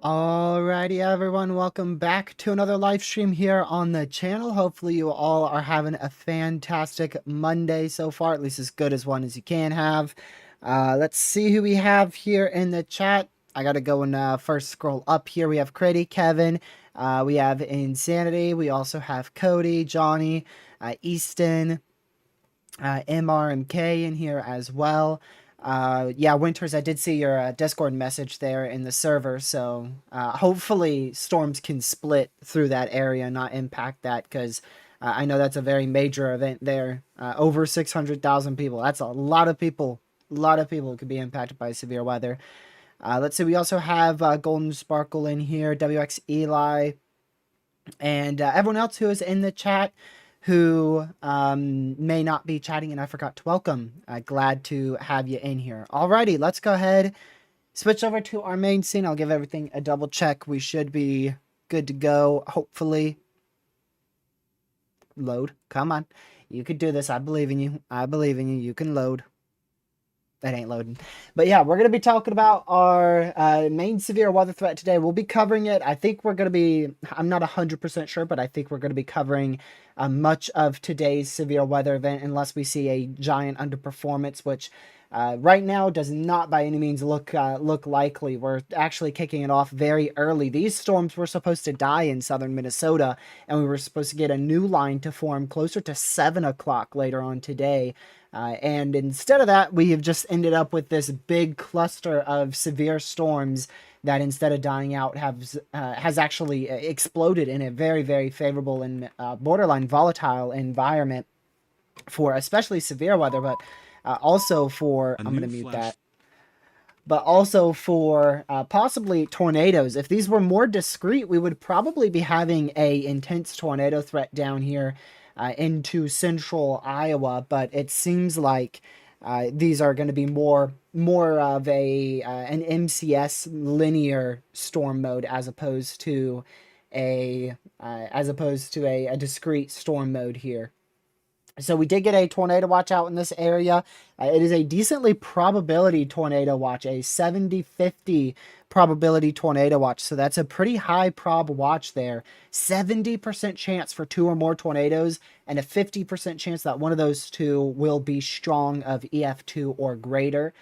Alrighty everyone, welcome back to another live stream here on the channel. Hopefully you all are having a fantastic Monday so far, at least as good as one as you can have. Let's see who we have here in the chat. I gotta go and first scroll up here. We have Critty, Kevin, we have Insanity, we also have Cody, Johnny, Easton, MRMK in here as well. Yeah, Winters, I did see your Discord message there in the server, so hopefully storms can split through that area and not impact that, because I know that's a very major event there. Over 600,000 people. That's a lot of people. A lot of people could be impacted by severe weather. Let's see, we also have Golden Sparkle in here, WX Eli, and everyone else who is in the chat who may not be chatting, and I forgot to welcome. Glad to have you in here. Alrighty, let's go ahead, switch over to our main scene. I'll give everything a double check. We should be good to go, hopefully. Load. Come on. You could do this. I believe in you. I believe in you. You can load. That ain't loading. But yeah, we're going to be talking about our main severe weather threat today. We'll be covering it. I think we're going to be, I'm not 100% sure, but I think we're going to be covering much of today's severe weather event, unless we see a giant underperformance, which right now does not by any means look likely. We're actually kicking it off very early. These storms were supposed to die in southern Minnesota, and we were supposed to get a new line to form closer to 7 o'clock later on today. And instead of that, we have just ended up with this big cluster of severe storms that, instead of dying out, has actually exploded in a very, very favorable and borderline volatile environment for especially severe weather, but also for, I'm going to mute that, but also for possibly tornadoes. If these were more discrete, we would probably be having a intense tornado threat down here into central Iowa, but it seems like these are going to be more of an MCS linear storm mode as opposed to a discrete storm mode here. So we did get a tornado watch out in this area. It is a decently probability tornado watch, a 70-50 probability tornado watch. So that's a pretty high prob watch there. 70% chance for 2 or more tornadoes, and a 50% chance that one of those 2 will be strong of EF2 or greater.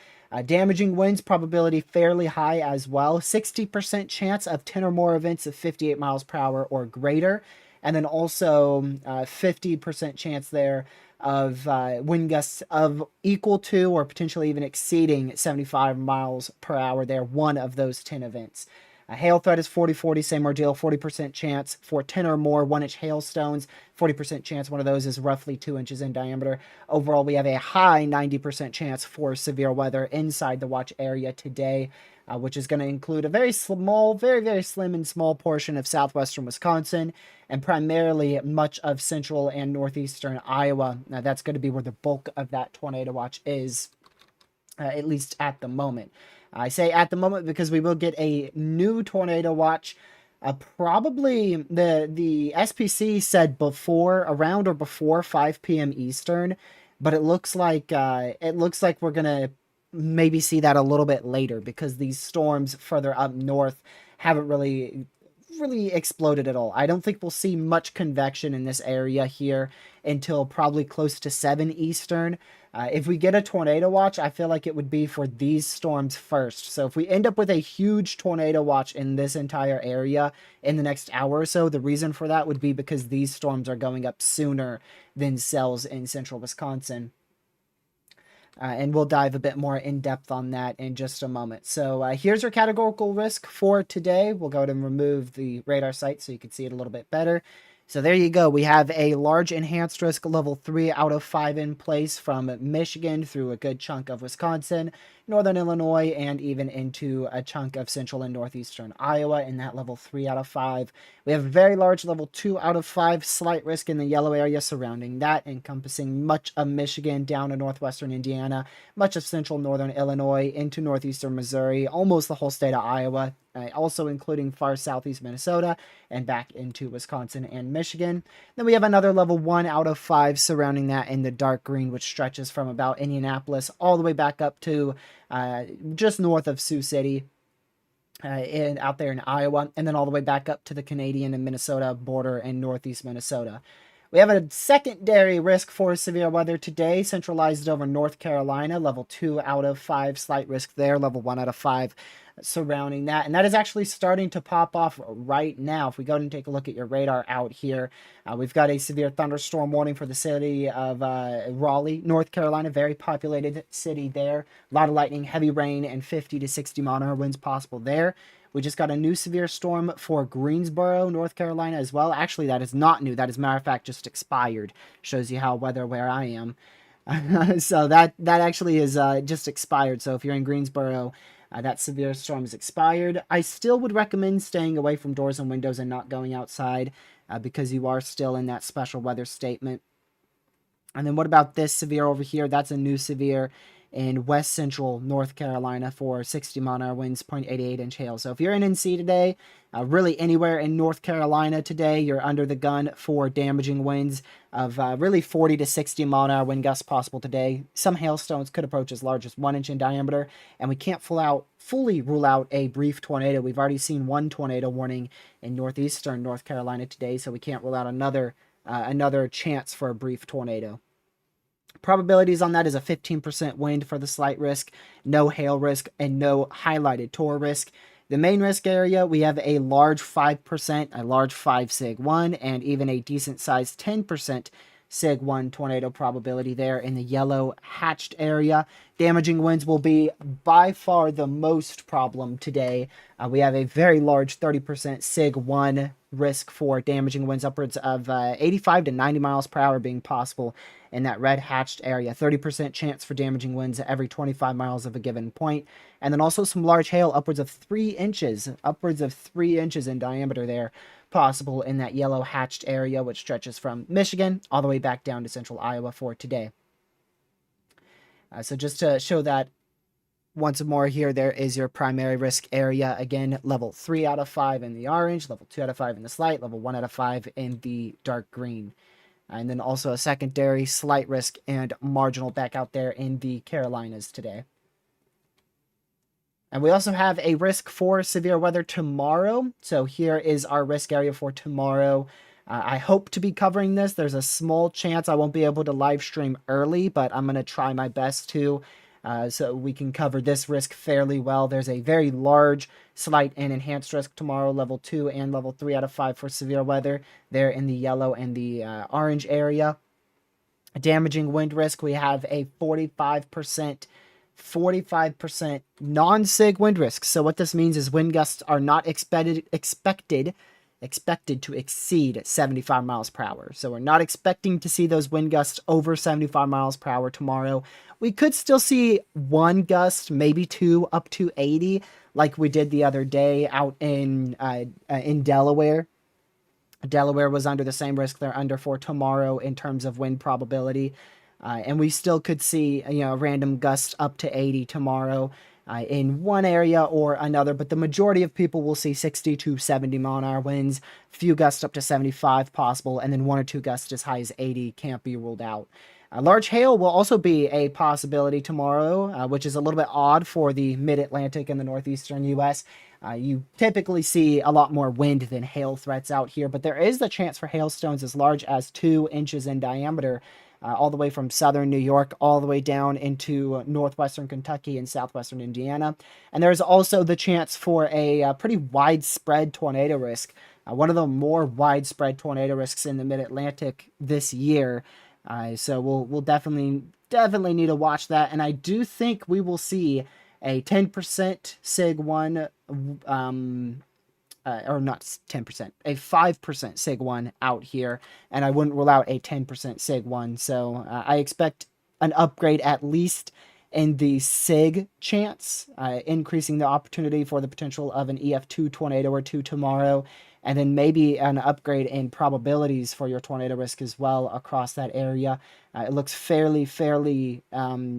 Damaging winds probability fairly high as well. 60% chance of 10 or more events of 58 miles per hour or greater. And then also 50% chance there of wind gusts of equal to or potentially even exceeding 75 miles per hour there, one of those 10 events. A hail threat is 40/40, same ordeal, 40% chance for 10 or more 1-inch hailstones. 40% chance one of those is roughly 2 inches in diameter. Overall, we have a high 90% chance for severe weather inside the watch area today, which is going to include a very small, very, very slim and small portion of southwestern Wisconsin and primarily much of central and northeastern Iowa. Now, that's going to be where the bulk of that tornado watch is, at least at the moment. I say at the moment because we will get a new tornado watch. Probably the SPC said around or before 5 p.m. Eastern, but it looks like we're gonna maybe see that a little bit later because these storms further up north haven't really exploded at all. I don't think we'll see much convection in this area here until probably close to 7 Eastern. If we get a tornado watch, I feel like it would be for these storms first. So if we end up with a huge tornado watch in this entire area in the next hour or so, the reason for that would be because these storms are going up sooner than cells in central Wisconsin. And we'll dive a bit more in depth on that in just a moment. So here's our categorical risk for today. We'll go ahead and remove the radar site so you can see it a little bit better. So there you go. We have a large enhanced risk level 3 out of 5 in place from Michigan through a good chunk of Wisconsin, northern Illinois, and even into a chunk of central and northeastern Iowa in that level 3 out of 5. We have a very large level 2 out of 5 slight risk in the yellow area surrounding that, encompassing much of Michigan down to northwestern Indiana, much of central northern Illinois into northeastern Missouri, almost the whole state of Iowa, also including far southeast Minnesota and back into Wisconsin and Michigan. Then we have another level 1 out of 5 surrounding that in the dark green, which stretches from about Indianapolis all the way back up to just north of Sioux City, and out there in Iowa, and then all the way back up to the Canadian and Minnesota border in northeast Minnesota. We have a secondary risk for severe weather today, centralized over North Carolina, level 2 out of 5, slight risk there, level 1 out of 5 surrounding that. And that is actually starting to pop off right now. If we go and take a look at your radar out here, we've got a severe thunderstorm warning for the city of Raleigh, North Carolina, very populated city there. A lot of lightning, heavy rain, and 50 to 60 mile an hour winds possible there. We just got a new severe storm for Greensboro, North Carolina as well. Actually, that is not new. That, as a matter of fact, just expired. Shows you how weather where I am. So that actually is just expired. So if you're in Greensboro, that severe storm is expired. I still would recommend staying away from doors and windows and not going outside because you are still in that special weather statement. And then what about this severe over here? That's a new severe in west central North Carolina for 60 mile an hour winds, 0.88 inch hail. So if you're in NC today, really anywhere in North Carolina today, you're under the gun for damaging winds of really 40 to 60 mile an hour wind gusts possible today. Some hailstones could approach as large as 1 inch in diameter, and we can't fully rule out a brief tornado. We've already seen one tornado warning in northeastern North Carolina today, so we can't rule out another chance for a brief tornado. Probabilities on that is a 15% wind for the slight risk, no hail risk, and no highlighted tor risk. The main risk area, we have a large 5%, a large 5 sig 1, and even a decent sized 10% sig 1 tornado probability there in the yellow hatched area. Damaging winds will be by far the most problem today. We have a very large 30% sig 1 risk for damaging winds, upwards of 85 to 90 miles per hour being possible in that red hatched area. 30% chance for damaging winds every 25 miles of a given point. And then also some large hail, upwards of 3 inches in diameter there, possible in that yellow hatched area, which stretches from Michigan all the way back down to central Iowa for today. So just to show that once more here, there is your primary risk area. Again, level 3 out of 5 in the orange, level 2 out of 5 in the slight, level 1 out of 5 in the dark green. And then also a secondary slight risk and marginal back out there in the Carolinas today. And we also have a risk for severe weather tomorrow. So here is our risk area for tomorrow. I hope to be covering this. There's a small chance I won't be able to live stream early, but I'm going to try my best to, so we can cover this risk fairly well. There's a very large, slight, and enhanced risk tomorrow, level 2 and level 3 out of 5 for severe weather there in the yellow and the orange area. Damaging wind risk, we have a 45% 45% non-sig wind risk. So what this means is wind gusts are not expected to exceed 75 miles per hour. So we're not expecting to see those wind gusts over 75 miles per hour tomorrow. We could still see one gust, maybe two, up to 80, like we did the other day out in Delaware. Delaware was under the same risk they're under for tomorrow in terms of wind probability. And we still could see, a random gust up to 80 tomorrow in one area or another. But the majority of people will see 60 to 70 mile an hour winds, few gusts up to 75 possible, and then one or two gusts as high as 80 can't be ruled out. Large hail will also be a possibility tomorrow, which is a little bit odd for the mid-Atlantic and the northeastern U.S. You typically see a lot more wind than hail threats out here, but there is the chance for hailstones as large as 2 inches in diameter, all the way from southern New York all the way down into northwestern Kentucky and southwestern Indiana. And there's also the chance for a pretty widespread tornado risk, one of the more widespread tornado risks in the mid-Atlantic this year. So we'll definitely need to watch that, and I do think we will see a 10% SIG 1, or not 10%, a 5% SIG 1 out here, and I wouldn't rule out a 10% SIG 1. So I expect an upgrade at least in the SIG chance, increasing the opportunity for the potential of an EF2 tornado or two tomorrow, and then maybe an upgrade in probabilities for your tornado risk as well across that area. It looks fairly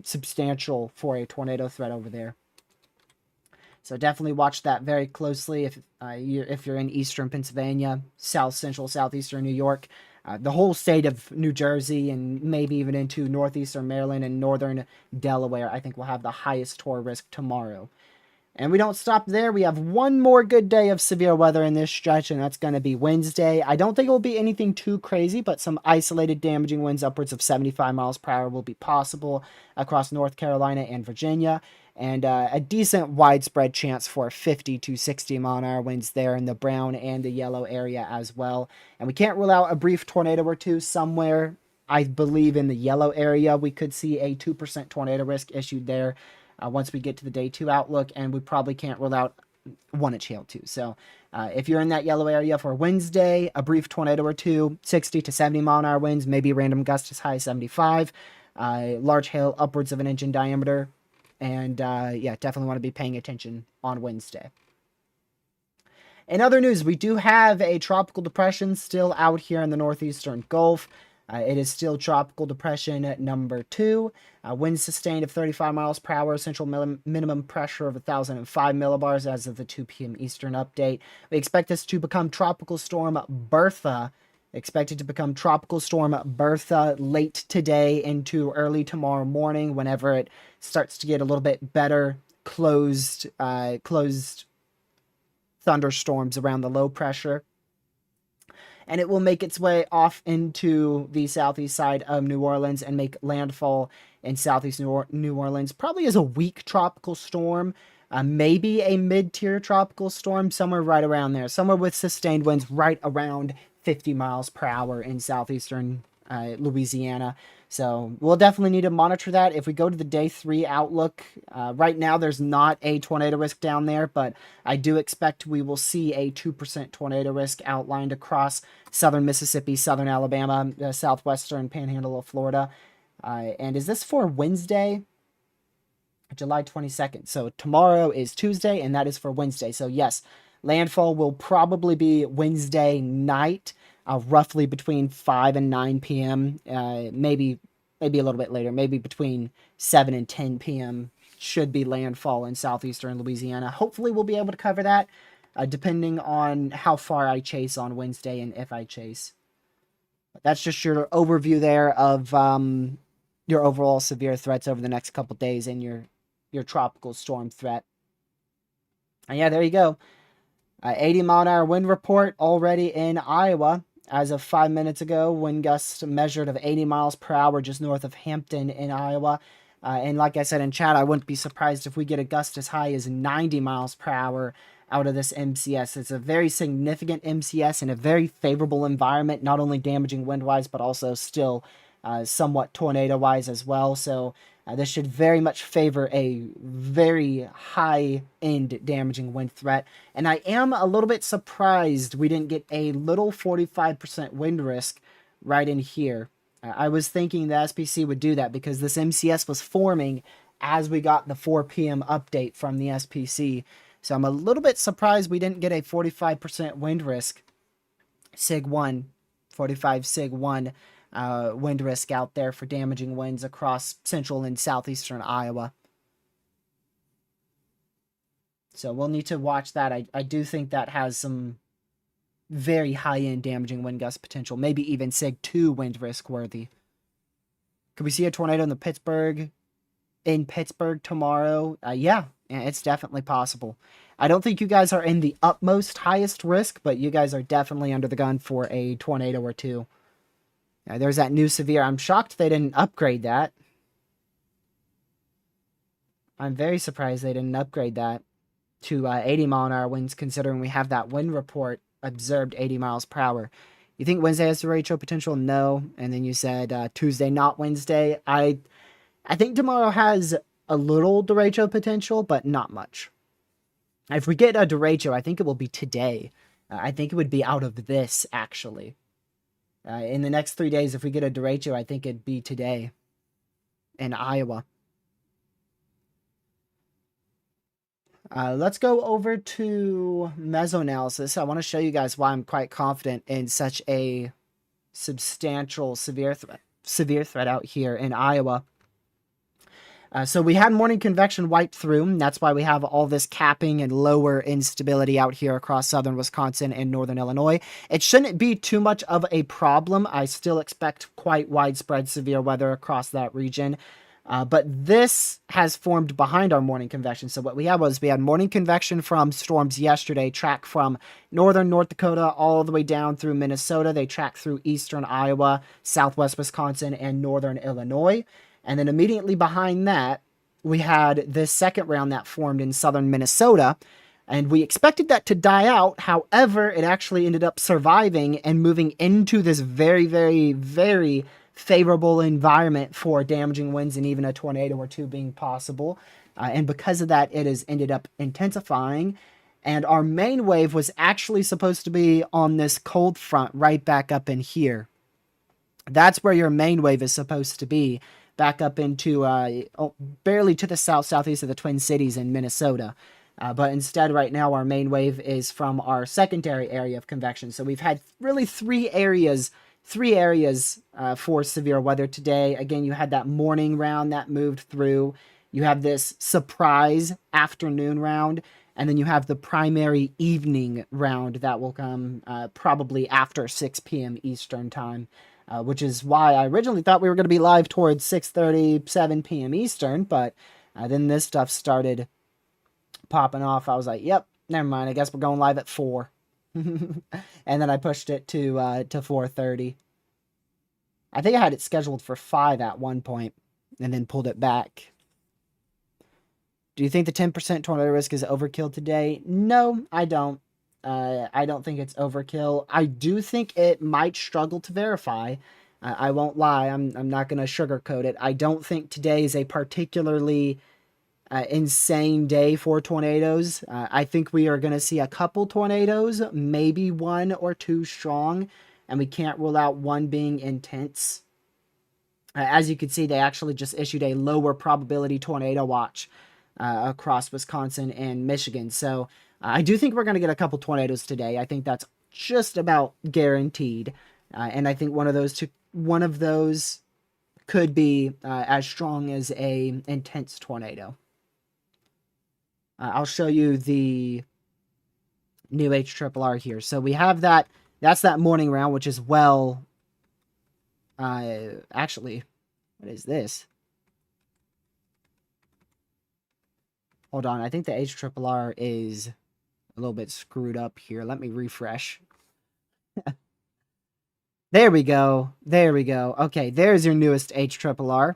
substantial for a tornado threat over there. So definitely watch that very closely if you're in eastern Pennsylvania, south central, southeastern New York, the whole state of New Jersey, and maybe even into northeastern Maryland and northern Delaware. I think will have the highest tornado risk tomorrow. And we don't stop there. We have one more good day of severe weather in this stretch, and that's going to be Wednesday. I don't think it will be anything too crazy, but some isolated damaging winds upwards of 75 miles per hour will be possible across North Carolina and Virginia, and a decent widespread chance for 50 to 60 mile an hour winds there in the brown and the yellow area as well. And we can't rule out a brief tornado or two somewhere. I believe in the yellow area we could see a 2% tornado risk issued there once we get to the day 2 outlook, and we probably can't rule out 1-inch hail too. So if you're in that yellow area for Wednesday, a brief tornado or two, 60 to 70 mile an hour winds, maybe random gusts as high as 75, large hail upwards of 1 inch in diameter, and yeah, definitely want to be paying attention on Wednesday. In other news, we do have a tropical depression still out here in the northeastern Gulf. It is still tropical depression number 2. Winds sustained of 35 miles per hour. Central minimum pressure of 1,005 millibars as of the 2 p.m. Eastern update. We expect this to become Tropical Storm Bertha. Expected to become Tropical Storm Bertha late today into early tomorrow morning, whenever it starts to get a little bit better closed thunderstorms around the low pressure. And it will make its way off into the southeast side of New Orleans and make landfall in southeast New Orleans, probably as a weak tropical storm, maybe a mid-tier tropical storm, somewhere right around there, somewhere with sustained winds right around 50 miles per hour in southeastern Louisiana. So we'll definitely need to monitor that. If we go to the day 3 outlook, right now there's not a tornado risk down there, but I do expect we will see a 2% tornado risk outlined across southern Mississippi, southern Alabama, southwestern panhandle of Florida. And is this for Wednesday? July 22nd. So tomorrow is Tuesday, and that is for Wednesday. So yes, landfall will probably be Wednesday night, roughly between 5 and 9 p.m., maybe a little bit later, maybe between 7 and 10 p.m. should be landfall in southeastern Louisiana. Hopefully we'll be able to cover that, depending on how far I chase on Wednesday and if I chase. But that's just your overview there of your overall severe threats over the next couple days and your tropical storm threat. And yeah, there you go. 80 mile an hour wind report already in Iowa. As of 5 minutes ago, wind gusts measured of 80 miles per hour just north of Hampton in Iowa. And like I said in chat, I wouldn't be surprised if we get a gust as high as 90 miles per hour out of this MCS. It's a very significant MCS in a very favorable environment, not only damaging wind-wise, but also still somewhat tornado-wise as well. So This should very much favor a very high-end damaging wind threat. And I am a little bit surprised we didn't get a little 45% wind risk right in here. I was thinking the SPC would do that because this MCS was forming as we got the 4 p.m. update from the SPC. So I'm a little bit surprised we didn't get a 45% wind risk. SIG 1, 45 SIG 1 wind risk out there for damaging winds across central and southeastern Iowa. So we'll need to watch that. I do think that has some very high-end damaging wind gust potential. Maybe even SIG 2 wind risk worthy. Could we see a tornado in Pittsburgh tomorrow? Yeah, it's definitely possible. I don't think you guys are in the utmost highest risk, but you guys are definitely under the gun for a tornado or two. There's that new severe. I'm shocked they didn't upgrade that. I'm very surprised they didn't upgrade that to 80 mile an hour winds, considering we have that wind report observed 80 miles per hour. You think Wednesday has derecho potential? No. And then you said Tuesday, not Wednesday. I think tomorrow has a little derecho potential, but not much. If we get a derecho, I think it will be today. I think it would be out of this, actually. In the next 3 days, if we get a derecho, I think it'd be today in Iowa. Let's go over to mesoanalysis. I want to show you guys why I'm quite confident in such a substantial severe threat out here in Iowa. So we had morning convection wiped through. That's why we have all this capping and lower instability out here across southern Wisconsin and northern Illinois. It shouldn't be too much of a problem. I still expect quite widespread severe weather across that region. But this has formed behind our morning convection. So what we had was we had morning convection from storms yesterday, track from northern North Dakota all the way down through Minnesota. They track through eastern Iowa, southwest Wisconsin, and northern Illinois. And then immediately behind that, we had this second round that formed in southern Minnesota. And we expected that to die out. However, it actually ended up surviving and moving into this very, very, very favorable environment for damaging winds and even a tornado or two being possible. And because of that, it has ended up intensifying. And our main wave was actually supposed to be on this cold front right back up in here. That's where your main wave is supposed to be. Back up into barely to the southeast of the Twin Cities in Minnesota. But instead, right now, our main wave is from our secondary area of convection. So we've had really three areas for severe weather today. Again, you had that morning round that moved through. You have this surprise afternoon round. And then you have the primary evening round that will come probably after 6 p.m. Eastern time. Which is why I originally thought we were going to be live towards 6:30, 7 p.m. Eastern, but then this stuff started popping off. I was like, yep, never mind. I guess we're going live at 4. And then I pushed it to 4:30. I think I had it scheduled for 5 at one point, and then pulled it back. Do you think the 10% tornado risk is overkill today? No, I don't. I don't think it's overkill. I do think it might struggle to verify. I won't lie. I'm not going to sugarcoat it. I don't think today is a particularly insane day for tornadoes. I think we are going to see a couple tornadoes, maybe 1 or 2 strong, and we can't rule out one being intense. As you can see, they actually just issued a lower probability tornado watch across Wisconsin and Michigan. So I do think we're going to get a couple tornadoes today. I think that's just about guaranteed. And I think one of those could be as strong as a intense tornado. I'll show you the new HRRR here. So we have that. That's that morning round, which is actually, what is this? Hold on. I think the HRRR is a little bit screwed up here. Let me refresh. There we go. There we go. Okay, there's your newest HRRR.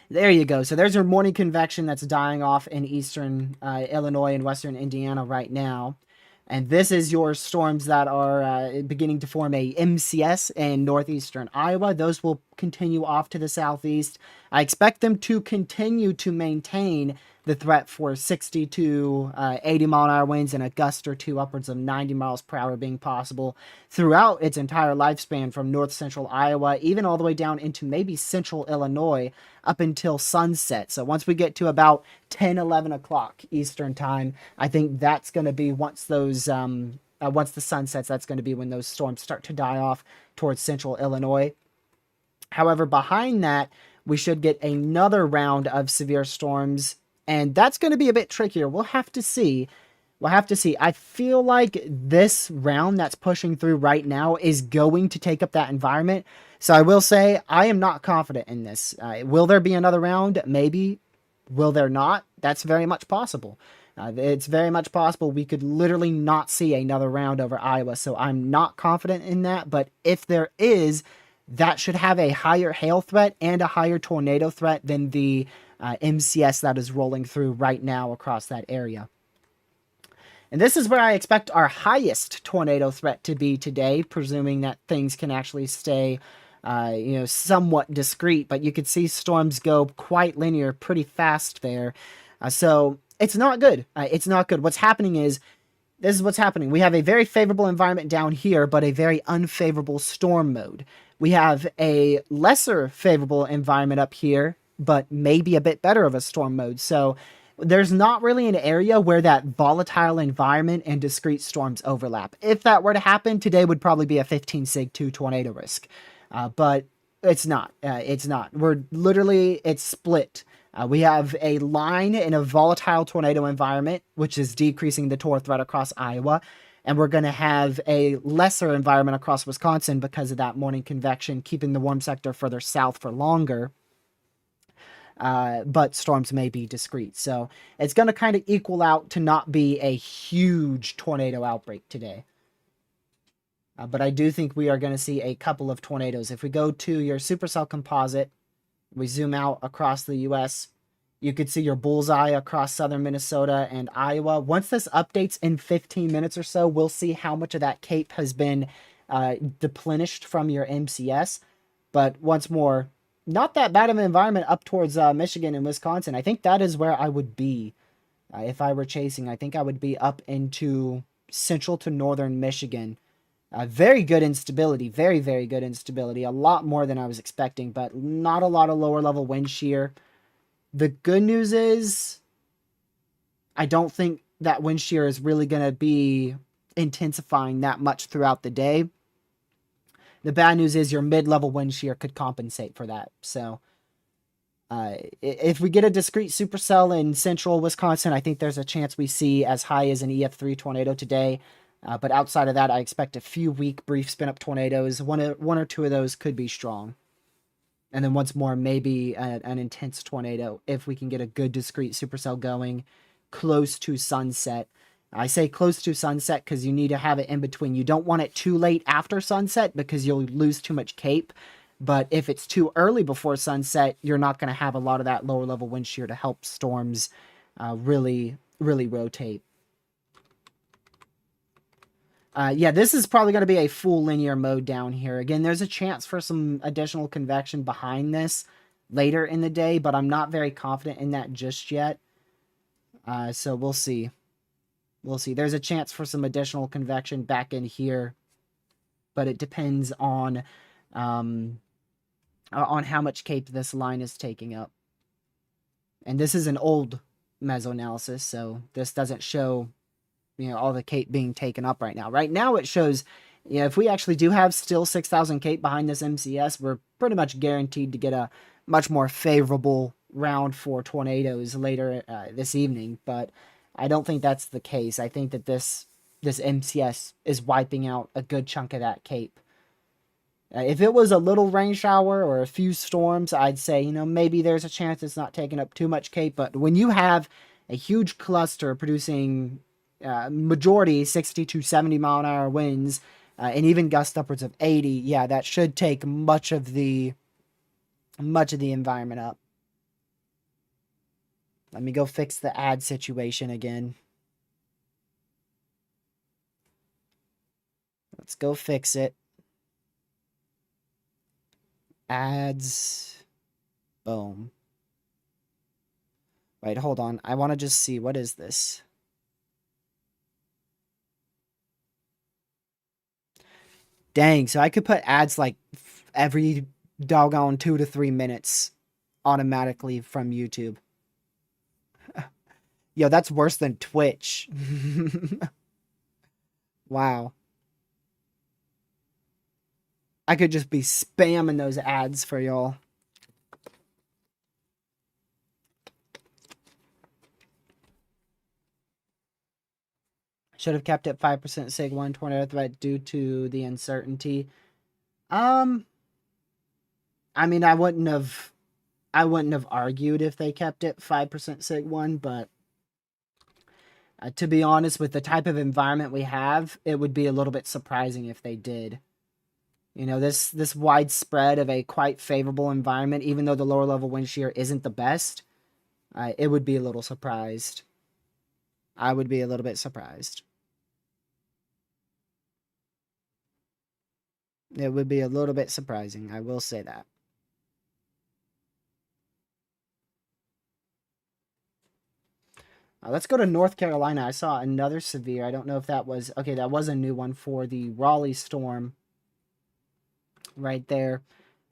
There you go. So there's your morning convection that's dying off in eastern Illinois and western Indiana right now. And this is your storms that are beginning to form a MCS in northeastern Iowa. Those will continue off to the southeast. I expect them to continue to maintain the threat for 60 to 80 mile an hour winds and a gust or two upwards of 90 miles per hour being possible throughout its entire lifespan from north central Iowa, even all the way down into maybe central Illinois up until sunset. So once we get to about 10, 11 o'clock Eastern time, I think that's going to be once the sun sets, that's going to be when those storms start to die off towards central Illinois. However, behind that, we should get another round of severe storms, and that's going to be a bit trickier. We'll have to see. I feel like this round that's pushing through right now is going to take up that environment. So I will say I am not confident in this. Will there be another round? Maybe. Will there not? That's very much possible. It's very much possible we could literally not see another round over Iowa. So I'm not confident in that. But if there is, that should have a higher hail threat and a higher tornado threat than the MCS that is rolling through right now across that area. And this is where I expect our highest tornado threat to be today, presuming that things can actually stay, somewhat discreet. But you could see storms go quite linear pretty fast there. So it's not good. It's not good. What's happening is, this is what's happening. We have a very favorable environment down here, but a very unfavorable storm mode. We have a lesser favorable environment up here, but maybe a bit better of a storm mode. So there's not really an area where that volatile environment and discrete storms overlap. If that were to happen, today would probably be a 15 sig 2 tornado risk. But it's not. It's not. It's split. We have a line in a volatile tornado environment, which is decreasing the tor threat across Iowa. And we're going to have a lesser environment across Wisconsin because of that morning convection, keeping the warm sector further south for longer. But storms may be discrete. So it's going to kind of equal out to not be a huge tornado outbreak today. But I do think we are going to see a couple of tornadoes. If we go to your supercell composite, we zoom out across the U.S., you could see your bullseye across southern Minnesota and Iowa. Once this updates in 15 minutes or so, we'll see how much of that cape has been deplenished from your MCS. But once more, not that bad of an environment up towards Michigan and Wisconsin. I think that is where I would be if I were chasing. I think I would be up into central to northern Michigan. Very good instability, very, very good instability. A lot more than I was expecting, but not a lot of lower level wind shear. The good news is I don't think that wind shear is really going to be intensifying that much throughout the day. The bad news is your mid-level wind shear could compensate for that. So if we get a discrete supercell in central Wisconsin, I think there's a chance we see as high as an EF3 tornado today. But outside of that, I expect a few weak, brief spin-up tornadoes. One or two of those could be strong. And then once more, maybe an intense tornado if we can get a good discrete supercell going close to sunset. I say close to sunset because you need to have it in between. You don't want it too late after sunset because you'll lose too much cape. But if it's too early before sunset, you're not going to have a lot of that lower level wind shear to help storms really, really rotate. This is probably going to be a full linear mode down here. Again, there's a chance for some additional convection behind this later in the day, but I'm not very confident in that just yet. So we'll see. We'll see. There's a chance for some additional convection back in here, but it depends on how much cape this line is taking up. And this is an old mesoanalysis, so this doesn't show all the cape being taken up right now. Right now it shows, if we actually do have still 6,000 cape behind this MCS, we're pretty much guaranteed to get a much more favorable round for tornadoes later this evening. But I don't think that's the case. I think that this MCS is wiping out a good chunk of that cape. If it was a little rain shower or a few storms, I'd say, maybe there's a chance it's not taking up too much cape. But when you have a huge cluster producing majority 60 to 70 mile an hour winds, and even gusts upwards of 80, yeah, that should take much of the environment up. Let me go fix the ad situation again. Let's go fix it. Ads. Boom. Wait, hold on. I want to just see. What is this? Dang, so I could put ads like every doggone 2 to 3 minutes automatically from YouTube. Yo, that's worse than Twitch. Wow. I could just be spamming those ads for y'all. Should have kept it 5% Sig 1 tornado threat due to the uncertainty. I mean, I wouldn't have argued if they kept it 5% Sig 1, but to be honest, with the type of environment we have, it would be a little bit surprising if they did. You know, this widespread of a quite favorable environment, even though the lower level wind shear isn't the best, it would be a little surprised. I would be a little bit surprised. It would be a little bit surprising, I will say that. Let's go to North Carolina. I saw another severe. I don't know if that was... Okay, that was a new one for the Raleigh storm. Right there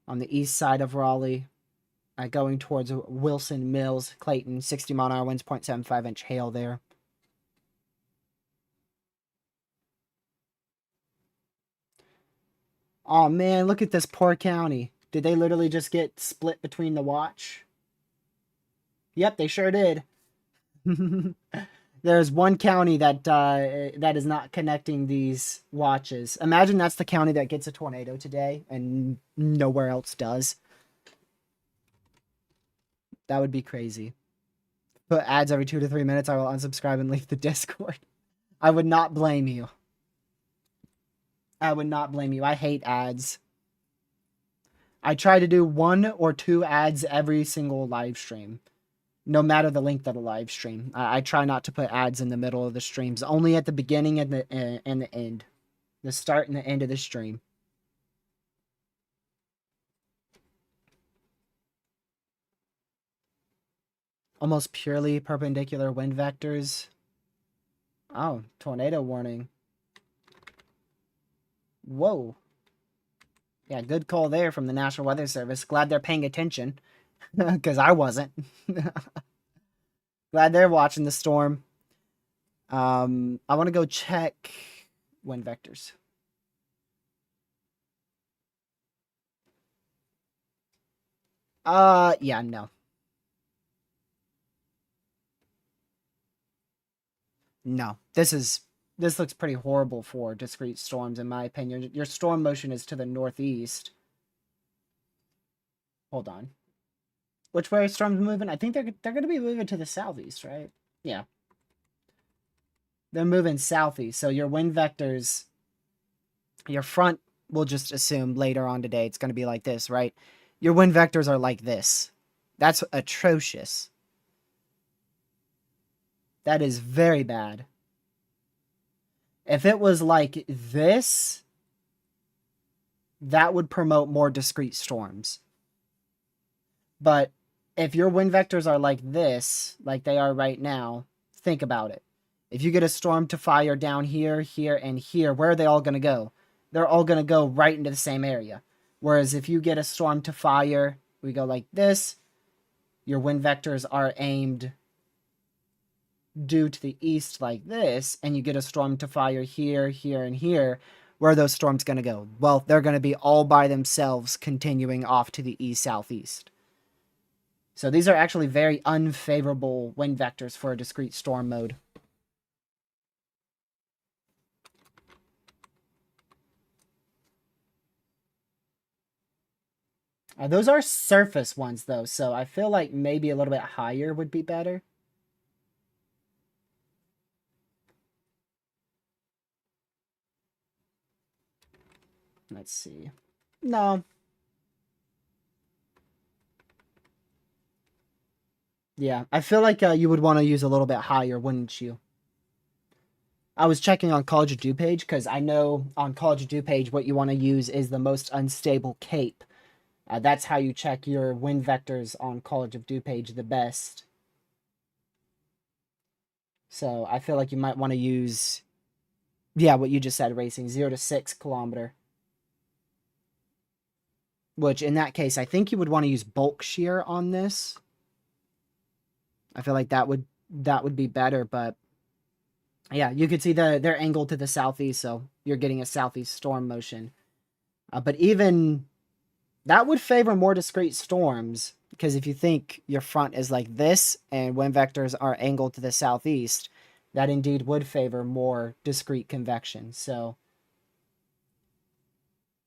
on the east side of Raleigh. Going towards Wilson Mills, Clayton. 60-mile-an-hour winds, 0.75-inch hail there. Oh, man, look at this poor county. Did they literally just get split between the watch? Yep, they sure did. There's one county that that is not connecting these watches. Imagine that's the county that gets a tornado today and nowhere else does. That would be crazy. Put ads every 2 to 3 minutes. I will unsubscribe and leave the Discord. I would not blame you. I would not blame you. I hate ads. I try to do 1 or 2 ads every single live stream. No matter the length of the live stream. I try not to put ads in the middle of the streams. Only at the beginning and the end. The start and the end of the stream. Almost purely perpendicular wind vectors. Oh, tornado warning. Whoa. Yeah, good call there from the National Weather Service. Glad they're paying attention. Because I wasn't. Glad they're watching the storm. I want to go check wind vectors. Yeah, no. No. This looks pretty horrible for discrete storms, in my opinion. Your storm motion is to the northeast. Hold on. Which way are storms moving? I think they're going to be moving to the southeast, right? Yeah. They're moving southeast. So your wind vectors, your front, we'll just assume later on today it's going to be like this, right? Your wind vectors are like this. That's atrocious. That is very bad. If it was like this, that would promote more discrete storms. But if your wind vectors are like this, like they are right now, think about it. If you get a storm to fire down here, here, and here, where are they all going to go? They're all going to go right into the same area. Whereas if you get a storm to fire, we go like this, your wind vectors are aimed due to the east like this, and you get a storm to fire here, here, and here, where are those storms going to go? Well, they're going to be all by themselves continuing off to the east-southeast. So these are actually very unfavorable wind vectors for a discrete storm mode. Those are surface ones, though, so I feel like maybe a little bit higher would be better. Let's see. No. Yeah, I feel like you would want to use a little bit higher, wouldn't you? I was checking on College of Dew page because I know on College of Dew page what you want to use is the most unstable cape. That's how you check your wind vectors on College of Dew page the best. So I feel like you might want to use, yeah, what you just said, racing 0 to 6 kilometer. Which in that case, I think you would want to use bulk shear on this. I feel like that would be better, but yeah, you could see they're angled to the southeast, so you're getting a southeast storm motion. But even that would favor more discrete storms, because if you think your front is like this and wind vectors are angled to the southeast, that indeed would favor more discrete convection. So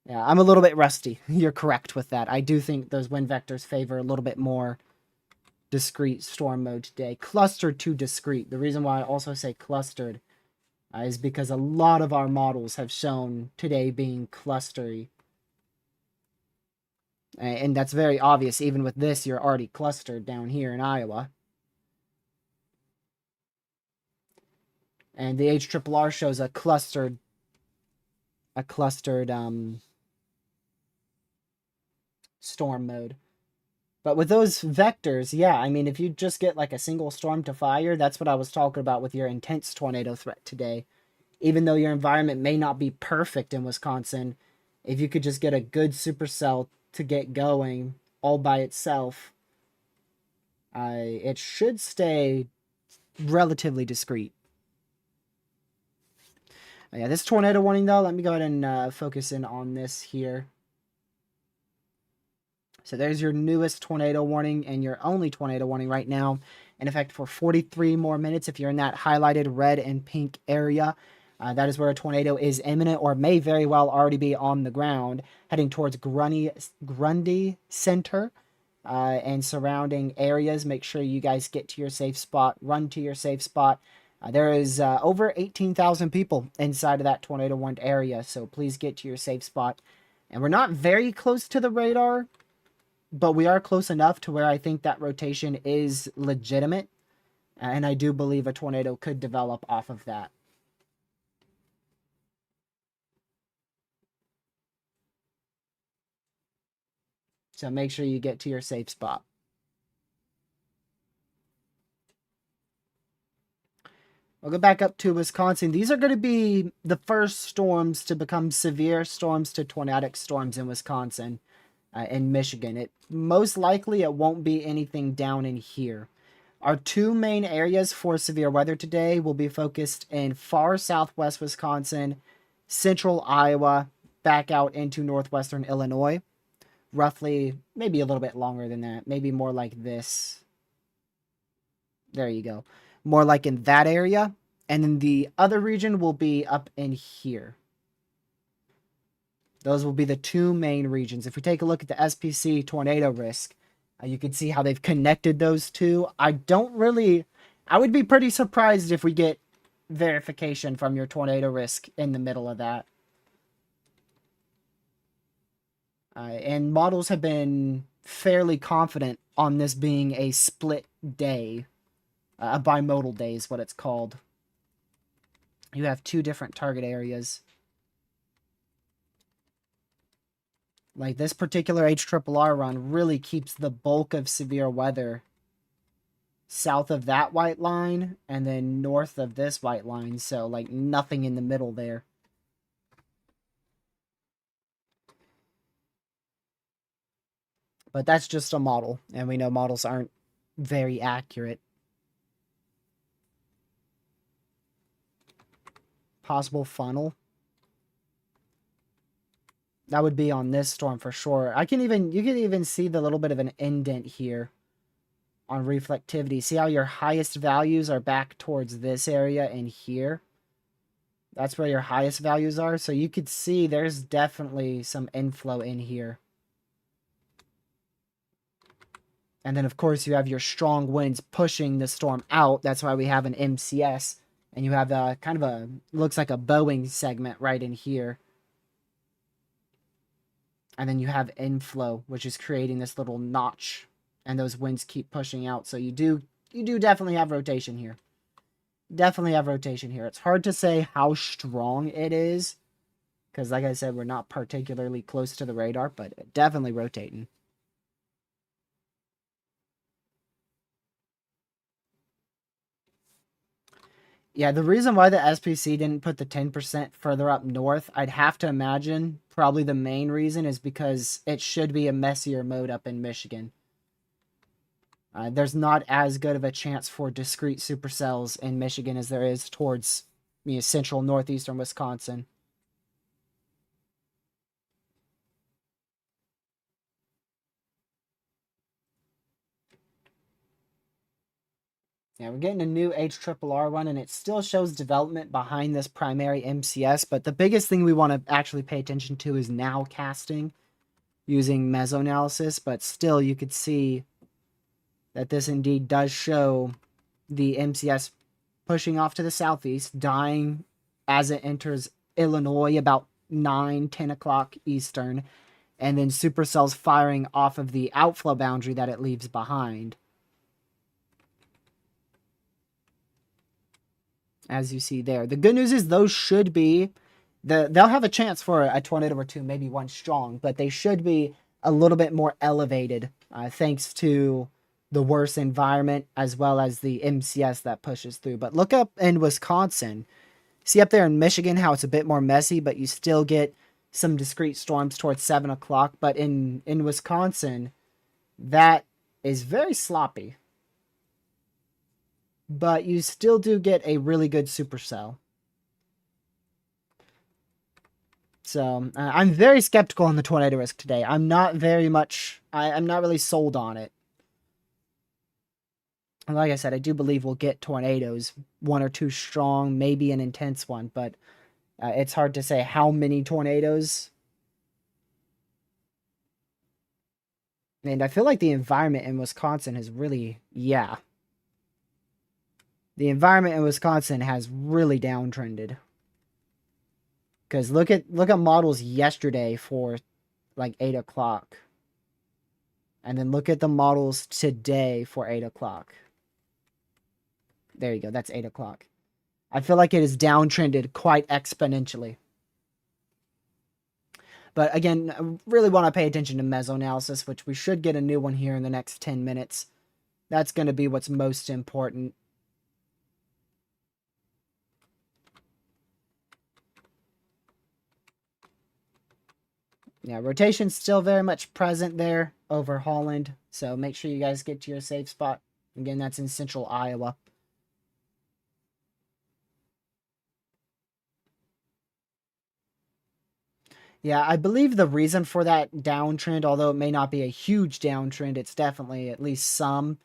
yeah, I'm a little bit rusty. You're correct with that. I do think those wind vectors favor a little bit more discrete storm mode today. Clustered to discrete. The reason why I also say clustered is because a lot of our models have shown today being clustery. And that's very obvious. Even with this, you're already clustered down here in Iowa. And the HRRR shows a clustered storm mode. But with those vectors, yeah, I mean, if you just get like a single storm to fire, that's what I was talking about with your intense tornado threat today. Even though your environment may not be perfect in Wisconsin, if you could just get a good supercell to get going all by itself, it should stay relatively discreet. Yeah, this tornado warning, though, let me go ahead and focus in on this here. So there's your newest tornado warning and your only tornado warning right now, in effect for 43 more minutes. If you're in that highlighted red and pink area, that is where a tornado is imminent or may very well already be on the ground, heading towards Grundy Center and surrounding areas. Make sure you guys get to your safe spot, run to your safe spot. There is over 18,000 people inside of that tornado warned area, so please get to your safe spot. And we're not very close to the radar, but we are close enough to where I think that rotation is legitimate, and I do believe a tornado could develop off of that. So make sure you get to your safe spot. We'll go back up to Wisconsin. These are going to be the first storms to become severe storms to tornadic storms in Wisconsin and Michigan. It most likely it won't be anything down in here. Our two main areas for severe weather today will be focused in far southwest Wisconsin, central Iowa, back out into northwestern Illinois. Roughly, maybe a little bit longer than that. Maybe more like this. There you go. More like in that area. And then the other region will be up in here. Those will be the two main regions. If we take a look at the SPC tornado risk, you can see how they've connected those two. I would be pretty surprised if we get verification from your tornado risk in the middle of that. And models have been fairly confident on this being a split day. A bimodal day is what it's called. You have two different target areas. Like this particular HRRR run really keeps the bulk of severe weather south of that white line and then north of this white line. So like nothing in the middle there. But that's just a model, and we know models aren't very accurate. Possible funnel. That would be on this storm for sure. You can even see the little bit of an indent here on reflectivity. See how your highest values are back towards this area and here? That's where your highest values are. So you could see there's definitely some inflow in here. And then, of course, you have your strong winds pushing the storm out. That's why we have an MCS. And you have kind of a, looks like a Boeing segment right in here. And then you have inflow, which is creating this little notch. And those winds keep pushing out. So you do definitely have rotation here. definitely have rotation here. It's hard to say how strong it is because, like I said, we're not particularly close to the radar, but definitely rotating. Yeah, the reason why the SPC didn't put the 10% further up north, I'd have to imagine probably the main reason is because it should be a messier mode up in Michigan. There's not as good of a chance for discrete supercells in Michigan as there is towards central northeastern Wisconsin. Yeah, we're getting a new HRRR one, and it still shows development behind this primary MCS, but the biggest thing we want to actually pay attention to is now casting using mesoanalysis, but still you could see that this indeed does show the MCS pushing off to the southeast, dying as it enters Illinois about 9-10 o'clock Eastern, and then supercells firing off of the outflow boundary that it leaves behind. As you see there. The good news is those should be they'll have a chance for a tornado or two, maybe one strong, but they should be a little bit more elevated thanks to the worse environment as well as the MCS that pushes through. But look up in Wisconsin. See up there in Michigan how it's a bit more messy, but you still get some discrete storms towards 7 o'clock. But in Wisconsin, that is very sloppy. But you still do get a really good supercell. So I'm very skeptical on the tornado risk today. I'm not very much. I'm not really sold on it. Like I said, I do believe we'll get tornadoes, one or two strong, maybe an intense one, but it's hard to say how many tornadoes. And I feel like the environment in Wisconsin has really, yeah. The environment in Wisconsin has really downtrended. Because look at models yesterday for like 8 o'clock. And then look at the models today for 8 o'clock. There you go. That's 8 o'clock. I feel like it is downtrended quite exponentially. But again, I really want to pay attention to mesoanalysis, which we should get a new one here in the next 10 minutes. That's going to be what's most important. Yeah, rotation's still very much present there over Holland. So make sure you guys get to your safe spot. Again, that's in central Iowa. Yeah, I believe the reason for that downtrend, although it may not be a huge downtrend, it's definitely at least some,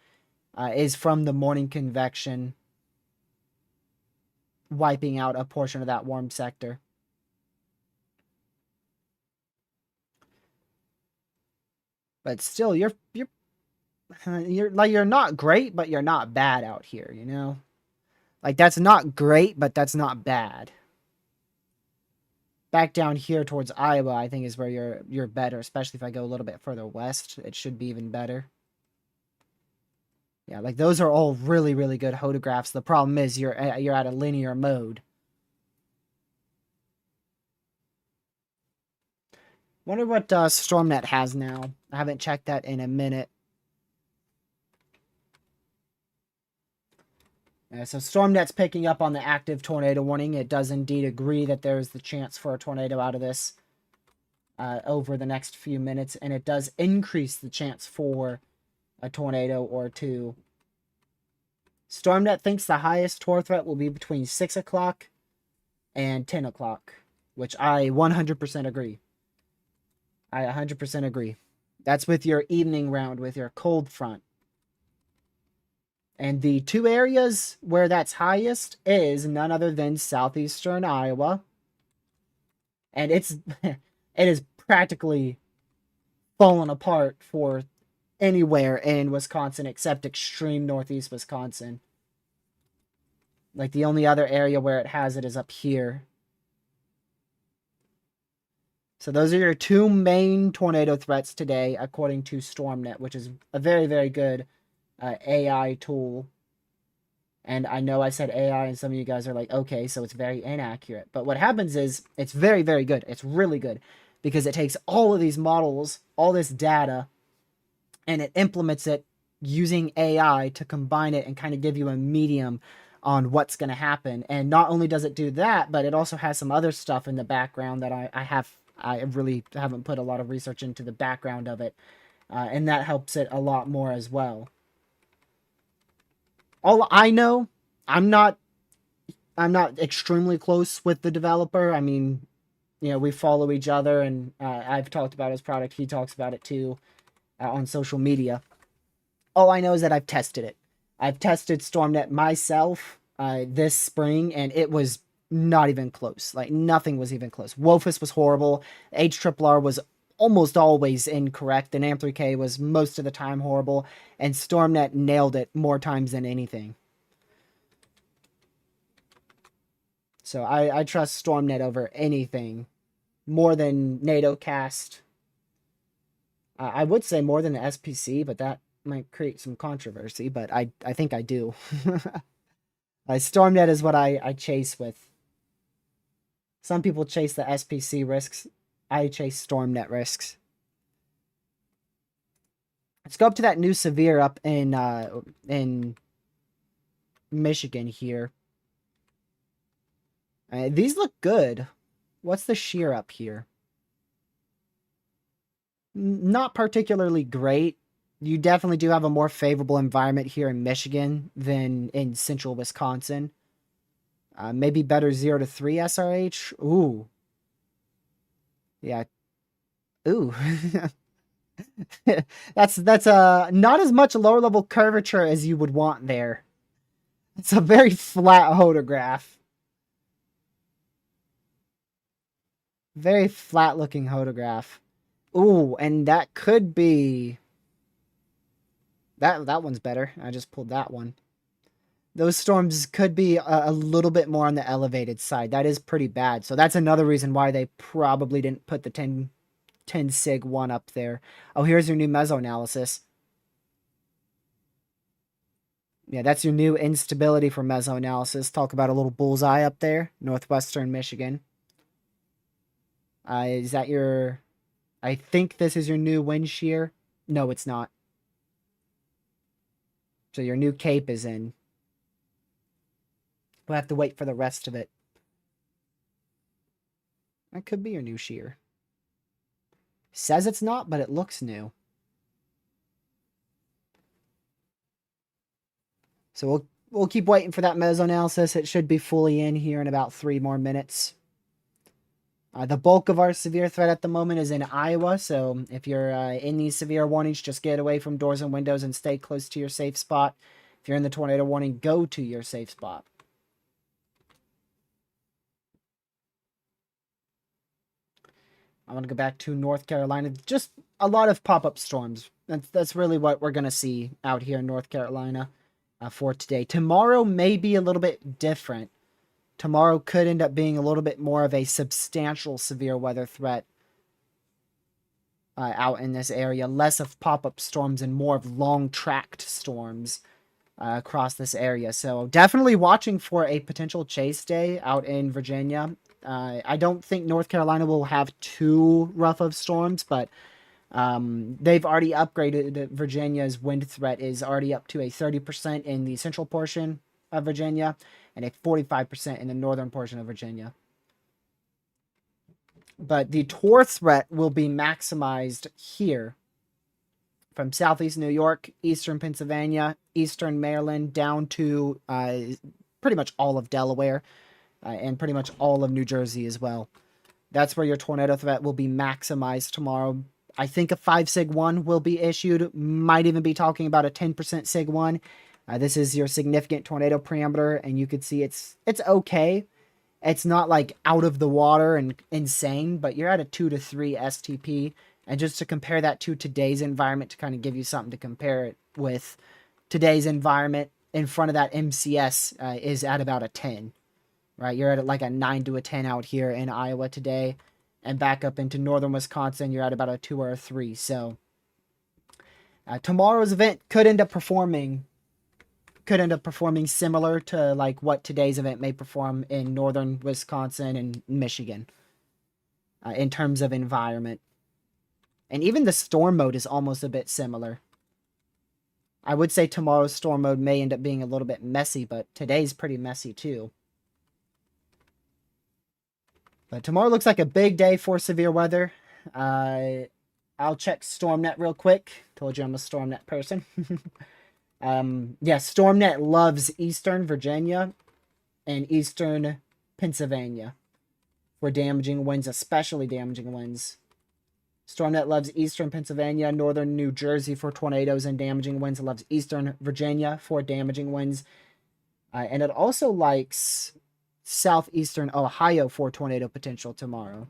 is from the morning convection wiping out a portion of that warm sector. But still, you're you're not great, but you're not bad out here, you know? Like that's not great, but that's not bad. Back down here towards Iowa, I think is where you're better, especially if I go a little bit further west. It should be even better. Yeah, like those are all really, really good photographs. The problem is you're at a linear mode. Wonder what StormNet has now. I haven't checked that in a minute. So StormNet's picking up on the active tornado warning. It does indeed agree that there is the chance for a tornado out of this over the next few minutes, and it does increase the chance for a tornado or two. StormNet thinks the highest tor threat will be between 6 o'clock and 10 o'clock, which I 100% agree. I 100% agree. That's with your evening round, with your cold front. And the two areas where that's highest is none other than southeastern Iowa. And it is practically fallen apart for anywhere in Wisconsin except extreme northeast Wisconsin. Like the only other area where it has it is up here. So those are your two main tornado threats today, according to StormNet, which is a very, very good AI tool. And I know I said AI, and some of you guys are like, okay, so it's very inaccurate. But what happens is it's very, very good. It's really good because it takes all of these models, all this data, and it implements it using AI to combine it and kind of give you a medium on what's going to happen. And not only does it do that, but it also has some other stuff in the background that I really haven't put a lot of research into the background of it. And that helps it a lot more as well. All I know, I'm not I'm not extremely close with the developer. I mean, we follow each other, and I've talked about his product. He talks about it too on social media. All I know is that I've tested it. I've tested StormNet myself this spring, and it was not even close. Like, nothing was even close. Wofus was horrible. HRRR was almost always incorrect, and AM3K was most of the time horrible, and StormNet nailed it more times than anything. So I trust StormNet over anything, more than NATOcast. I would say more than the SPC, but that might create some controversy, but I think I do. StormNet is what I chase with. Some people chase the SPC risks. I chase StormNet risks. Let's go up to that new severe up in Michigan here. These look good. What's the shear up here? Not particularly great. You definitely do have a more favorable environment here in Michigan than in central Wisconsin. Maybe better 0 to 3 SRH. Ooh. Yeah. Ooh. that's not as much lower level curvature as you would want there. It's a very flat hodograph. Very flat looking hodograph. Ooh, and that could be that one's better. I just pulled that one. Those storms could be a little bit more on the elevated side. That is pretty bad. So that's another reason why they probably didn't put the 10 sig 1 up there. Oh, here's your new meso analysis. Yeah, that's your new instability for meso analysis. Talk about a little bullseye up there, northwestern Michigan. Is that your... I think this is your new wind shear. No, it's not. So your new cape is in. We'll have to wait for the rest of it. That could be your new shear. Says it's not, but it looks new. So we'll keep waiting for that meso analysis. It should be fully in here in about 3 more minutes. The bulk of our severe threat at the moment is in Iowa, so if you're in these severe warnings, just get away from doors and windows and stay close to your safe spot. If you're in the tornado warning, go to your safe spot. I want to go back to North Carolina. Just a lot of pop-up storms. That's really what we're going to see out here in North Carolina for today. Tomorrow may be a little bit different. Tomorrow could end up being a little bit more of a substantial severe weather threat out in this area. Less of pop-up storms and more of long-tracked storms across this area. So definitely watching for a potential chase day out in Virginia. I don't think North Carolina will have too rough of storms, but they've already upgraded. Virginia's wind threat is already up to a 30% in the central portion of Virginia and a 45% in the northern portion of Virginia. But the Tor threat will be maximized here from southeast New York, eastern Pennsylvania, eastern Maryland, down to pretty much all of Delaware and pretty much all of New Jersey as well. That's where your tornado threat will be maximized tomorrow. I think a 5 sig 1 will be issued. Might even be talking about a 10% sig 1. This is your significant tornado parameter, and you could see it's okay. It's not like out of the water and insane, but you're at a 2 to 3 STP. And just to compare that to today's environment, to kind of give you something to compare it with, today's environment in front of that MCS is at about a 10. Right? You're at like a 9 to a 10 out here in Iowa today. And back up into northern Wisconsin, you're at about a 2 or a 3. So tomorrow's event could end up performing could end up performing similar to like what today's event may perform in northern Wisconsin and Michigan in terms of environment. And even the storm mode is almost a bit similar. I would say tomorrow's storm mode may end up being a little bit messy, but today's pretty messy too. But tomorrow looks like a big day for severe weather. I'll check StormNet real quick. Told you I'm a StormNet person. Yeah, StormNet loves Eastern Virginia and Eastern Pennsylvania for damaging winds, especially damaging winds. StormNet loves Eastern Pennsylvania, Northern New Jersey for tornadoes and damaging winds. It loves Eastern Virginia for damaging winds. And it also likes Southeastern Ohio for tornado potential tomorrow.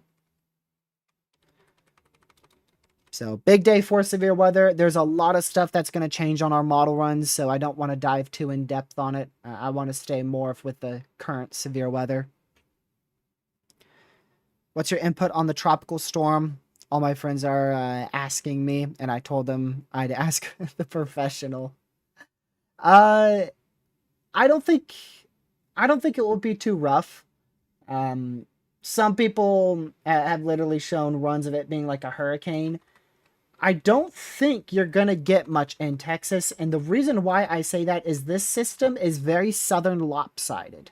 So, big day for severe weather. There's a lot of stuff that's going to change on our model runs, so I don't want to dive too in depth on it. I want to stay more with the current severe weather. What's your input on the tropical storm? All my friends are asking me, and I told them I'd ask the professional. I don't think it will be too rough. Some people have literally shown runs of it being like a hurricane. I don't think you're going to get much in Texas, and the reason why I say that is this system is very southern lopsided.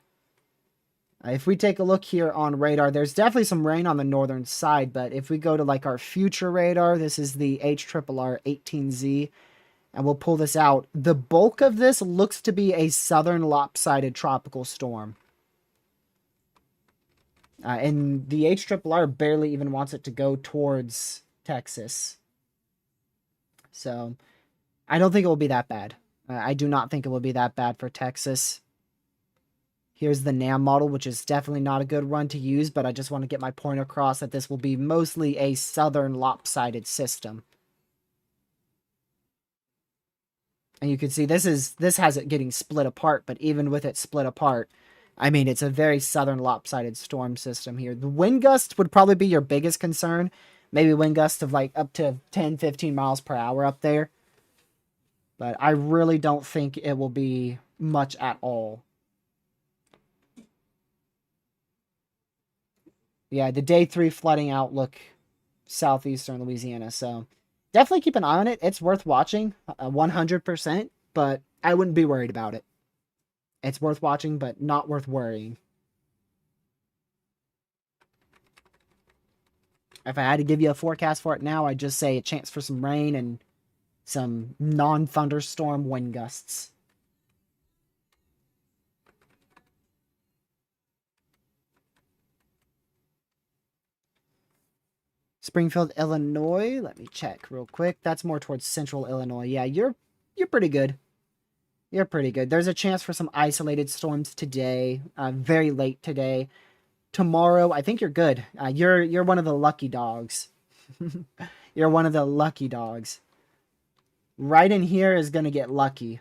If we take a look here on radar, there's definitely some rain on the northern side, but if we go to like our future radar, this is the HRRR 18Z, and we'll pull this out. The bulk of this looks to be a southern lopsided tropical storm. And the HRRR barely even wants it to go towards Texas. So, I don't think it will be that bad. I do not think it will be that bad for Texas. Here's the NAM model, which is definitely not a good run to use, but I just want to get my point across that this will be mostly a southern lopsided system. And you can see this has it getting split apart, but even with it split apart, I mean, it's a very southern lopsided storm system here. The wind gusts would probably be your biggest concern. Maybe wind gusts of like up to 10, 15 miles per hour up there. But I really don't think it will be much at all. Yeah, the day 3 flooding outlook, southeastern Louisiana. So definitely keep an eye on it. It's worth watching 100%, but I wouldn't be worried about it. It's worth watching, but not worth worrying. If I had to give you a forecast for it now, I'd just say a chance for some rain and some non-thunderstorm wind gusts. Springfield, Illinois. Let me check real quick. That's more towards central Illinois. Yeah, you're pretty good. You're pretty good. There's a chance for some isolated storms today, very late today. Tomorrow, I think you're good. You're one of the lucky dogs. You're one of the lucky dogs. Right in here is going to get lucky.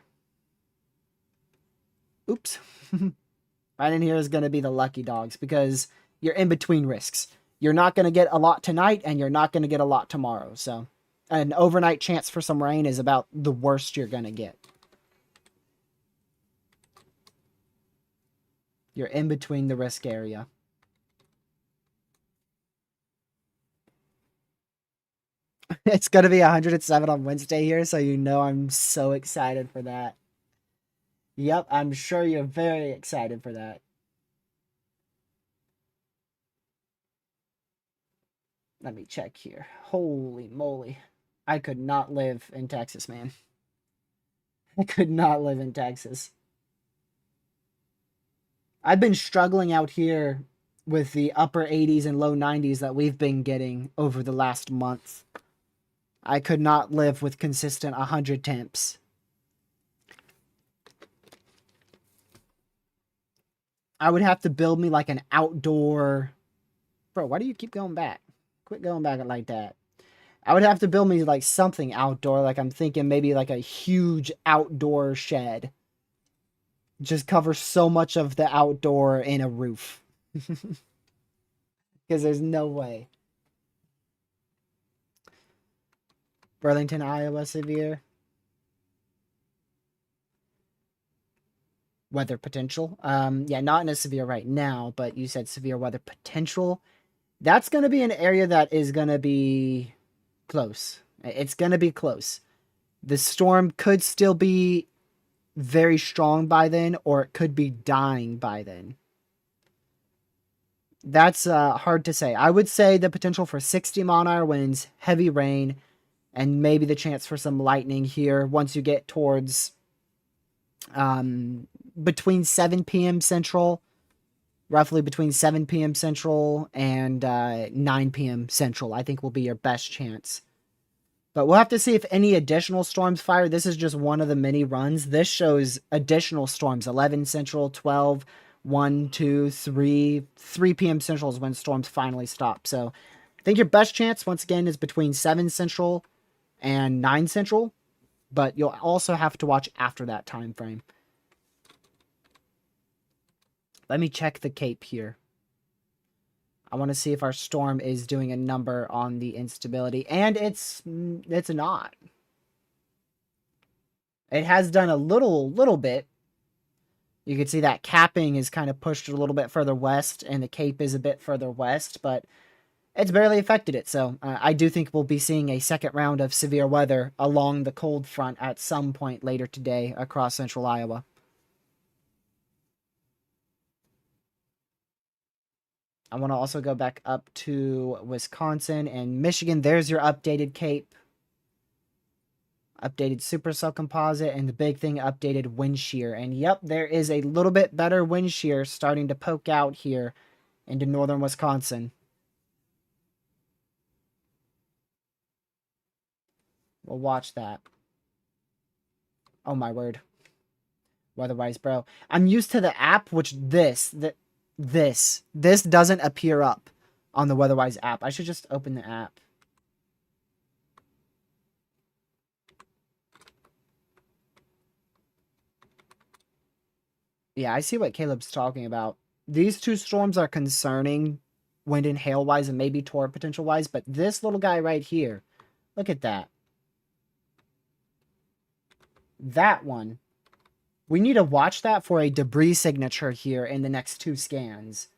Oops. Right in here is going to be the lucky dogs because you're in between risks. You're not going to get a lot tonight and you're not going to get a lot tomorrow. So an overnight chance for some rain is about the worst you're going to get. You're in between the risk area. It's going to be 107 on Wednesday here, so you know I'm so excited for that. Yep, I'm sure you're very excited for that. Let me check here. Holy moly. I could not live in Texas, man. I could not live in Texas. I've been struggling out here with the upper 80s and low 90s that we've been getting over the last month. I could not live with consistent 100 temps. I would have to build me like an outdoor... Bro, why do you keep going back? Quit going back like that. I would have to build me like something outdoor. Like I'm thinking maybe like a huge outdoor shed. Just cover so much of the outdoor in a roof. Because there's no way. Burlington, Iowa, severe. weather potential. Yeah, not in a severe right now, but you said severe weather potential. That's going to be an area that is going to be close. It's going to be close. The storm could still be very strong by then, or it could be dying by then. That's hard to say. I would say the potential for 60-mile-an-hour winds, heavy rain, and maybe the chance for some lightning here once you get towards between 7 p.m. Central, roughly between 7 p.m. Central and 9 p.m. Central, I think will be your best chance. But we'll have to see if any additional storms fire. This is just one of the many runs. This shows additional storms. 11 Central, 12, 1, 2, 3. 3 p.m. Central is when storms finally stop. So I think your best chance, once again, is between 7 Central and 9 Central. But you'll also have to watch after that time frame. Let me check the Cape here. I want to see if our storm is doing a number on the instability. And it's not. It has done a little bit. You can see that capping is kind of pushed a little bit further west, and the Cape is a bit further west, but it's barely affected it. So I do think we'll be seeing a second round of severe weather along the cold front at some point later today across central Iowa. I want to also go back up to Wisconsin and Michigan. There's your updated Cape. Updated supercell composite, and the big thing, updated wind shear. And yep, there is a little bit better wind shear starting to poke out here into northern Wisconsin. We'll watch that. Oh my word. Weatherwise, bro. I'm used to the app, which this doesn't appear up on the Weatherwise app. I should just open the app. Yeah, I see what Caleb's talking about. These two storms are concerning wind and hail wise and maybe torrent potential wise, but this little guy right here, look at that. That one. We need to watch that for a debris signature here in the next 2 scans.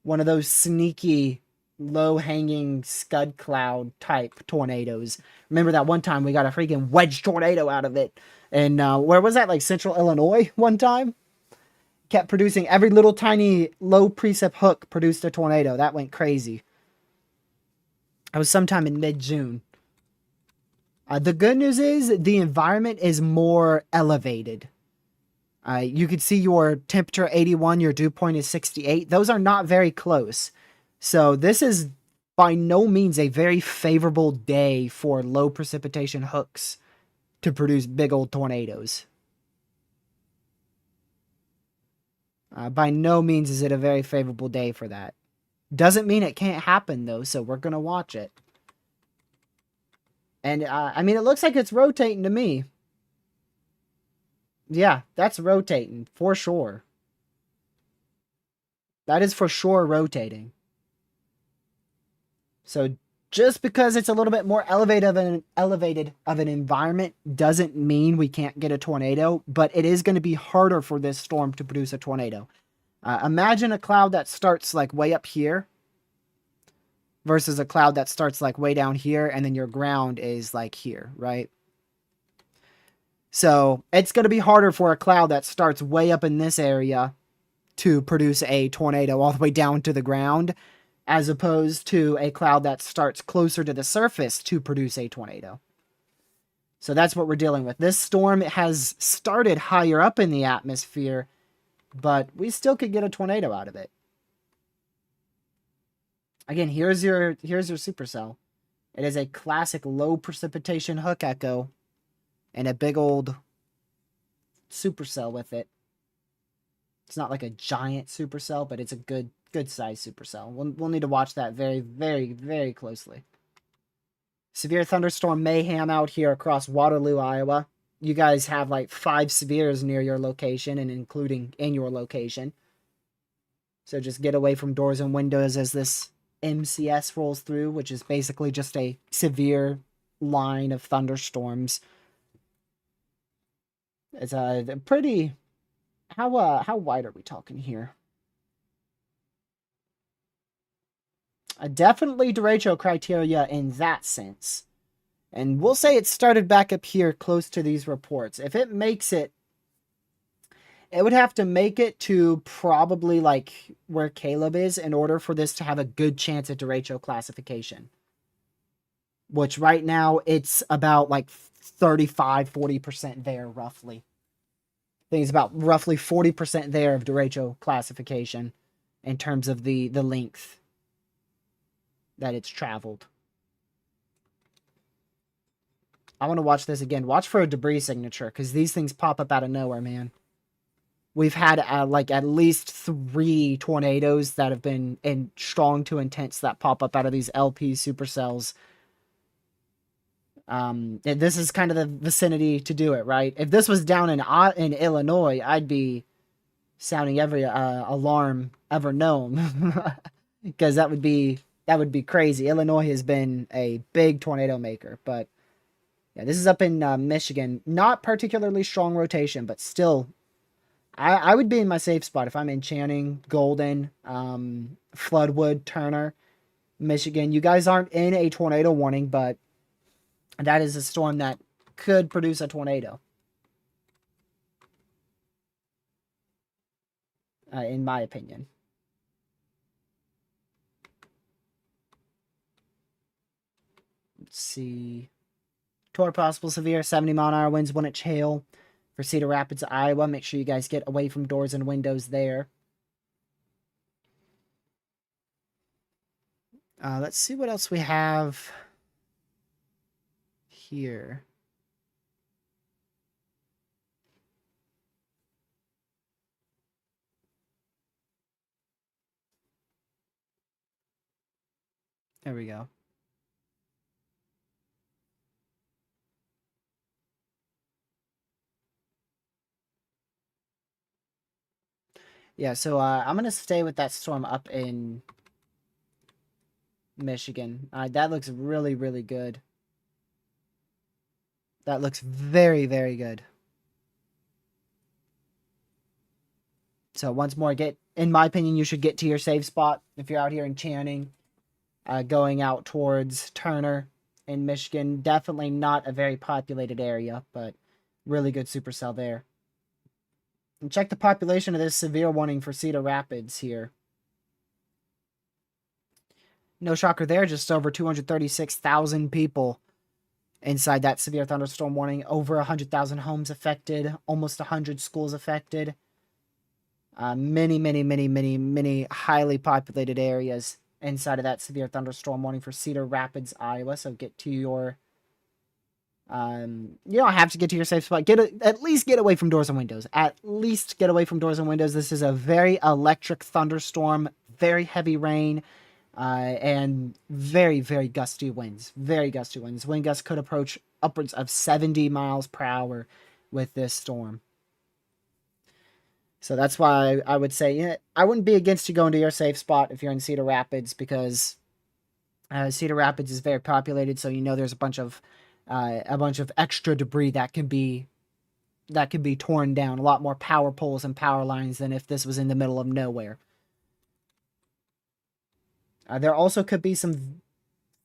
One of those sneaky, low-hanging scud cloud type tornadoes. Remember that one time we got a freaking wedge tornado out of it? And where was that? Like central Illinois one time? Kept producing every little tiny low precip hook produced a tornado. That went crazy. That was sometime in mid-June. The good news is the environment is more elevated. You could see your temperature 81, your dew point is 68. Those are not very close. So this is by no means a very favorable day for low precipitation hooks to produce big old tornadoes. By no means is it a very favorable day for that. Doesn't mean it can't happen though, so we're going to watch it. And, I mean, it looks like it's rotating to me. Yeah, that's rotating, for sure. That is for sure rotating. So, just because it's a little bit more elevated of an environment doesn't mean we can't get a tornado, but it is going to be harder for this storm to produce a tornado. Imagine a cloud that starts, like, way up here versus a cloud that starts like way down here and then your ground is like here, right? So it's going to be harder for a cloud that starts way up in this area to produce a tornado all the way down to the ground, as opposed to a cloud that starts closer to the surface to produce a tornado. So that's what we're dealing with. This storm has started higher up in the atmosphere, but we still could get a tornado out of it. Again, here's your supercell. It is a classic low precipitation hook echo and a big old supercell with it. It's not like a giant supercell, but it's a good size supercell. We'll need to watch that very, very, very closely. Severe thunderstorm mayhem out here across Waterloo, Iowa. You guys have like 5 severes near your location and including in your location. So just get away from doors and windows as this MCS rolls through, which is basically just a severe line of thunderstorms. It's a pretty how wide are we talking here? Definitely derecho criteria in that sense. And we'll say it started back up here close to these reports. If it makes it, it would have to make it to probably like where Caleb is in order for this to have a good chance at derecho classification. Which right now it's about like 35-40% there roughly. I think it's about roughly 40% there of derecho classification in terms of the length that it's traveled. I want to watch this again. Watch for a debris signature because these things pop up out of nowhere, man. We've had like at least 3 tornadoes that have been in strong to intense that pop up out of these LP supercells. This is kind of the vicinity to do it, right? If this was down in Illinois, I'd be sounding every alarm ever known because that would be crazy. Illinois has been a big tornado maker, but yeah, this is up in Michigan. Not particularly strong rotation, but still, I would be in my safe spot if I'm in Channing, Golden, Floodwood, Turner, Michigan. You guys aren't in a tornado warning, but that is a storm that could produce a tornado. In my opinion. Let's see. Toward possible severe 70-mile-an-hour winds, 1-inch hail for Cedar Rapids, Iowa. Make sure you guys get away from doors and windows there. Let's see what else we have here. There we go. Yeah, so I'm going to stay with that storm up in Michigan. That looks really, really good. That looks very, very good. So once more, in my opinion, you should get to your safe spot if you're out here in Channing, going out towards Turner in Michigan. Definitely not a very populated area, but really good supercell there. And check the population of this severe warning for Cedar Rapids here. No shocker there, just over 236,000 people inside that severe thunderstorm warning. Over 100,000 homes affected, almost 100 schools affected. Many highly populated areas inside of that severe thunderstorm warning for Cedar Rapids, Iowa. So get to your, you don't have to get to your safe spot. At least get away from doors and windows. At least get away from doors and windows. This is a very electric thunderstorm, very heavy rain, and very, very gusty winds. Very gusty winds. Wind gusts could approach upwards of 70 miles per hour with this storm. So that's why I would say I wouldn't be against you going to your safe spot if you're in Cedar Rapids, because Cedar Rapids is very populated. So there's a bunch of extra debris that can be torn down. A lot more power poles and power lines than if this was in the middle of nowhere. There also could be some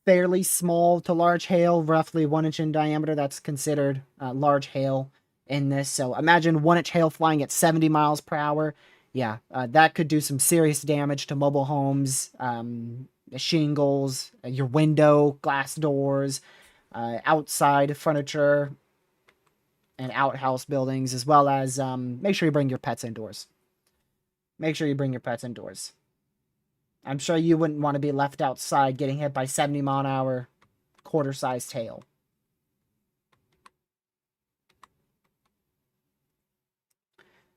fairly small to large hail, roughly 1 inch in diameter. That's considered large hail in this. So imagine 1 inch hail flying at 70 miles per hour. Yeah, that could do some serious damage to mobile homes, shingles, your window, glass doors, outside furniture, and outhouse buildings, as well as make sure you bring your pets indoors. Make sure you bring your pets indoors. I'm sure you wouldn't want to be left outside getting hit by 70-mile-an-hour quarter-sized hail.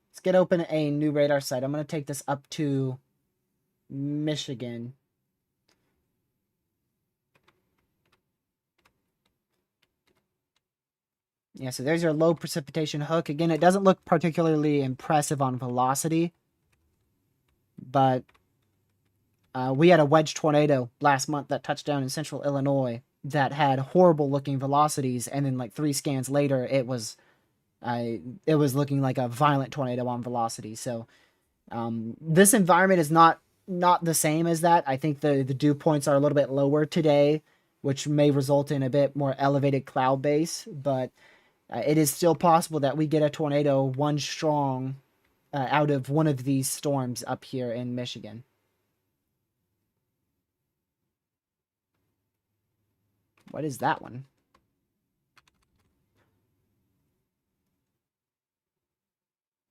Let's get open a new radar site. I'm going to take this up to Michigan. Yeah, so there's your low precipitation hook. Again, it doesn't look particularly impressive on velocity, but we had a wedge tornado last month that touched down in central Illinois that had horrible looking velocities, and then like 3 scans later, it was it was looking like a violent tornado on velocity. So this environment is not the same as that. I think the dew points are a little bit lower today, which may result in a bit more elevated cloud base, but it is still possible that we get a tornado one strong out of one of these storms up here in Michigan. What is that one?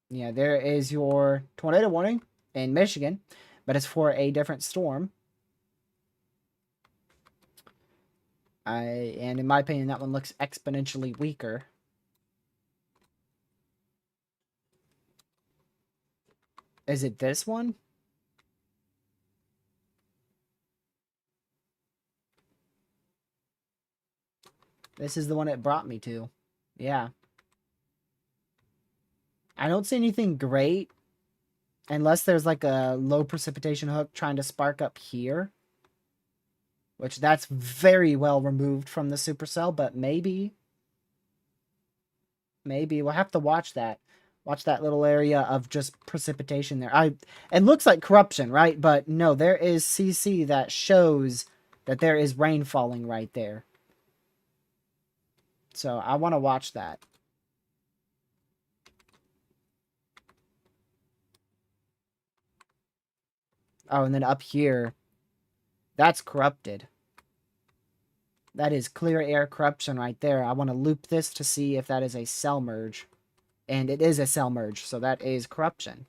Yeah, there is your tornado warning in Michigan, but it's for a different storm. And in my opinion, that one looks exponentially weaker. Is it this one? This is the one it brought me to. Yeah. I don't see anything great unless there's like a low precipitation hook trying to spark up here. Which that's very well removed from the supercell, but maybe we'll have to watch that. Watch that little area of just precipitation there. It looks like corruption, right? But no, there is CC that shows that there is rain falling right there. So I want to watch that. Oh, and then up here, that's corrupted. That is clear air corruption right there. I want to loop this to see if that is a cell merge. And it is a cell merge, so that is corruption.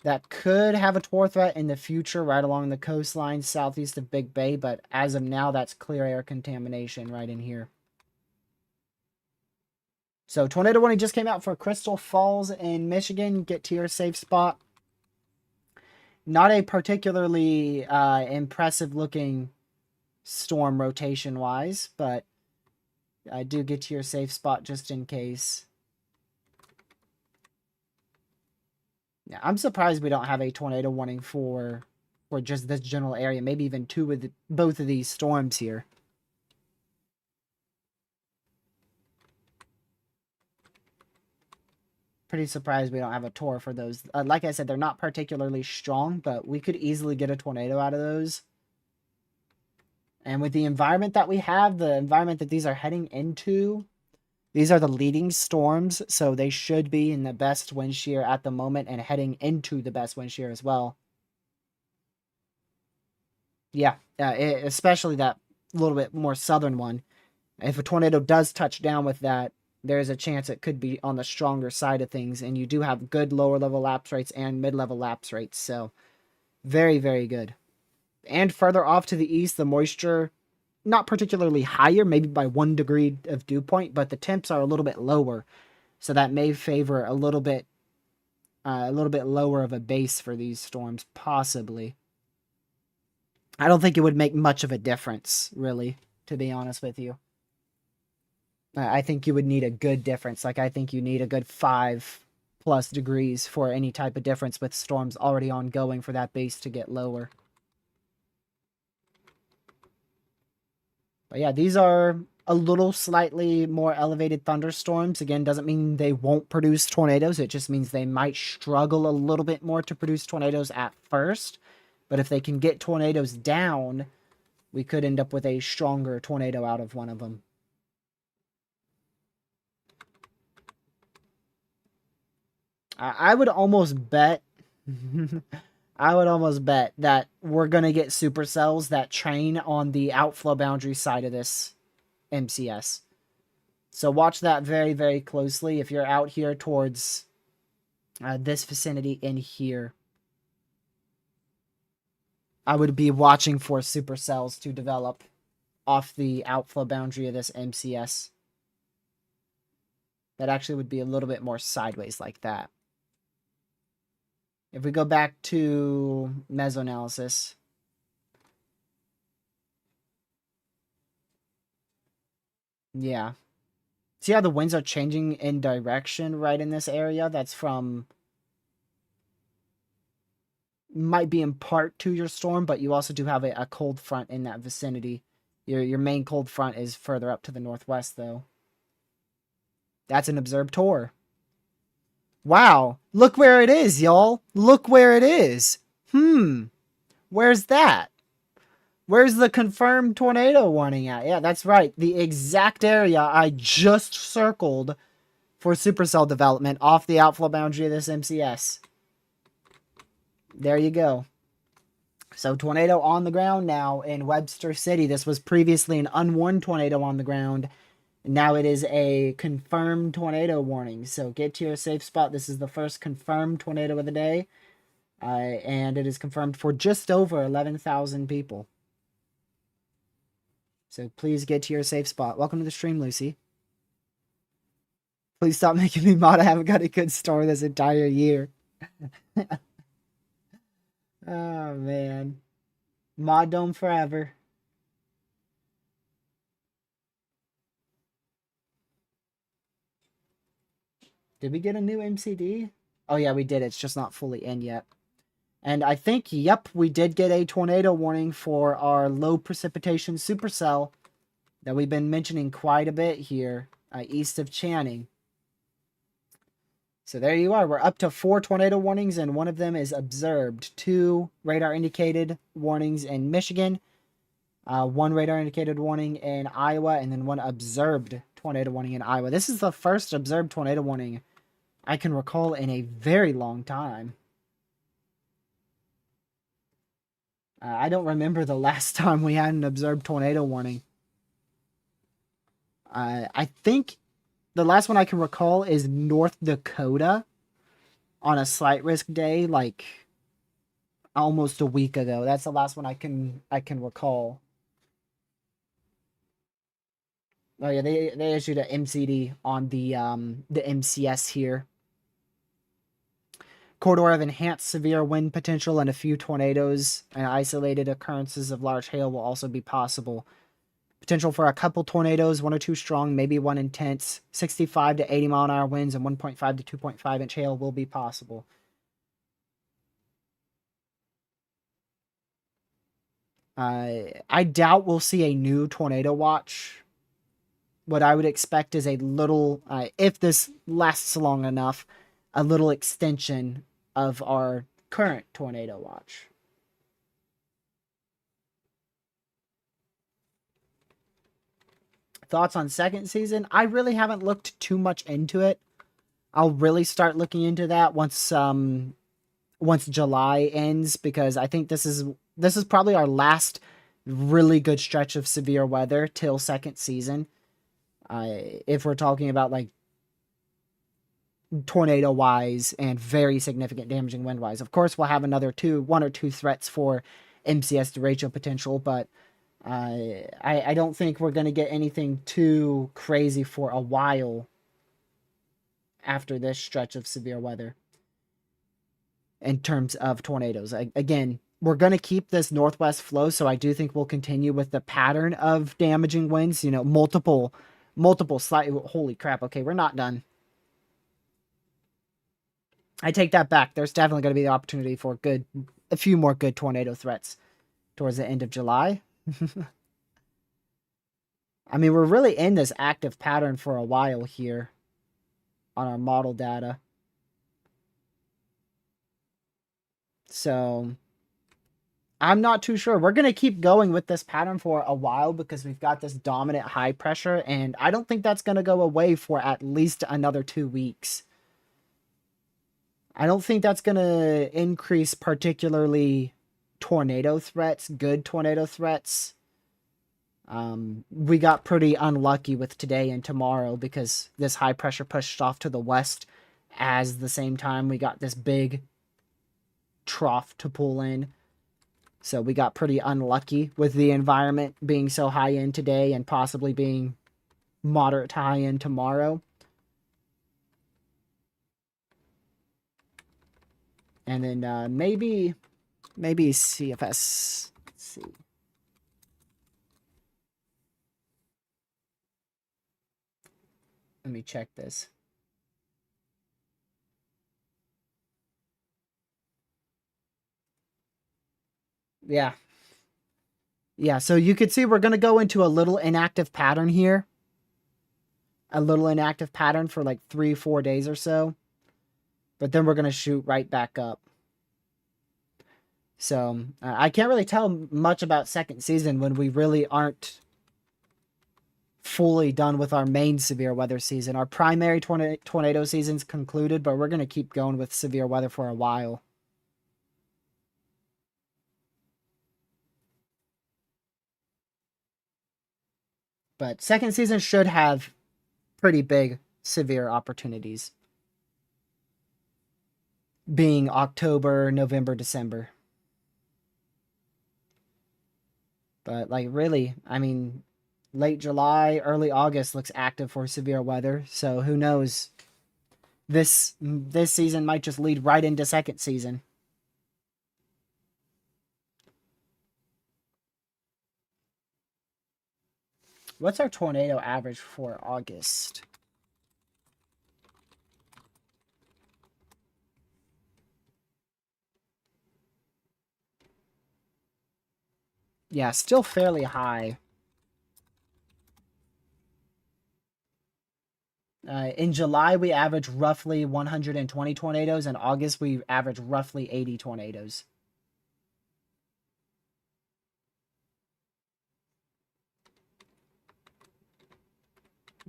That could have a tor threat in the future right along the coastline southeast of Big Bay, but as of now, that's clear air contamination right in here. So tornado warning just came out for Crystal Falls in Michigan. Get to your safe spot. Not a particularly impressive looking storm rotation wise, but I do get to your safe spot just in case. Yeah, I'm surprised we don't have a tornado warning for just this general area. Maybe even two with both of these storms here. Pretty surprised we don't have a tor for those. Like I said, they're not particularly strong, but we could easily get a tornado out of those. And with the environment that we have, the environment that these are heading into, these are the leading storms, so they should be in the best wind shear at the moment and heading into the best wind shear as well. Yeah, especially that little bit more southern one. If a tornado does touch down with that, there's a chance it could be on the stronger side of things, and you do have good lower level lapse rates and mid level lapse rates, so very, very good. And further off to the east, the moisture not particularly higher, maybe by 1 degree of dew point, but the temps are a little bit lower, so that may favor a little bit lower of a base for these storms, possibly. I don't think it would make much of a difference, really, to be honest with you. I think you would need a good difference. Like, I think you need a good 5+ degrees for any type of difference with storms already ongoing for that base to get lower. But yeah, these are a little slightly more elevated thunderstorms. Again, doesn't mean they won't produce tornadoes. It just means they might struggle a little bit more to produce tornadoes at first. But if they can get tornadoes down, we could end up with a stronger tornado out of one of them. I would almost bet I would almost bet that we're going to get supercells that train on the outflow boundary side of this MCS. So watch that very, very closely. If you're out here towards this vicinity in here, I would be watching for supercells to develop off the outflow boundary of this MCS. That actually would be a little bit more sideways like that. If we go back to mesoanalysis, yeah. See how the winds are changing in direction right in this area? That's from, might be in part to your storm, but you also do have a cold front in that vicinity. Your main cold front is further up to the northwest, though. That's an observed. Wow. Look where it is, y'all. Look where it is. Where's that? Where's the confirmed tornado warning at? Yeah, that's right. The exact area I just circled for supercell development off the outflow boundary of this MCS. There you go. So tornado on the ground now in Webster City. This was previously an unwarned tornado on the ground. Now it is a confirmed tornado warning. So get to your safe spot. This is the first confirmed tornado of the day. And it is confirmed for just over 11,000 people. So please get to your safe spot. Welcome to the stream, Lucy. Please stop making me mod. I haven't got a good story this entire year. Oh, man. Mod Dome forever. Did we get a new MCD? Oh, yeah, we did. It's just not fully in yet. And I think, yep, we did get a tornado warning for our low precipitation supercell that we've been mentioning quite a bit here, east of Channing. So there you are. We're up to 4 tornado warnings, and one of them is observed. 2 radar indicated warnings in Michigan, 1 radar indicated warning in Iowa, and then 1 observed tornado warning in Iowa. This is the first observed tornado warning I can recall in a very long time. I don't remember the last time we had an observed tornado warning. I think the last one I can recall is North Dakota on a slight risk day, like almost a week ago. That's the last one I can recall. Oh yeah, they issued an MCD on the MCS here. Corridor of enhanced severe wind potential and a few tornadoes and isolated occurrences of large hail will also be possible. Potential for a couple tornadoes, 1 or 2 strong, maybe 1 intense. 65 to 80 mile an hour winds and 1.5 to 2.5 inch hail will be possible. I doubt we'll see a new tornado watch. What I would expect is a little, if this lasts long enough, a little extension of our current tornado watch. Thoughts on second season? I really haven't looked too much into it. I'll really start looking into that once July ends, because I think this is probably our last really good stretch of severe weather till second season. If we're talking about like tornado wise and very significant damaging wind wise, of course we'll have another 1 or 2 threats for MCS derecho potential, but I don't think we're going to get anything too crazy for a while after this stretch of severe weather in terms of tornadoes. Again, we're going to keep this northwest flow, so I do think we'll continue with the pattern of damaging winds, you know, multiple slight, holy crap, okay, we're not done. I take that back. There's definitely going to be the opportunity for a few more good tornado threats towards the end of July. I mean, we're really in this active pattern for a while here on our model data. So I'm not too sure. We're going to keep going with this pattern for a while because we've got this dominant high pressure, and I don't think that's going to go away for at least another 2 weeks. I don't think that's going to increase particularly tornado threats, good tornado threats. We got pretty unlucky with today and tomorrow because this high pressure pushed off to the west as the same time we got this big trough to pull in. So we got pretty unlucky with the environment being so high end today and possibly being moderate to high end tomorrow. And then maybe CFS. Let's see. Let me check this. Yeah. Yeah, so you could see we're going to go into a little inactive pattern here. a little inactive pattern for like 3-4 days or so. But then we're going to shoot right back up. So I can't really tell much about second season when we really aren't fully done with our main severe weather season. Our primary tornado season's concluded, but we're going to keep going with severe weather for a while. But second season should have pretty big severe opportunities, being October, November, December. But like really, I mean, late July, early August looks active for severe weather. So who knows? This season might just lead right into second season. What's our tornado average for August? Yeah, still fairly high. In July, we average roughly 120 tornadoes. In August, we average roughly 80 tornadoes.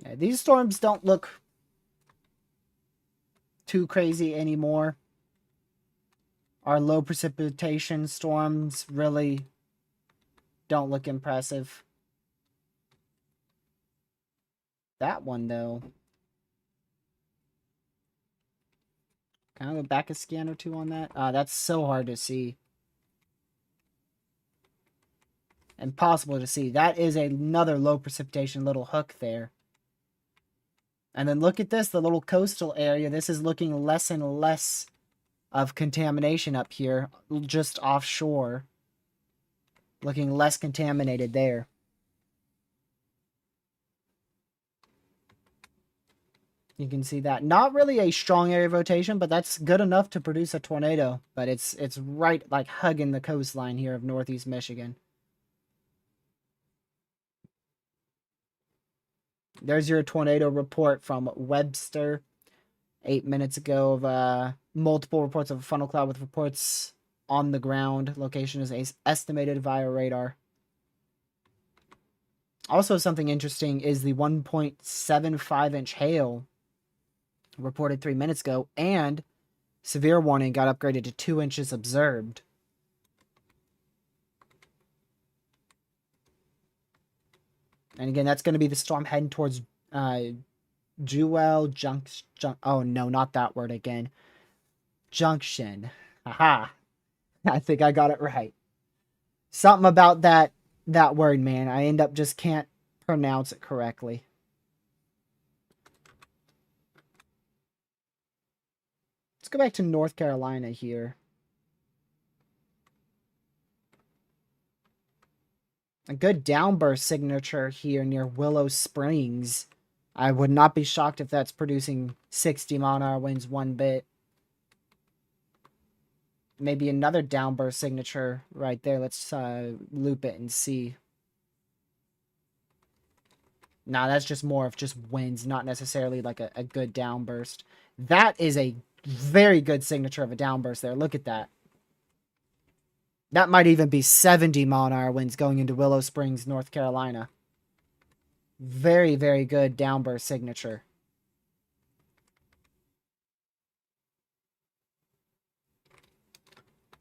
Yeah, these storms don't look too crazy anymore. Our low precipitation storms really don't look impressive. That one, though. Can I go back a scan or two on that? That's so hard to see. Impossible to see. That is another low precipitation little hook there. And then look at this, the little coastal area. This is looking less and less of contamination up here, just offshore. Looking less contaminated there. You can see that. Not really a strong area of rotation, but that's good enough to produce a tornado. But it's right like hugging the coastline here of northeast Michigan. There's your tornado report from Webster 8 minutes ago of multiple reports of a funnel cloud with reports on the ground. Location is estimated via radar. Also, something interesting is the 1.75-inch hail reported 3 minutes ago, and severe warning got upgraded to 2 inches observed. And again, that's going to be the storm heading towards Jewel Junction. Oh no, not that word again. Junction. Aha. I think I got it right. Something about that word, man. I end up just can't pronounce it correctly. Let's go back to North Carolina here. A good downburst signature here near Willow Springs. I would not be shocked if that's producing 60-mile-an-hour winds one bit. Maybe another downburst signature right there. Let's loop it and see. Nah, that's just more of just winds, not necessarily like a good downburst. That is a very good signature of a downburst there. Look at that. That might even be 70-mile-an-hour winds going into Willow Springs, North Carolina. Very, very good downburst signature.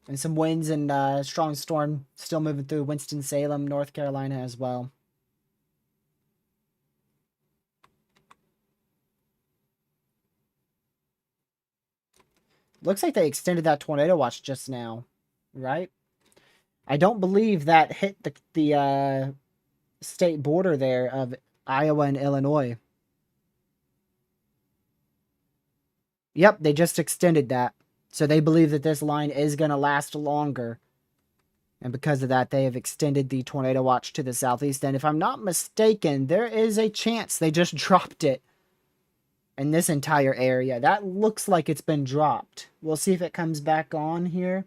And some winds and strong storm still moving through Winston-Salem, North Carolina as well. Looks like they extended that tornado watch just now, right? I don't believe that hit the state border there of Iowa and Illinois. Yep, they just extended that. So they believe that this line is going to last longer. And because of that, they have extended the tornado watch to the southeast. And if I'm not mistaken, there is a chance they just dropped it in this entire area. That looks like it's been dropped. We'll see if it comes back on here.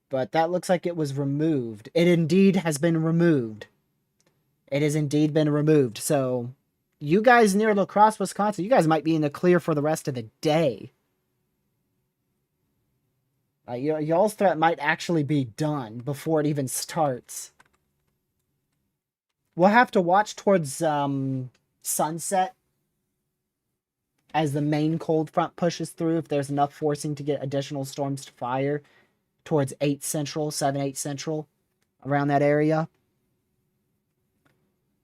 But that looks like it was removed. It indeed has been removed. It has indeed been removed. So you guys near La Crosse, Wisconsin, you guys might be in the clear for the rest of the day. Y'all's threat might actually be done before it even starts. We'll have to watch towards sunset as the main cold front pushes through, if there's enough forcing to get additional storms to fire towards 8 Central, 7, 8 Central, around that area.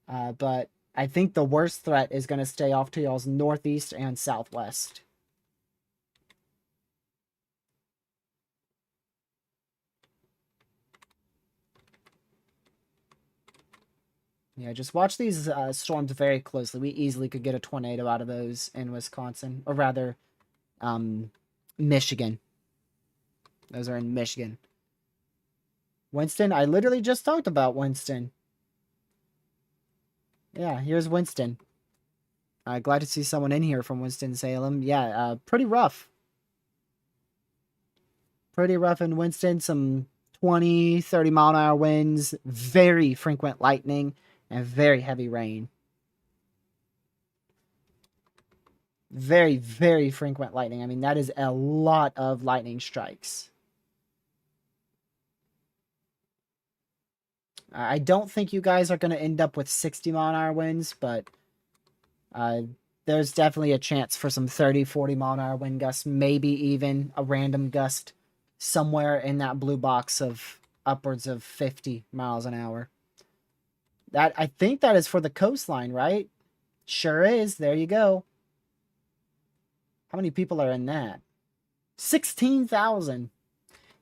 But I think the worst threat is going to stay off to y'all's northeast and southwest. Yeah, just watch these storms very closely. We easily could get a tornado out of those in Wisconsin, or rather, Michigan. Those are in Michigan. Winston, I literally just talked about Winston. Yeah, here's Winston. Glad to see someone in here from Winston-Salem. Yeah, pretty rough. Pretty rough in Winston. Some 20, 30 mile an hour winds, very frequent lightning, and very heavy rain. Very, very frequent lightning. I mean, that is a lot of lightning strikes. I don't think you guys are going to end up with 60 mile an hour winds, but there's definitely a chance for some 30, 40 mile an hour wind gusts, maybe even a random gust somewhere in that blue box of upwards of 50 miles an hour. That, I think that is for the coastline, right? Sure is. There you go. How many people are in that? 16,000.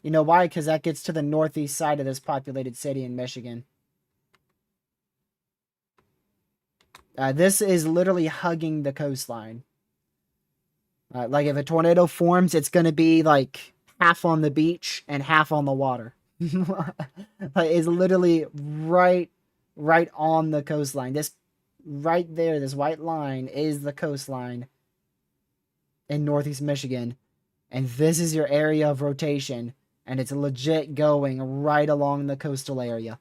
You know why? Because that gets to the northeast side of this populated city in Michigan. This is literally hugging the coastline. Like if a tornado forms, it's going to be like half on the beach and half on the water. Like, it's literally right on the coastline. This right there, this white line is the coastline in northeast Michigan. And this is your area of rotation. And it's legit going right along the coastal area.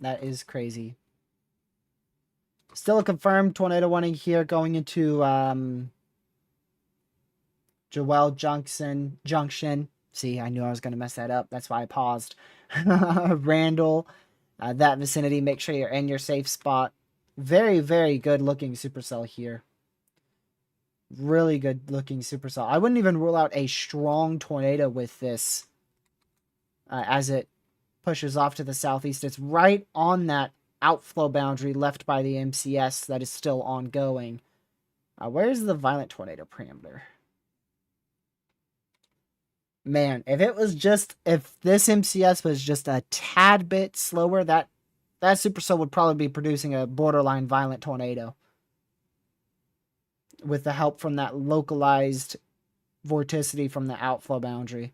That is crazy. Still a confirmed tornado warning here going into Joel Junction. See, I knew I was going to mess that up. That's why I paused. Randall, that vicinity. Make sure you're in your safe spot. Very, very good looking supercell here. Really good looking supercell. I wouldn't even rule out a strong tornado with this as it pushes off to the southeast. It's right on that outflow boundary left by the MCS that is still ongoing. Where's the violent tornado parameter? Man, if this MCS was just a tad bit slower, that supercell would probably be producing a borderline violent tornado. With the help from that localized vorticity from the outflow boundary.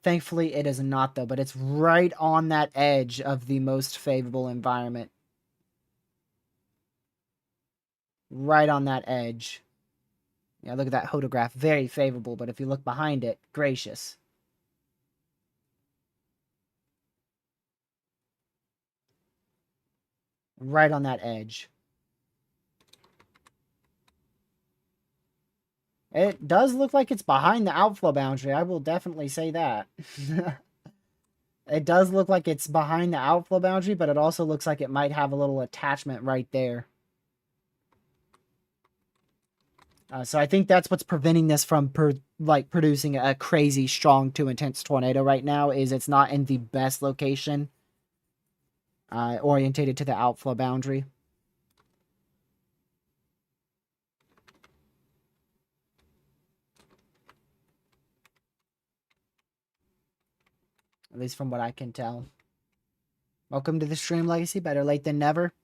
Thankfully, it is not, though, but it's right on that edge of the most favorable environment. Right on that edge. Yeah, look at that photograph. Very favorable, but if you look behind it, gracious. Right on that edge. It does look like it's behind the outflow boundary. I will definitely say that. It does look like it's behind the outflow boundary, but it also looks like it might have a little attachment right there. So I think that's what's preventing this from producing a crazy strong to intense tornado right now, is it's not in the best location orientated to the outflow boundary. At least from what I can tell. Welcome to the stream, Legacy. Better late than never.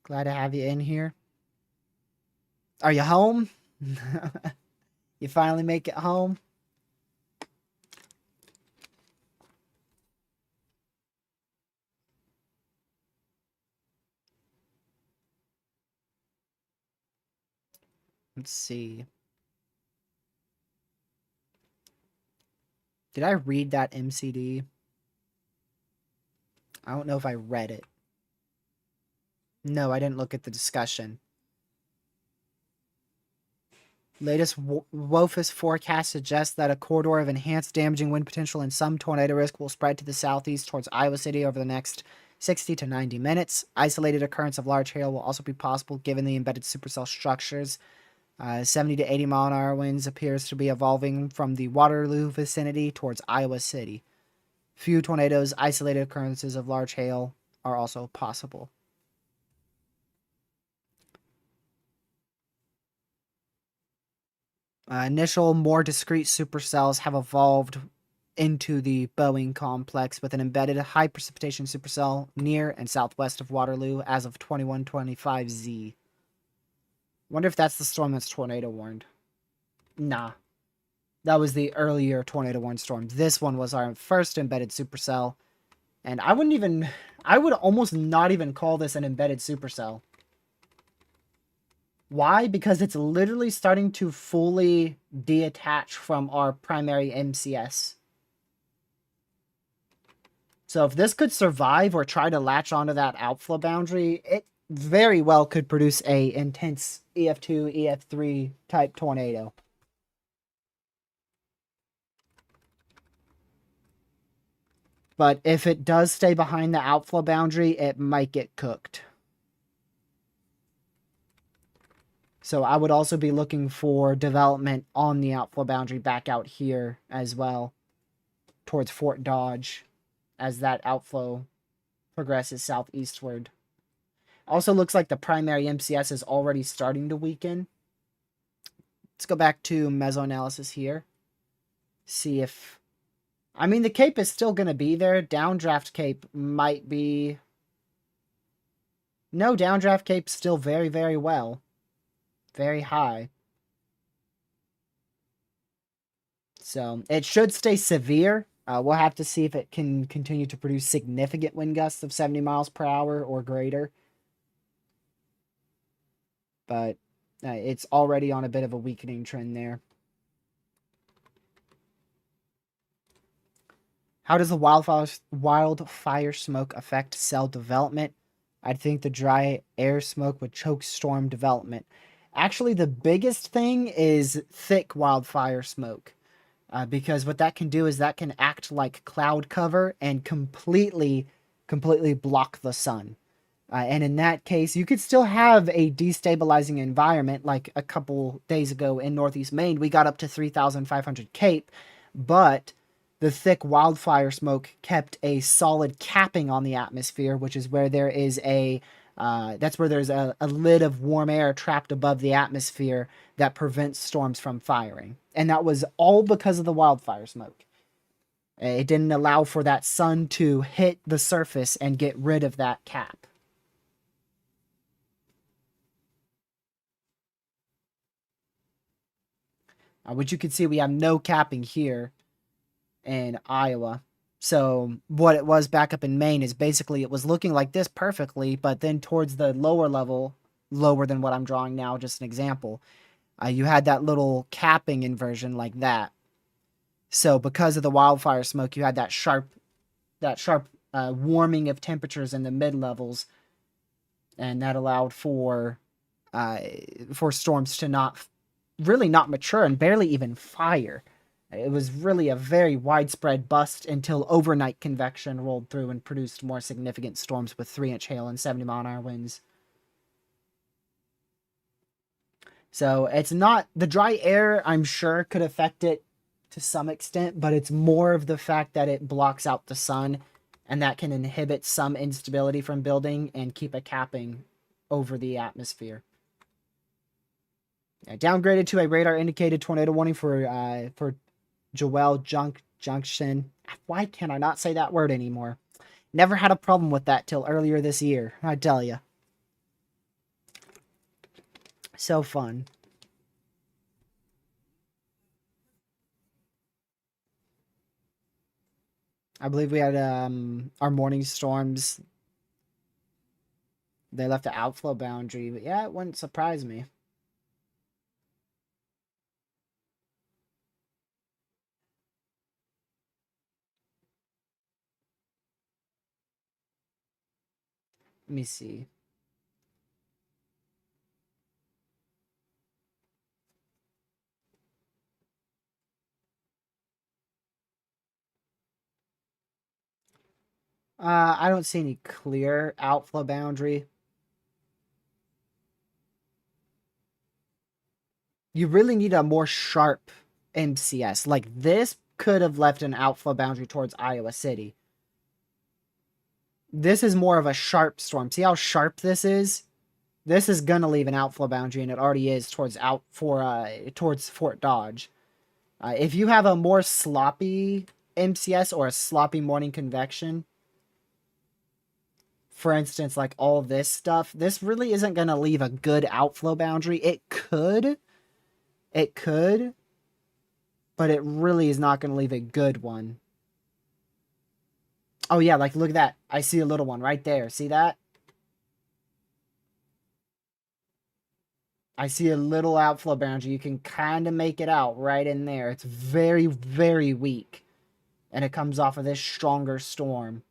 Glad to have you in here. Are you home? You finally make it home? Let's see. Did I read that MCD? I don't know if I read it. No, I didn't look at the discussion. Latest WOFUS forecast suggests that a corridor of enhanced damaging wind potential and some tornado risk will spread to the southeast towards Iowa City over the next 60 to 90 minutes. Isolated occurrence of large hail will also be possible given the embedded supercell structures. 70 to 80 mile an hour winds appears to be evolving from the Waterloo vicinity towards Iowa City. Few tornadoes, isolated occurrences of large hail are also possible. Initial, more discrete supercells have evolved into the Boeing complex with an embedded high precipitation supercell near and southwest of Waterloo as of 2125Z. Wonder if that's the storm that's tornado warned. Nah. That was the earlier tornado warned storm. This one was our first embedded supercell. And I would almost not even call this an embedded supercell. Why? Because it's literally starting to fully detach from our primary MCS. So if this could survive or try to latch onto that outflow boundary, it very well could produce a intense EF2, EF3 type tornado. But if it does stay behind the outflow boundary, it might get cooked. So I would also be looking for development on the outflow boundary back out here as well, towards Fort Dodge, as that outflow progresses southeastward. Also looks like the primary MCS is already starting to weaken. Let's go back to mesoanalysis here. See if... I mean, the cape is still going to be there. Downdraft cape might be... No, downdraft cape's still very, very well. Very high. So, it should stay severe. We'll have to see if it can continue to produce significant wind gusts of 70 miles per hour or greater. But it's already on a bit of a weakening trend there. How does the wildfire smoke affect cell development? I think the dry air smoke would choke storm development. Actually, the biggest thing is thick wildfire smoke. Because what that can do is that can act like cloud cover and completely block the sun. And in that case, you could still have a destabilizing environment. Like a couple days ago in Northeast Maine, we got up to 3,500 Cape, but the thick wildfire smoke kept a solid capping on the atmosphere, which is where there is that's where there's a lid of warm air trapped above the atmosphere that prevents storms from firing. And that was all because of the wildfire smoke. It didn't allow for that sun to hit the surface and get rid of that cap. Which you can see we have no capping here in Iowa. So what it was back up in Maine is basically it was looking like this perfectly, but then towards the lower level, lower than what I'm drawing now, just an example, you had that little capping inversion like that. So because of the wildfire smoke, you had that sharp warming of temperatures in the mid levels, and that allowed for storms to not mature and barely even fire. It was really a very widespread bust until overnight convection rolled through and produced more significant storms with 3-inch hail and 70 mile an hour winds. So it's not the dry air, I'm sure, could affect it to some extent, but it's more of the fact that it blocks out the sun, and that can inhibit some instability from building and keep a capping over the atmosphere. Downgraded to a radar indicated tornado warning for Joel Junction. Why can I not say that word anymore? Never had a problem with that till earlier this year, I tell you. So fun. I believe we had our morning storms. They left the outflow boundary, but yeah, it wouldn't surprise me. Let me see. I don't see any clear outflow boundary. You really need a more sharp MCS. Like this could have left an outflow boundary towards Iowa City. This is more of a sharp storm. See how sharp this is? This is gonna leave an outflow boundary, and it already is towards towards Fort Dodge. If you have a more sloppy MCS or a sloppy morning convection, for instance, like all this stuff, this really isn't gonna leave a good outflow boundary. It could, but it really is not gonna leave a good one. Oh yeah, like look at that. I see a little one right there. See that? I see a little outflow boundary. You can kind of make it out right in there. It's very, very weak. And it comes off of this stronger storm.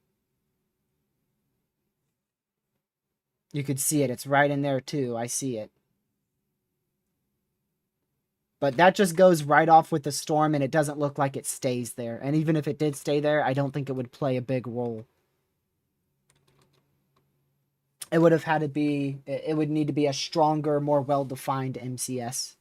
You could see it. It's right in there too. I see it. But that just goes right off with the storm, and it doesn't look like it stays there. And even if it did stay there, I don't think it would play a big role. It would have had to be, it would need to be a stronger, more well-defined MCS.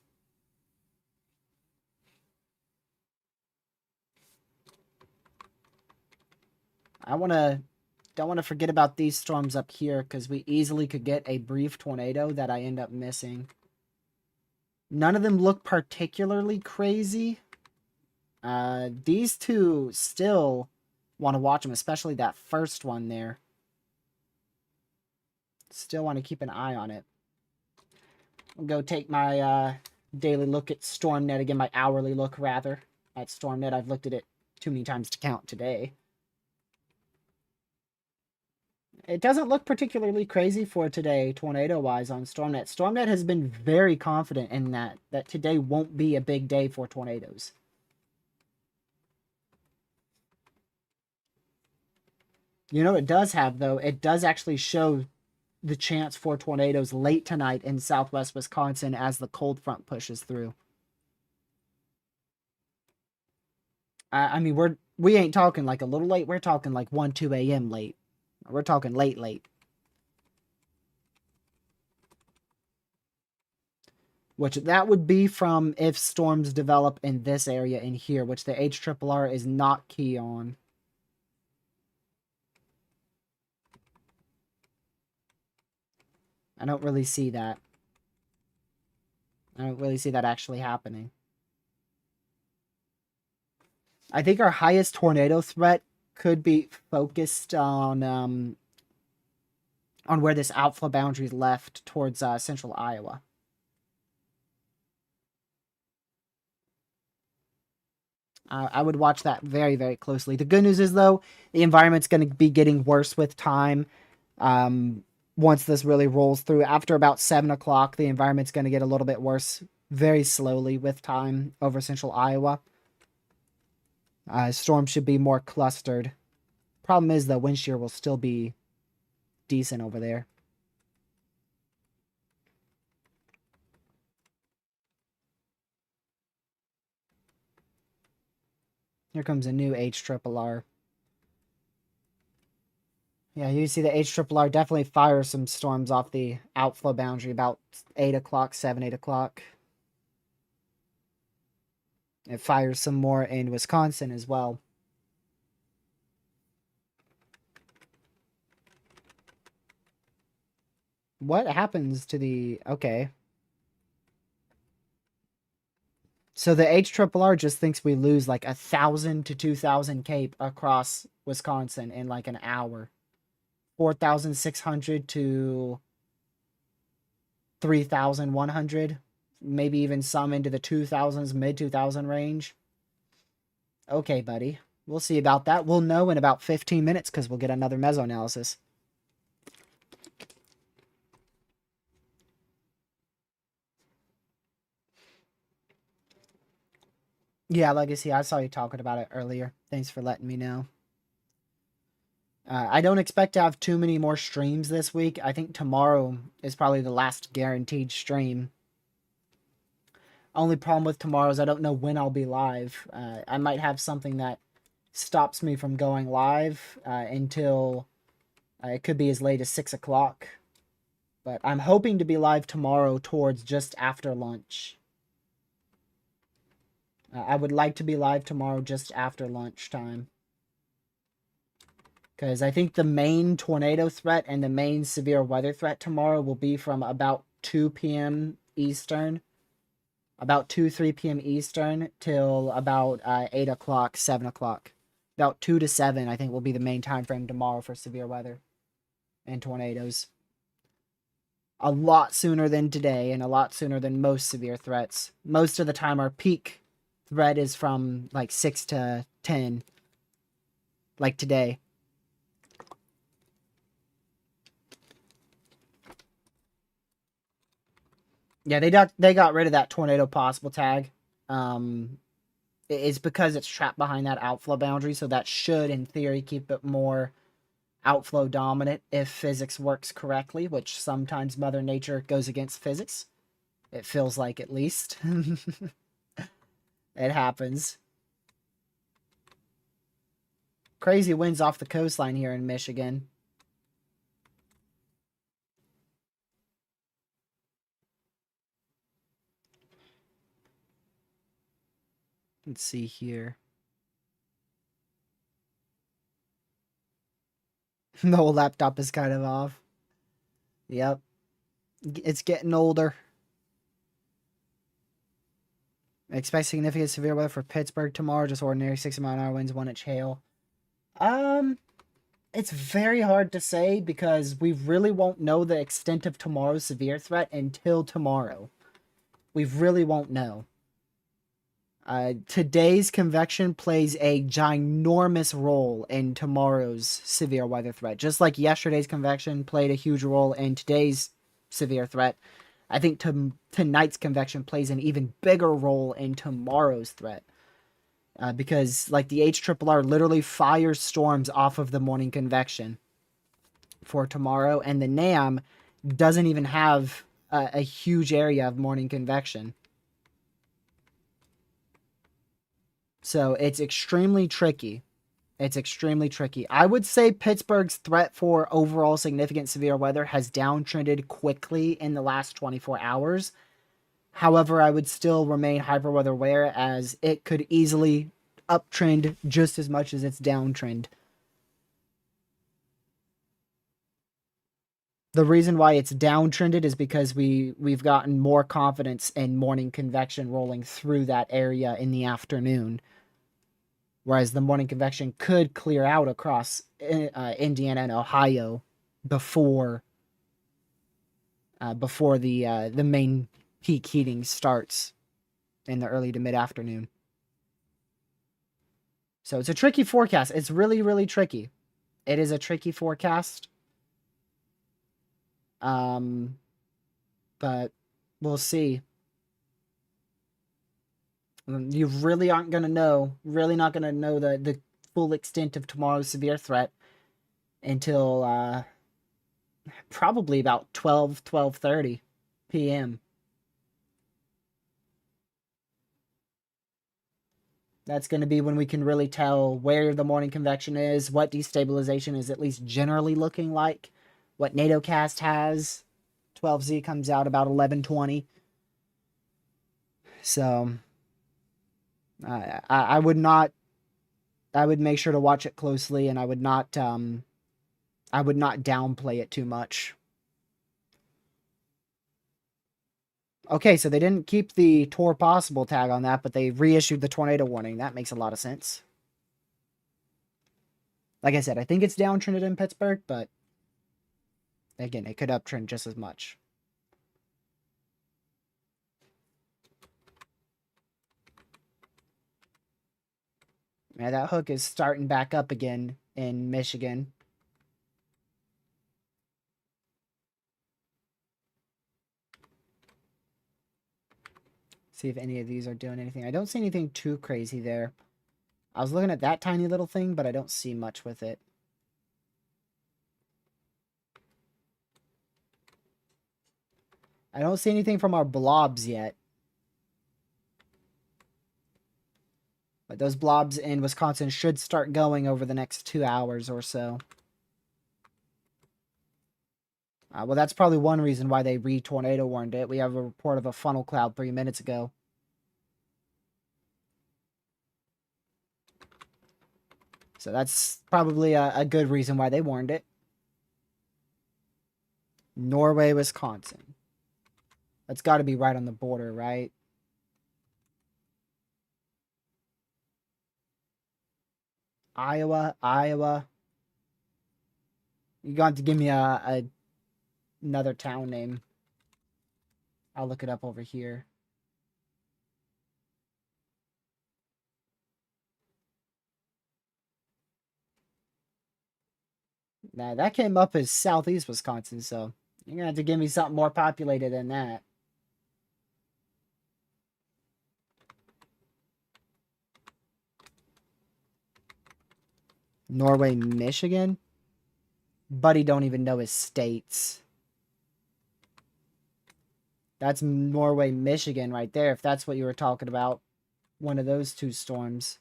Don't want to forget about these storms up here, because we easily could get a brief tornado that I end up missing. None of them look particularly crazy. These two still want to watch them, especially that first one there. Still want to keep an eye on it. I'll go take my daily look at StormNet again, my hourly look rather at StormNet. I've looked at it too many times to count today. It doesn't look particularly crazy for today, tornado-wise, on StormNet. StormNet has been very confident in that today won't be a big day for tornadoes. You know, it does have, though. It does actually show the chance for tornadoes late tonight in southwest Wisconsin as the cold front pushes through. I mean, we ain't talking like a little late. We're talking like 1, 2 a.m. late. We're talking late. Which that would be from if storms develop in this area in here, which the HRRR is not key on. I don't really see that. I don't really see that actually happening. I think our highest tornado threat could be focused on where this outflow boundary is left towards central Iowa. I would watch that very, very closely. The good news is, though, the environment's going to be getting worse with time. Once this really rolls through, after about 7 o'clock, the environment's going to get a little bit worse very slowly with time over central Iowa. Storms should be more clustered. Problem is, the wind shear will still be decent over there. Here comes a new HRRR. Yeah, you see the HRRR definitely fires some storms off the outflow boundary about 8 o'clock, 7, 8 o'clock. It fires some more in Wisconsin as well. What happens to the... Okay. So the HRRR just thinks we lose like 1,000 to 2,000 cape across Wisconsin in like an hour. 4,600 to 3,100. Maybe even some into the 2,000s, mid 2,000 range. Okay, buddy. We'll see about that. We'll know in about 15 minutes because we'll get another mesoanalysis. Yeah, Legacy, I saw you talking about it earlier. Thanks for letting me know. I don't expect to have too many more streams this week. I think tomorrow is probably the last guaranteed stream. Only problem with tomorrow is I don't know when I'll be live. I might have something that stops me from going live until it could be as late as 6 o'clock. But I'm hoping to be live tomorrow towards just after lunch. I would like to be live tomorrow just after lunchtime. Because I think the main tornado threat and the main severe weather threat tomorrow will be from about 2 p.m. Eastern. About 2, 3 p.m. Eastern till about 8 o'clock, 7 o'clock. About 2 to 7, I think, will be the main time frame tomorrow for severe weather and tornadoes. A lot sooner than today and a lot sooner than most severe threats. Most of the time, our peak threat is from like 6 to 10, like today. Yeah, they got rid of that tornado possible tag. It's because it's trapped behind that outflow boundary, so that should, in theory, keep it more outflow dominant if physics works correctly, which sometimes Mother Nature goes against physics. It feels like, at least. It happens. Crazy winds off the coastline here in Michigan. Let's see here. The whole laptop is kind of off. Yep. It's getting older. Expect significant severe weather for Pittsburgh tomorrow. Just ordinary 60-mile-an-hour winds, 1-inch hail. It's very hard to say because we really won't know the extent of tomorrow's severe threat until tomorrow. We really won't know. Today's convection plays a ginormous role in tomorrow's severe weather threat. Just like yesterday's convection played a huge role in today's severe threat, I think tonight's convection plays an even bigger role in tomorrow's threat. Because, like, the HRRR literally fires storms off of the morning convection for tomorrow, and the NAM doesn't even have a huge area of morning convection. So it's extremely tricky. It's extremely tricky. I would say Pittsburgh's threat for overall significant severe weather has downtrended quickly in the last 24 hours. However, I would still remain hyperweather aware as it could easily uptrend just as much as it's downtrend. The reason why it's downtrended is because we've gotten more confidence in morning convection rolling through that area in the afternoon. Whereas the morning convection could clear out across Indiana and Ohio before the main peak heating starts in the early to mid afternoon. So it's a tricky forecast. It's really, really tricky. It is a tricky forecast. But we'll see. You really aren't going to know, really not going to know the full extent of tomorrow's severe threat until probably about 12:30 p.m. That's going to be when we can really tell where the morning convection is, what destabilization is at least generally looking like, what NATOcast has. 12Z comes out about 11:20. So I would not. I would make sure to watch it closely, and I would not downplay it too much. Okay, so they didn't keep the Tor possible tag on that, but they reissued the tornado warning. That makes a lot of sense. Like I said, I think it's downtrended in Pittsburgh, but again, it could uptrend just as much. Yeah, that hook is starting back up again in Michigan. See if any of these are doing anything. I don't see anything too crazy there. I was looking at that tiny little thing, but I don't see much with it. I don't see anything from our blobs yet. But those blobs in Wisconsin should start going over the next 2 hours or so. Well, that's probably one reason why they re-tornado warned it. We have a report of a funnel cloud 3 minutes ago. So that's probably a good reason why they warned it. Norway, Wisconsin. That's got to be right on the border, right? Iowa. You're going to give me another town name. I'll look it up over here. Now, that came up as southeast Wisconsin, so you're going to have to give me something more populated than that. Norway, Michigan? Buddy don't even know his states. That's Norway, Michigan right there, if that's what you were talking about. One of those two storms.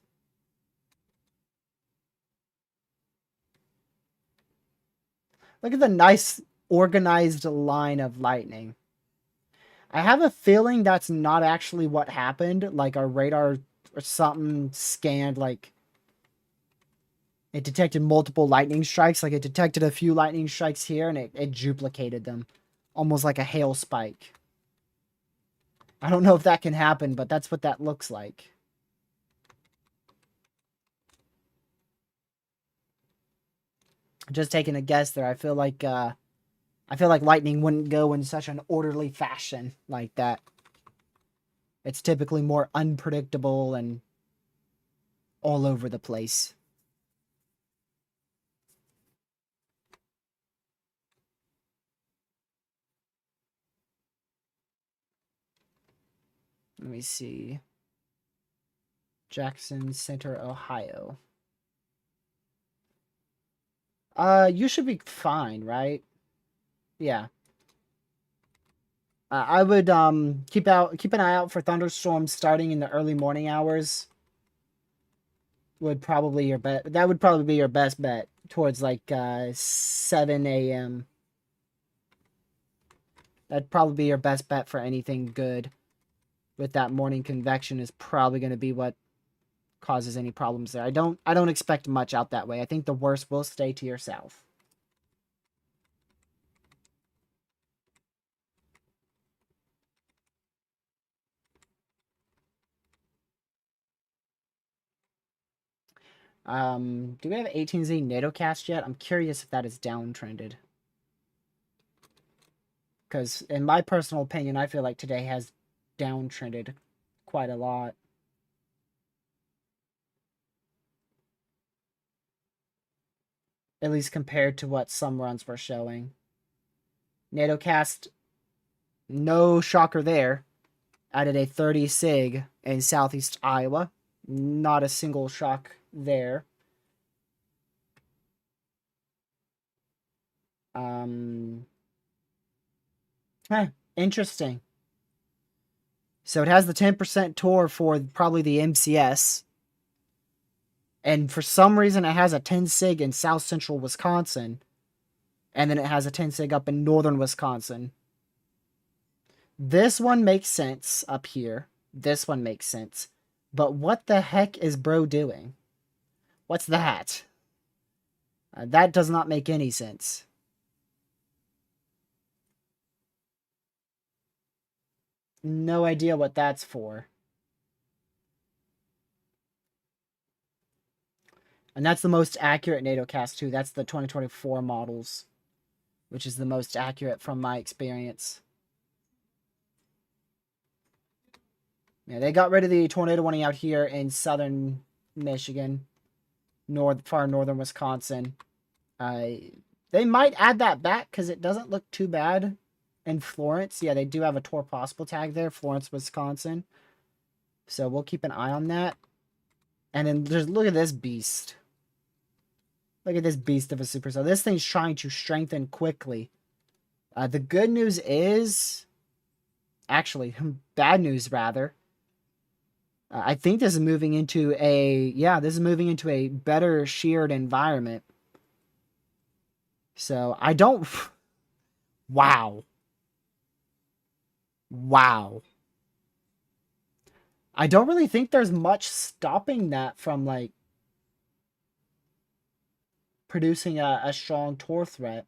Look at the nice organized line of lightning. I have a feeling that's not actually what happened. Like our radar or something scanned, like it detected multiple lightning strikes. Like it detected a few lightning strikes here and it duplicated them. Almost like a hail spike. I don't know if that can happen, but that's what that looks like. Just taking a guess there. I feel like lightning wouldn't go in such an orderly fashion like that. It's typically more unpredictable and all over the place. Let me see. Jackson Center, Ohio. You should be fine, right? Yeah. I would keep an eye out for thunderstorms starting in the early morning hours. Would probably your bet. That would probably be your best bet towards like 7 a.m. That'd probably be your best bet for anything good. With that morning convection is probably going to be what causes any problems there. I don't expect much out that way. I think the worst will stay to your south. Do we have 18Z NATO cast yet? I'm curious if that is downtrended. Because in my personal opinion, I feel like today has downtrended quite a lot. At least compared to what some runs were showing. NATO cast, no shocker there. Added a 30 sig in southeast Iowa. Not a single shock there. Interesting. So it has the 10% tour for probably the MCS. And for some reason, it has a 10 sig in south central Wisconsin. And then it has a 10 sig up in northern Wisconsin. This one makes sense up here. This one makes sense. But what the heck is bro doing? What's that? That does not make any sense. No idea what that's for. And that's the most accurate NATO cast too. That's the 2024 models, which is the most accurate from my experience. Yeah, they got rid of the tornado warning out here in southern Michigan, far northern Wisconsin. They might add that back because it doesn't look too bad in Florence. Yeah, they do have a tour possible tag there, Florence, Wisconsin. So we'll keep an eye on that. And then just look at this beast. Look at this beast of a supercell. This thing's trying to strengthen quickly. The good news is actually, bad news rather. I think this is moving into a better sheared environment. So I don't. Wow. Wow. I don't really think there's much stopping that from like producing a strong Tor threat.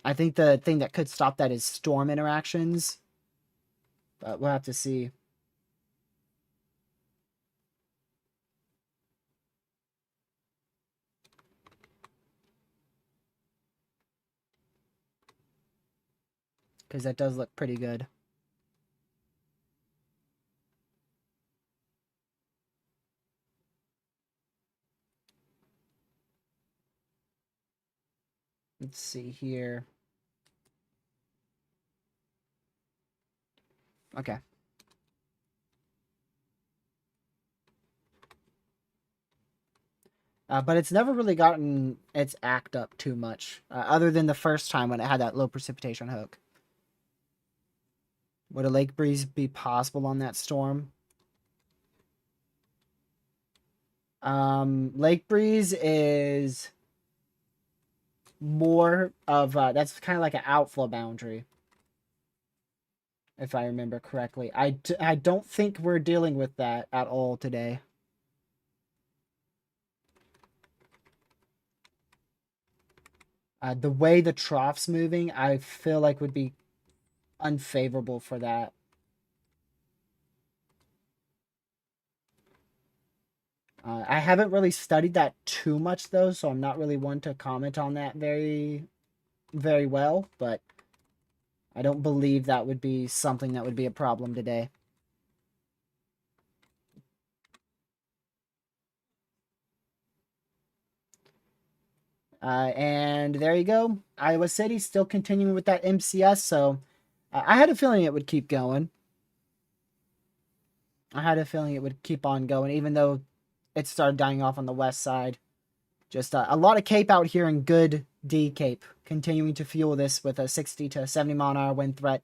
I think the thing that could stop that is storm interactions, but we'll have to see. Because that does look pretty good. Let's see here. Okay. But it's never really gotten its act up too much, other than the first time when it had that low precipitation hook. Would a lake breeze be possible on that storm? Lake breeze is more of that's kind of like an outflow boundary, if I remember correctly. I don't think we're dealing with that at all today. The way the trough's moving, I feel like would be unfavorable for that. I haven't really studied that too much though, so I'm not really one to comment on that very, very well, but I don't believe that would be something that would be a problem today. And there you go. Iowa City still continuing with that MCS, so I had a feeling it would keep going. I had a feeling it would keep on going, even though it started dying off on the west side. Just a lot of cape out here and good D cape, continuing to fuel this with a 60 to 70 mile an hour wind threat.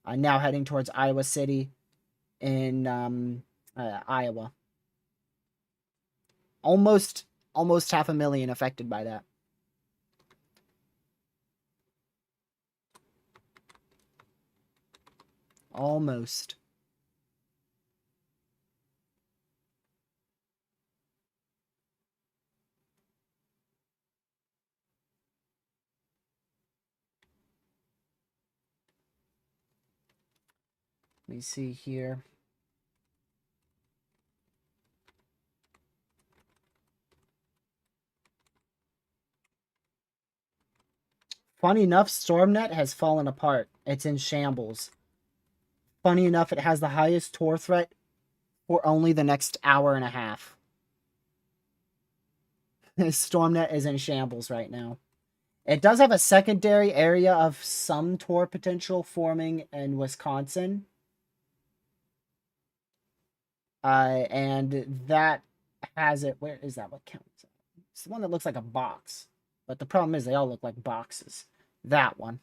Now heading towards Iowa City in Iowa. Almost 500,000 affected by that. Almost. Let me see here. Funny enough, StormNet has fallen apart. It's in shambles. Funny enough, it has the highest Tor threat for only the next hour and a half. StormNet is in shambles right now. It does have a secondary area of some Tor potential forming in Wisconsin. And that has it. Where is that? What counts? It's the one that looks like a box. But the problem is they all look like boxes. That one.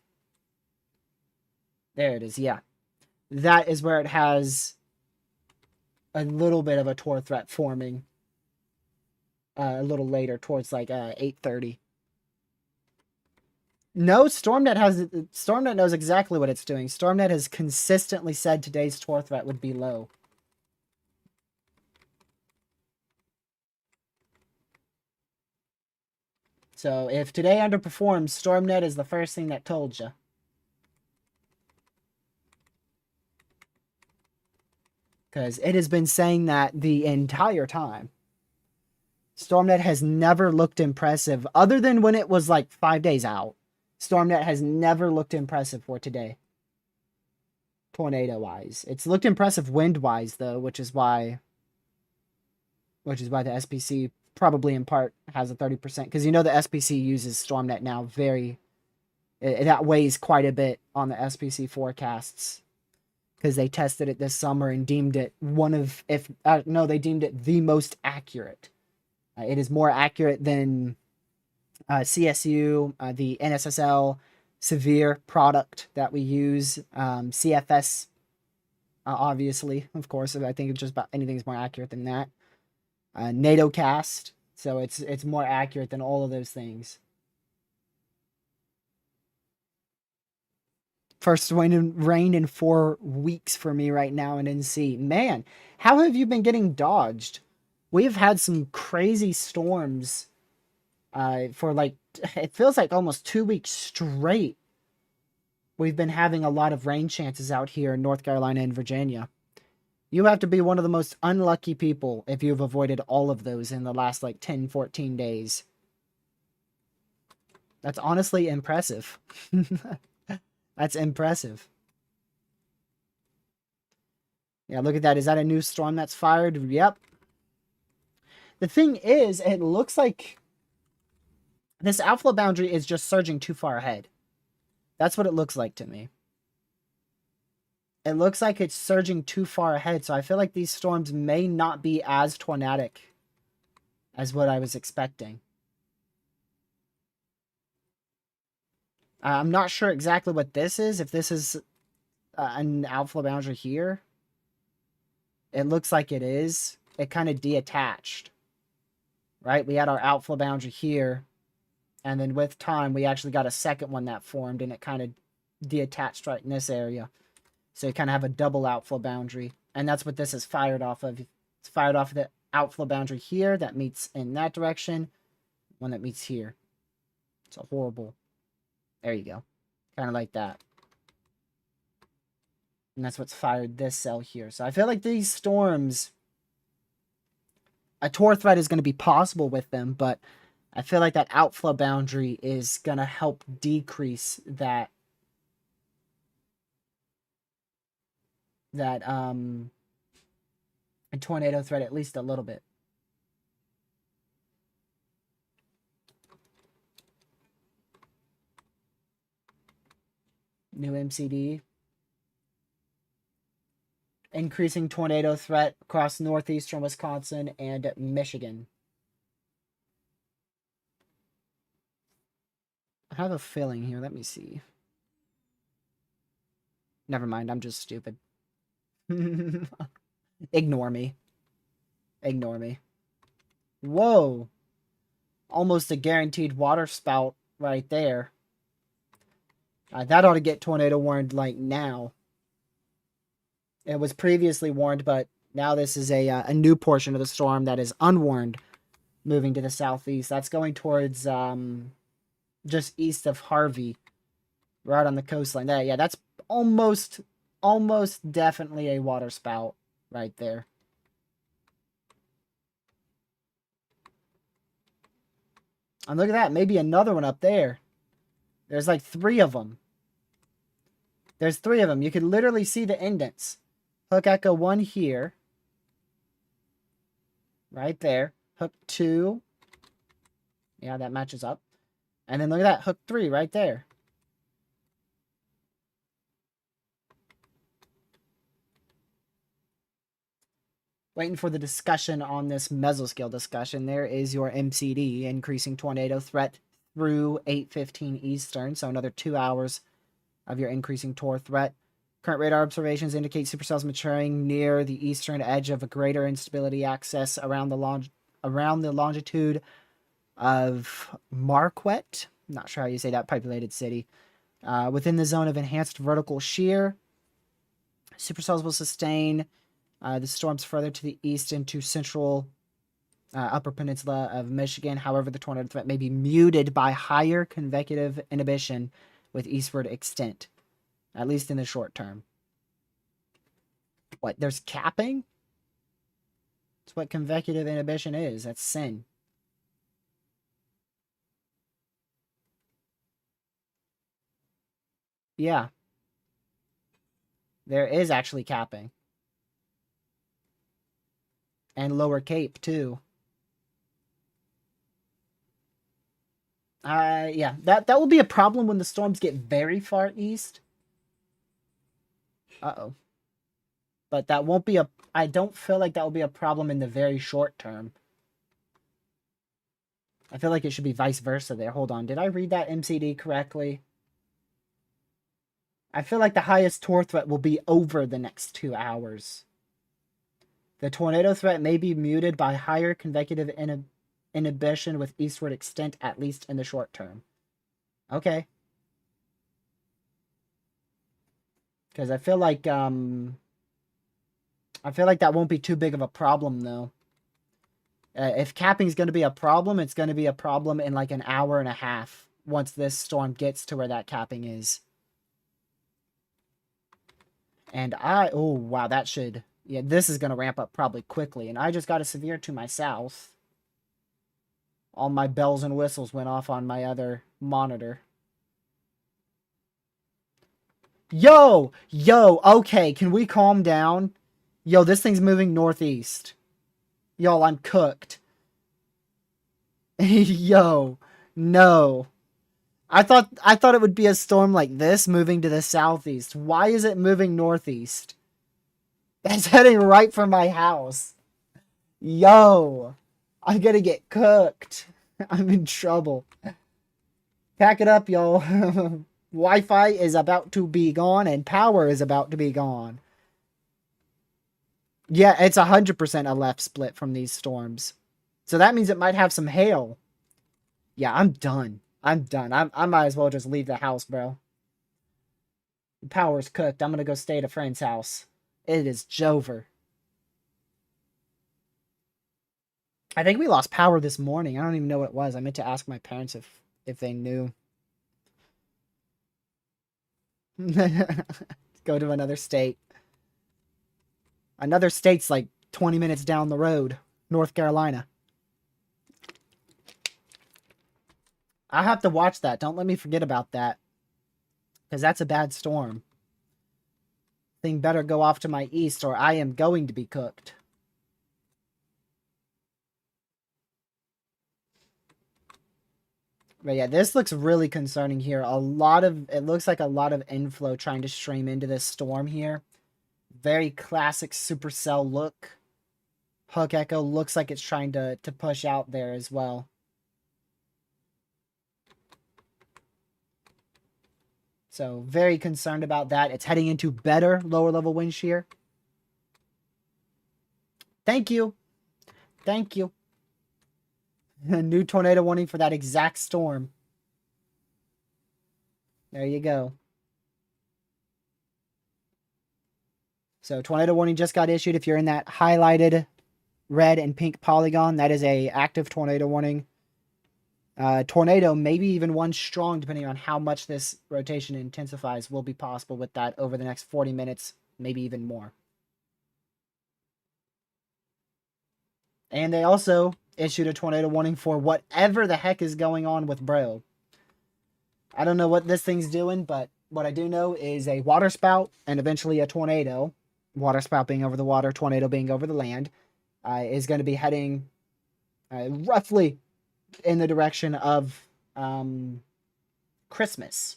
There it is, yeah. That is where it has a little bit of a Tor threat forming a little later towards like 8:30. No, StormNet knows exactly what it's doing. StormNet has consistently said today's Tor threat would be low. So if today underperforms, StormNet is the first thing that told you. Because it has been saying that the entire time. StormNet has never looked impressive, other than when it was like 5 days out. StormNet has never looked impressive for today. Tornado-wise. It's looked impressive wind-wise, though, which is why the SPC probably in part has a 30%. Because you know the SPC uses StormNet now that weighs quite a bit on the SPC forecasts. Because they tested it this summer and deemed it they deemed it the most accurate. It is more accurate than CSU, the NSSL severe product that we use, CFS, obviously, of course. I think it's just about anything's more accurate than that. NATO cast, so it's more accurate than all of those things. First rain in 4 weeks for me right now in NC. Man, how have you been getting dodged? We've had some crazy storms for like, it feels like almost 2 weeks straight. We've been having a lot of rain chances out here in North Carolina and Virginia. You have to be one of the most unlucky people if you've avoided all of those in the last like 10, 14 days. That's honestly impressive. That's impressive. Yeah, look at that. Is that a new storm that's fired? Yep. The thing is, it looks like this outflow boundary is just surging too far ahead. That's what it looks like to me. It looks like it's surging too far ahead, so I feel like these storms may not be as tornadic as what I was expecting. I'm not sure exactly what this is, if this is an outflow boundary here. It looks like it is. It kind of detached, right? We had our outflow boundary here, and then with time, we actually got a second one that formed, and it kind of detached right in this area. So you kind of have a double outflow boundary, and that's what this is fired off of. It's fired off of the outflow boundary here that meets in that direction, one that meets here. It's a horrible. There you go. Kind of like that. And that's what's fired this cell here. So I feel like these storms, a Tor threat is going to be possible with them, but I feel like that outflow boundary is going to help decrease that a tornado threat at least a little bit. New MCD. Increasing tornado threat across northeastern Wisconsin and Michigan. I have a feeling here. Let me see. Never mind. I'm just stupid. Ignore me. Ignore me. Whoa. Almost a guaranteed water spout right there. That ought to get tornado warned like now. It was previously warned, but now this is a new portion of the storm that is unwarned, moving to the southeast. That's going towards just east of Harvey, right on the coastline. There, yeah, that's almost definitely a water spout right there. And look at that, maybe another one up there. There's like 3 of them. There's 3 of them. You can literally see the indents. Hook echo 1 here. Right there. Hook 2. Yeah, that matches up. And then look at that. Hook 3 right there. Waiting for the discussion on this mesoscale discussion. There is your MCD, increasing tornado threat through 8:15 Eastern. So another 2 hours of your increasing Tor threat. Current radar observations indicate supercells maturing near the eastern edge of a greater instability axis around the longitude of Marquette. I'm not sure how you say that populated city. Within the zone of enhanced vertical shear, supercells will sustain the storms further to the east into central upper peninsula of Michigan. However, the tornado threat may be muted by higher convective inhibition with eastward extent, at least in the short term. What? There's capping? That's what convective inhibition is. That's sin. Yeah. There is actually capping. And lower cape, too. Yeah, that will be a problem when the storms get very far east. Uh-oh. But that won't be I don't feel like that will be a problem in the very short term. I feel like it should be vice versa there. Hold on. Did I read that MCD correctly? I feel like the highest tor threat will be over the next 2 hours. The tornado threat may be muted by higher convective inhibition with eastward extent, at least in the short term. Okay. Because I feel like that won't be too big of a problem, though. If capping is going to be a problem, it's going to be a problem in like an hour and a half once this storm gets to where that capping is. And oh, wow, that should... Yeah, this is going to ramp up probably quickly. And I just got a severe to my south. All my bells and whistles went off on my other monitor. Yo! Yo, okay, can we calm down? Yo, this thing's moving northeast. Y'all, I'm cooked. Yo, no. I thought it would be a storm like this moving to the southeast. Why is it moving northeast? That's heading right for my house. Yo, I'm gonna get cooked. I'm in trouble. Pack it up, y'all. Wi-Fi is about to be gone and power is about to be gone. Yeah, it's 100% a left split from these storms. So that means it might have some hail. Yeah, I'm done. I'm done. I might as well just leave the house, bro. The power's cooked. I'm gonna go stay at a friend's house. It is Jover. I think we lost power this morning. I don't even know what it was. I meant to ask my parents if they knew. Go to another state. Another state's like 20 minutes down the road. North Carolina. I have to watch that. Don't let me forget about that. Because that's a bad storm. Thing better go off to my east or I am going to be cooked. But yeah, this looks really concerning here. It looks like a lot of inflow trying to stream into this storm here. Very classic supercell look. Hook Echo looks like it's trying to push out there as well. So very concerned about that. It's heading into better lower level wind shear. Thank you. Thank you. A new tornado warning for that exact storm. There you go. So tornado warning just got issued. If you're in that highlighted red and pink polygon, that is a active tornado warning. Tornado, maybe even one strong, depending on how much this rotation intensifies, will be possible with that over the next 40 minutes, maybe even more. And they also issued a tornado warning for whatever the heck is going on with Bro. I don't know what this thing's doing, but what I do know is a water spout and eventually a tornado, water spout being over the water, tornado being over the land, is going to be heading roughly in the direction of Christmas.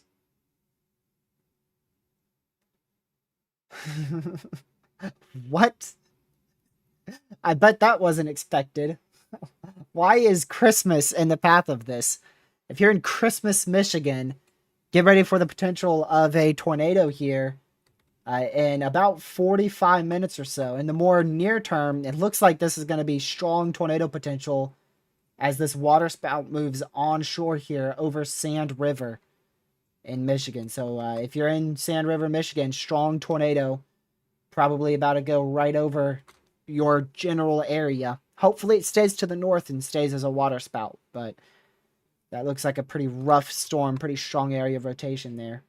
What? I bet that wasn't expected. Why is Christmas in the path of this? If you're in Christmas, Michigan, get ready for the potential of a tornado here in about 45 minutes or so. In the more near term, it looks like this is going to be strong tornado potential as this water spout moves onshore here over Sand River in Michigan. So if you're in Sand River, Michigan, strong tornado probably about to go right over your general area. Hopefully it stays to the north and stays as a water spout, but that looks like a pretty rough storm, pretty strong area of rotation there.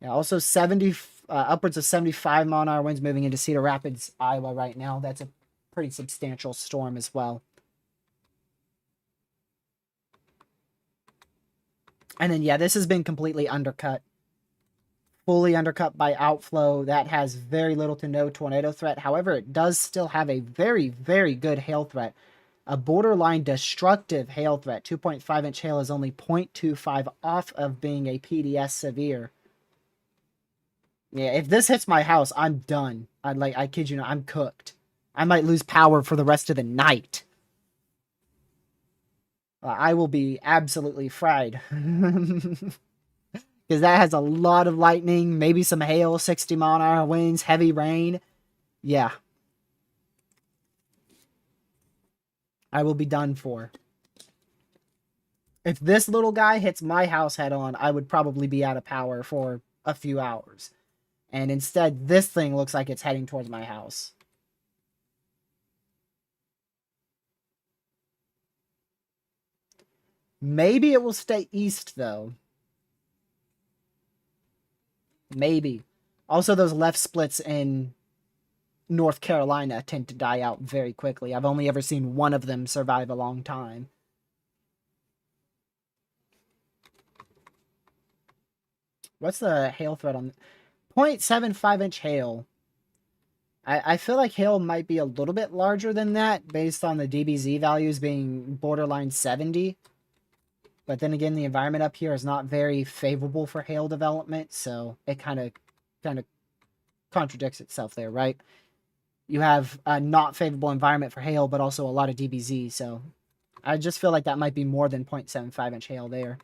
Yeah, also upwards of 75 mile-an-hour winds moving into Cedar Rapids, Iowa right now. That's a pretty substantial storm as well. And then, yeah, this has been completely undercut. Fully undercut by outflow. That has very little to no tornado threat. However, it does still have a very, very good hail threat. A borderline destructive hail threat. 2.5-inch hail is only 0.25 off of being a PDS severe. Yeah, if this hits my house, I'm done. I kid you not, I'm cooked. I might lose power for the rest of the night. I will be absolutely fried. Because that has a lot of lightning, maybe some hail, 60-mile-an-hour winds, heavy rain. Yeah. I will be done for. If this little guy hits my house head on, I would probably be out of power for a few hours. And instead, this thing looks like it's heading towards my house. Maybe it will stay east, though. Maybe. Also, those left splits in North Carolina tend to die out very quickly. I've only ever seen one of them survive a long time. What's the hail threat on 0.75-inch hail? I feel like hail might be a little bit larger than that based on the DBZ values being borderline 70. But then again, the environment up here is not very favorable for hail development, so it kind of contradicts itself there, right? You have a not favorable environment for hail, but also a lot of DBZ, so I just feel like that might be more than 0.75-inch hail there.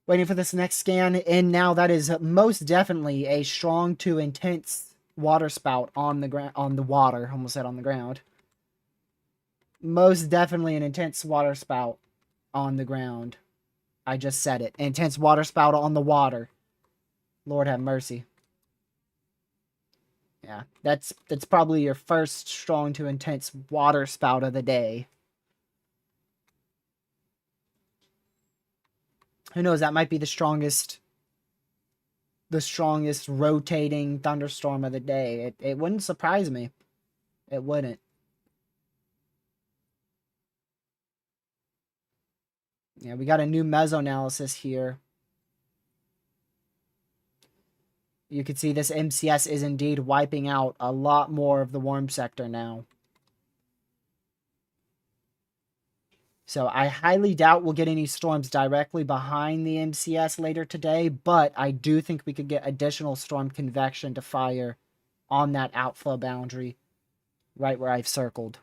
Waiting for this next scan, and now that is most definitely a strong to intense water spout on the ground, on the water. Almost said on the ground. Most definitely an intense water spout on the ground. I just said it. Intense water spout on the water. Lord have mercy. Yeah, that's probably your first strong to intense water spout of the day. Who knows? That might be the strongest rotating thunderstorm of the day. It wouldn't surprise me. It wouldn't. Yeah, we got a new meso-analysis here. You can see this MCS is indeed wiping out a lot more of the warm sector now. So I highly doubt we'll get any storms directly behind the MCS later today, but I do think we could get additional storm convection to fire on that outflow boundary right where I've circled.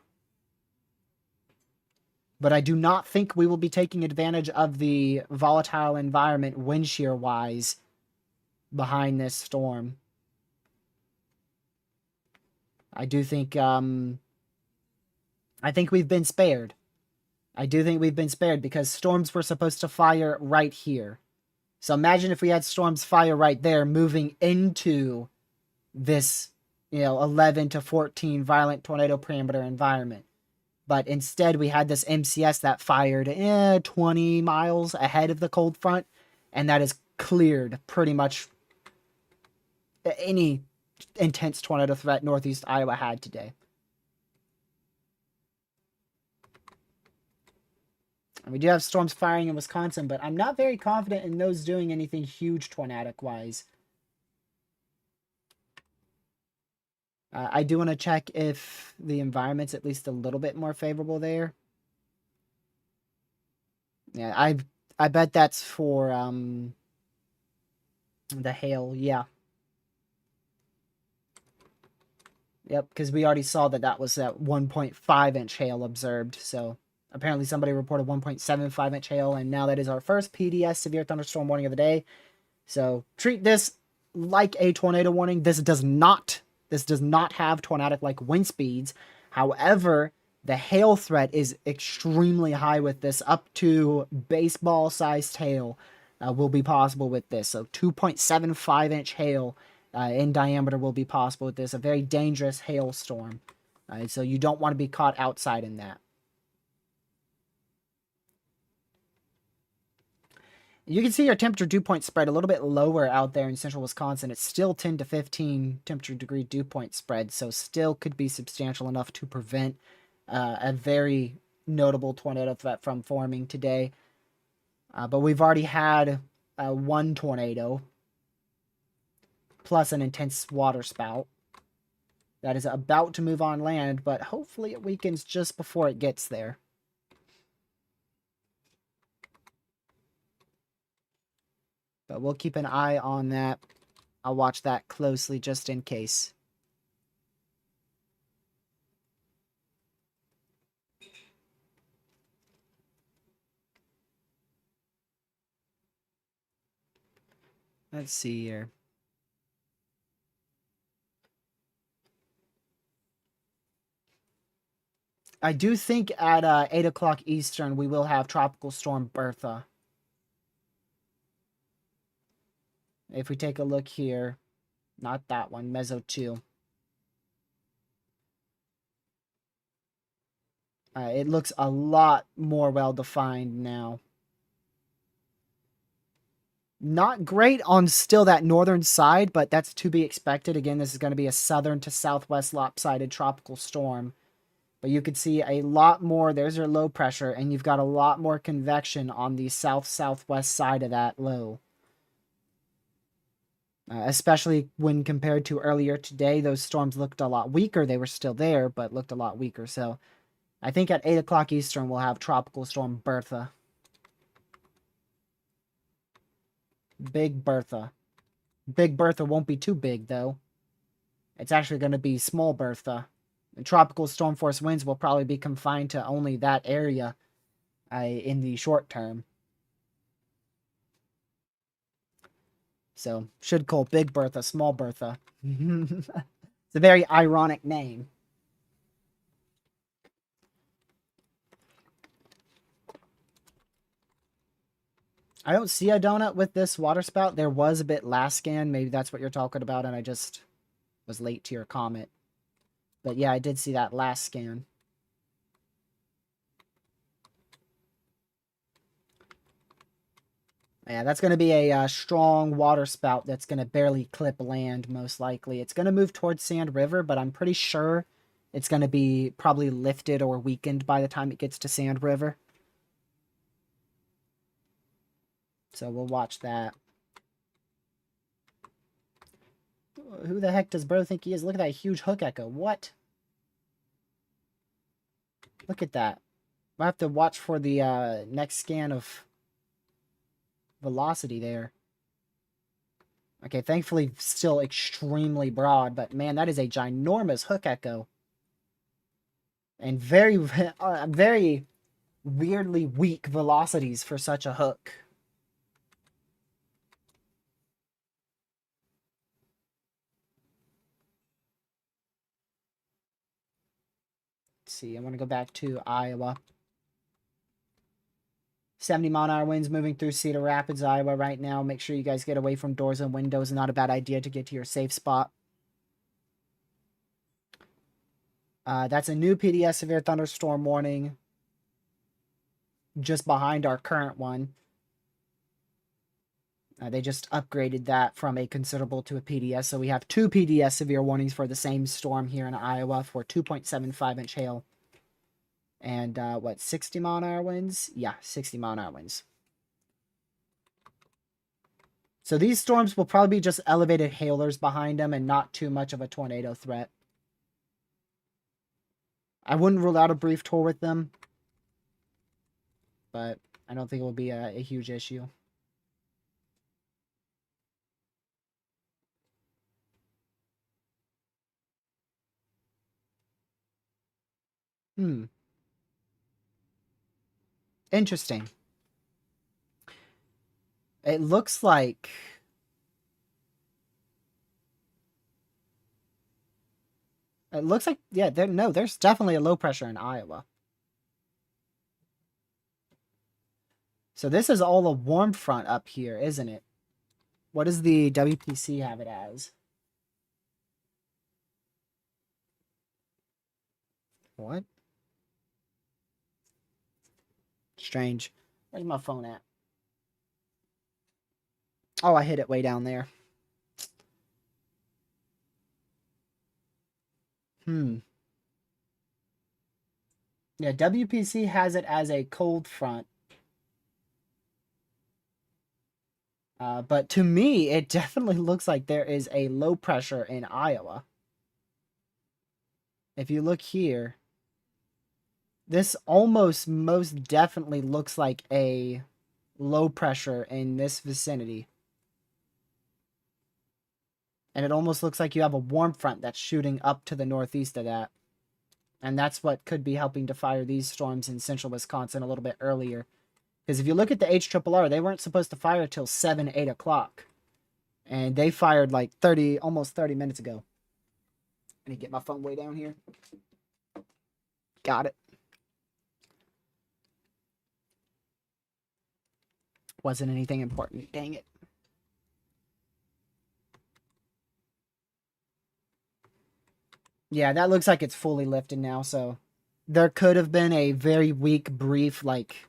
But I do not think we will be taking advantage of the volatile environment wind shear wise behind this storm. I do think I think we've been spared. I do think we've been spared because storms were supposed to fire right here. So imagine if we had storms fire right there moving into this, 11 to 14 violent tornado parameter environment. But instead we had this MCS that fired 20 miles ahead of the cold front, and that is cleared pretty much any intense tornado threat Northeast Iowa had today. And we do have storms firing in Wisconsin, but I'm not very confident in those doing anything huge tornadic-wise. I do want to check if the environment's at least a little bit more favorable there. Yeah, I bet that's for the hail, yeah. Yep, because we already saw that was that 1.5-inch hail observed, so apparently somebody reported 1.75-inch hail, and now that is our first PDS severe thunderstorm warning of the day. So treat this like a tornado warning. This does not have tornadic-like wind speeds. However, the hail threat is extremely high with this. Up to baseball-sized hail will be possible with this. So 2.75-inch hail in diameter will be possible with this. A very dangerous hailstorm. So you don't want to be caught outside in that. You can see our temperature dew point spread a little bit lower out there in central Wisconsin. It's still 10 to 15 temperature degree dew point spread, so still could be substantial enough to prevent a very notable tornado threat from forming today. But we've already had one tornado, plus an intense water spout that is about to move on land, but hopefully it weakens just before it gets there. But we'll keep an eye on that. I'll watch that closely just in case. Let's see here. I do think at 8 o'clock Eastern, we will have Tropical Storm Bertha. If we take a look here, not that one, Meso 2. It looks a lot more well-defined now. Not great on still that northern side, but that's to be expected. Again, this is going to be a southern to southwest lopsided tropical storm. But you could see a lot more, there's your low pressure, and you've got a lot more convection on the south-southwest side of that low. Especially when compared to earlier today, those storms looked a lot weaker. They were still there, but looked a lot weaker. So I think at 8 o'clock Eastern, we'll have Tropical Storm Bertha. Big Bertha. Big Bertha won't be too big, though. It's actually going to be small Bertha. And tropical storm force winds will probably be confined to only that area in the short term. So, should call Big Bertha Small Bertha. It's a very ironic name. I don't see a donut with this water spout. There was a bit last scan. Maybe that's what you're talking about, and I just was late to your comment. But yeah, I did see that last scan. Yeah, that's going to be a strong water spout that's going to barely clip land, most likely. It's going to move towards Sand River, but I'm pretty sure it's going to be probably lifted or weakened by the time it gets to Sand River. So we'll watch that. Who the heck does bro think he is? Look at that huge hook echo. What? Look at that. I'll have to watch for the next scan of velocity there. Okay, thankfully still extremely broad, but man, that is a ginormous hook echo. And very, very weirdly weak velocities for such a hook. Let's see, I want to go back to Iowa. 70-mile-an-hour winds moving through Cedar Rapids, Iowa right now. Make sure you guys get away from doors and windows. Not a bad idea to get to your safe spot. That's a new PDS severe thunderstorm warning just behind our current one. They just upgraded that from a considerable to a PDS. So we have 2 PDS severe warnings for the same storm here in Iowa for 2.75-inch hail. And, 60-mile-an-hour winds? Yeah, 60-mile-an-hour winds. So these storms will probably be just elevated hailers behind them and not too much of a tornado threat. I wouldn't rule out a brief tour with them, but I don't think it will be a huge issue. Interesting. It looks like... It looks like, yeah, there's definitely a low pressure in Iowa. So this is all a warm front up here, isn't it? What does the WPC have it as? What? Strange. Where's my phone at? Oh, I hit it way down there. Yeah, WPC has it as a cold front. But to me, it definitely looks like there is a low pressure in Iowa. If you look here, this almost most definitely looks like a low pressure in this vicinity. And it almost looks like you have a warm front that's shooting up to the northeast of that. And that's what could be helping to fire these storms in central Wisconsin a little bit earlier. Because if you look at the HRRR, they weren't supposed to fire till 7, 8 o'clock. And they fired like 30, almost 30 minutes ago. Let me get my phone way down here. Got it. Wasn't anything important. Dang it. Yeah, that looks like it's fully lifted now. So there could have been a very weak, brief, like,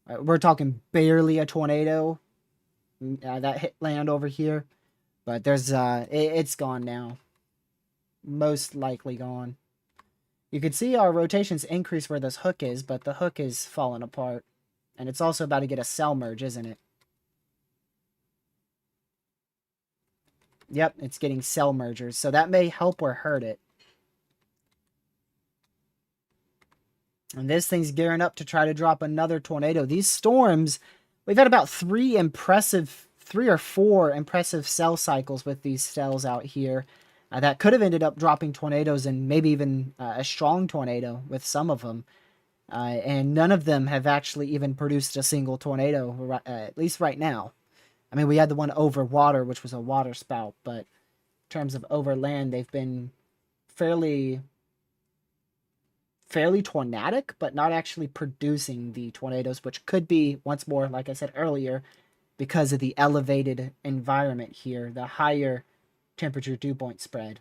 we're talking barely a tornado that hit land over here. But there's, it's gone now. Most likely gone. You can see our rotations increase where this hook is, but the hook is falling apart. And it's also about to get a cell merge, isn't it? Yep, it's getting cell mergers. So that may help or hurt it. And this thing's gearing up to try to drop another tornado. These storms, we've had about three or four impressive cell cycles with these cells out here. That could have ended up dropping tornadoes and maybe even a strong tornado with some of them. And none of them have actually even produced a single tornado, at least right now. I mean, we had the one over water, which was a water spout, but in terms of over land, they've been fairly tornadic, but not actually producing the tornadoes, which could be, once more, like I said earlier, because of the elevated environment here, the higher temperature dew point spread.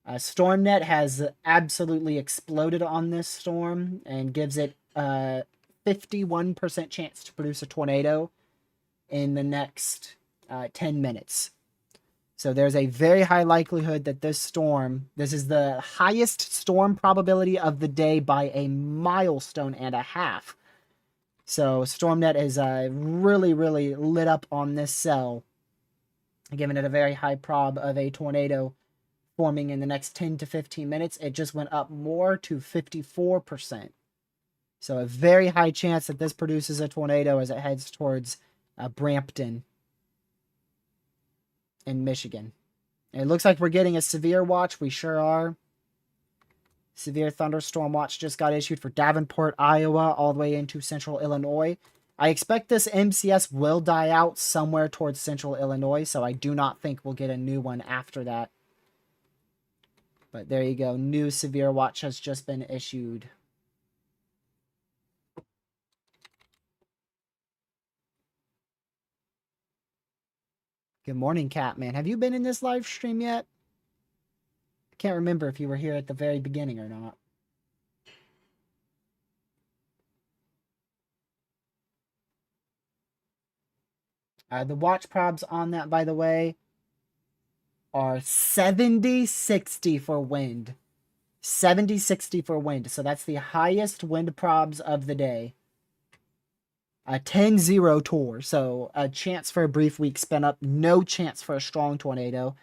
StormNet has absolutely exploded on this storm and gives it a 51% chance to produce a tornado in the next 10 minutes. So there's a very high likelihood that this is the highest storm probability of the day by a milestone and a half. So StormNet is really, really lit up on this cell, giving it a very high prob of a tornado forming in the next 10 to 15 minutes. It just went up more to 54%. So a very high chance that this produces a tornado as it heads towards Brampton in Michigan. And it looks like we're getting a severe watch. We sure are. Severe thunderstorm watch just got issued for Davenport, Iowa, all the way into central Illinois. I expect this MCS will die out somewhere towards central Illinois, so I do not think we'll get a new one after that. But there you go. New severe watch has just been issued. Good morning, Catman. Have you been in this live stream yet? I can't remember if you were here at the very beginning or not. The watch probs on that, by the way, are 70-60 for wind. 70-60 for wind. So that's the highest wind probs of the day. 10-0 tour. So a chance for a brief week spin up. No chance for a strong tornado.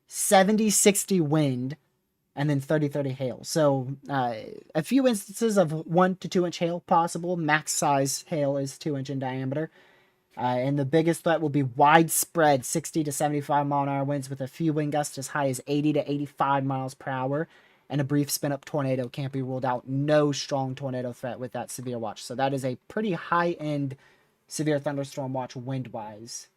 70-60 wind. And then 30-30 hail. So a few instances of 1 to 2 inch hail possible. Max size hail is 2 inch in diameter. And the biggest threat will be widespread 60 to 75 mile an hour winds with a few wind gusts as high as 80 to 85 miles per hour. And a brief spin up tornado can't be ruled out. No strong tornado threat with that severe watch. So that is a pretty high end severe thunderstorm watch wind wise.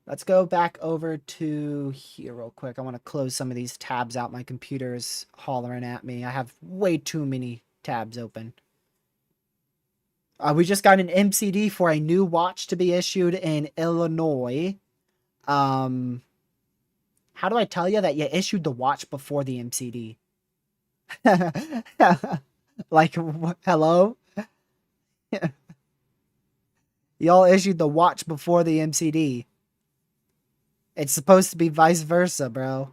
Let's go back over to here real quick. I want to close some of these tabs out. My computer is hollering at me. I have way too many tabs open. We just got an MCD for a new watch to be issued in Illinois. How do I tell you that you issued the watch before the MCD? Like, hello? Y'all issued the watch before the MCD. It's supposed to be vice versa, bro.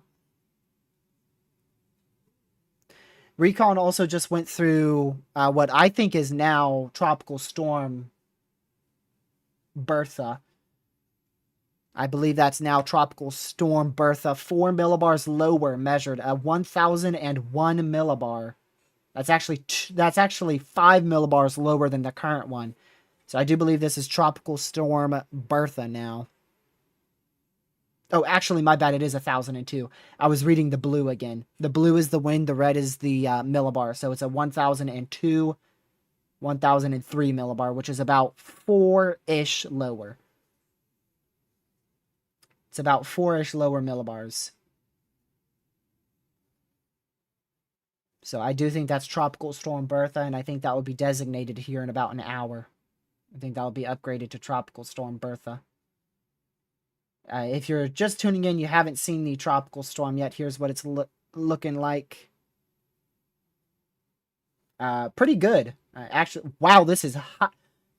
Recon also just went through what I think is now Tropical Storm Bertha. I believe that's now Tropical Storm Bertha. 4 millibars lower measured at 1,001 millibar. That's actually 5 millibars lower than the current one. So I do believe this is Tropical Storm Bertha now. Oh, actually, my bad. It is 1,002. I was reading the blue again. The blue is the wind. The red is the millibar. So it's a 1,002 1003 millibar, which is about 4-ish lower. It's about 4-ish lower millibars. So I do think that's Tropical Storm Bertha, and I think that would be designated here in about an hour. I think that will be upgraded to Tropical Storm Bertha. If you're just tuning in, you haven't seen the tropical storm yet. Here's what it's looking like. Pretty good. Actually, wow, this is high.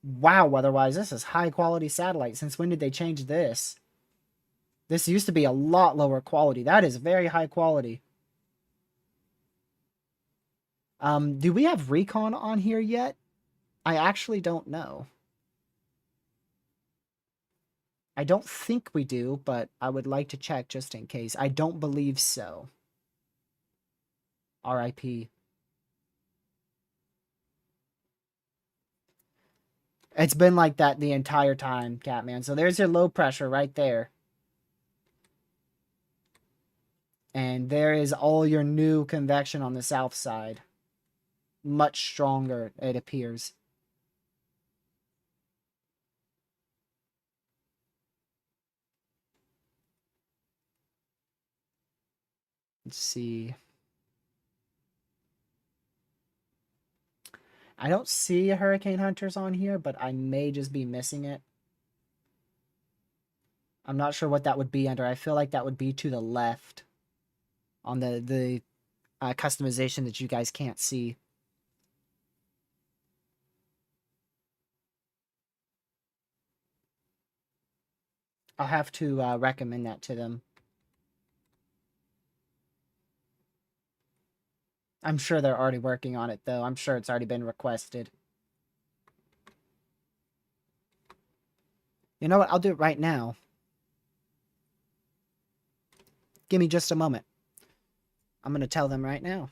Wow, weather-wise, this is high-quality satellite. Since when did they change this? This used to be a lot lower quality. That is very high quality. Do we have recon on here yet? I actually don't know. I don't think we do, but I would like to check just in case. I don't believe so. RIP. It's been like that the entire time, Catman. So there's your low pressure right there. And there is all your new convection on the south side. Much stronger, it appears. Let's see. I don't see Hurricane Hunters on here, but I may just be missing it. I'm not sure what that would be under. I feel like that would be to the left on the customization that you guys can't see. I'll have to recommend that to them. I'm sure they're already working on it, though. I'm sure it's already been requested. You know what? I'll do it right now. Give me just a moment. I'm going to tell them right now.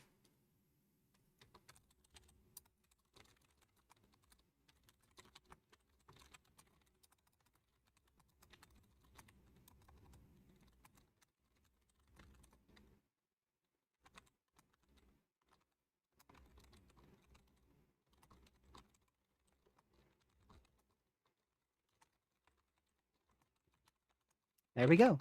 There we go.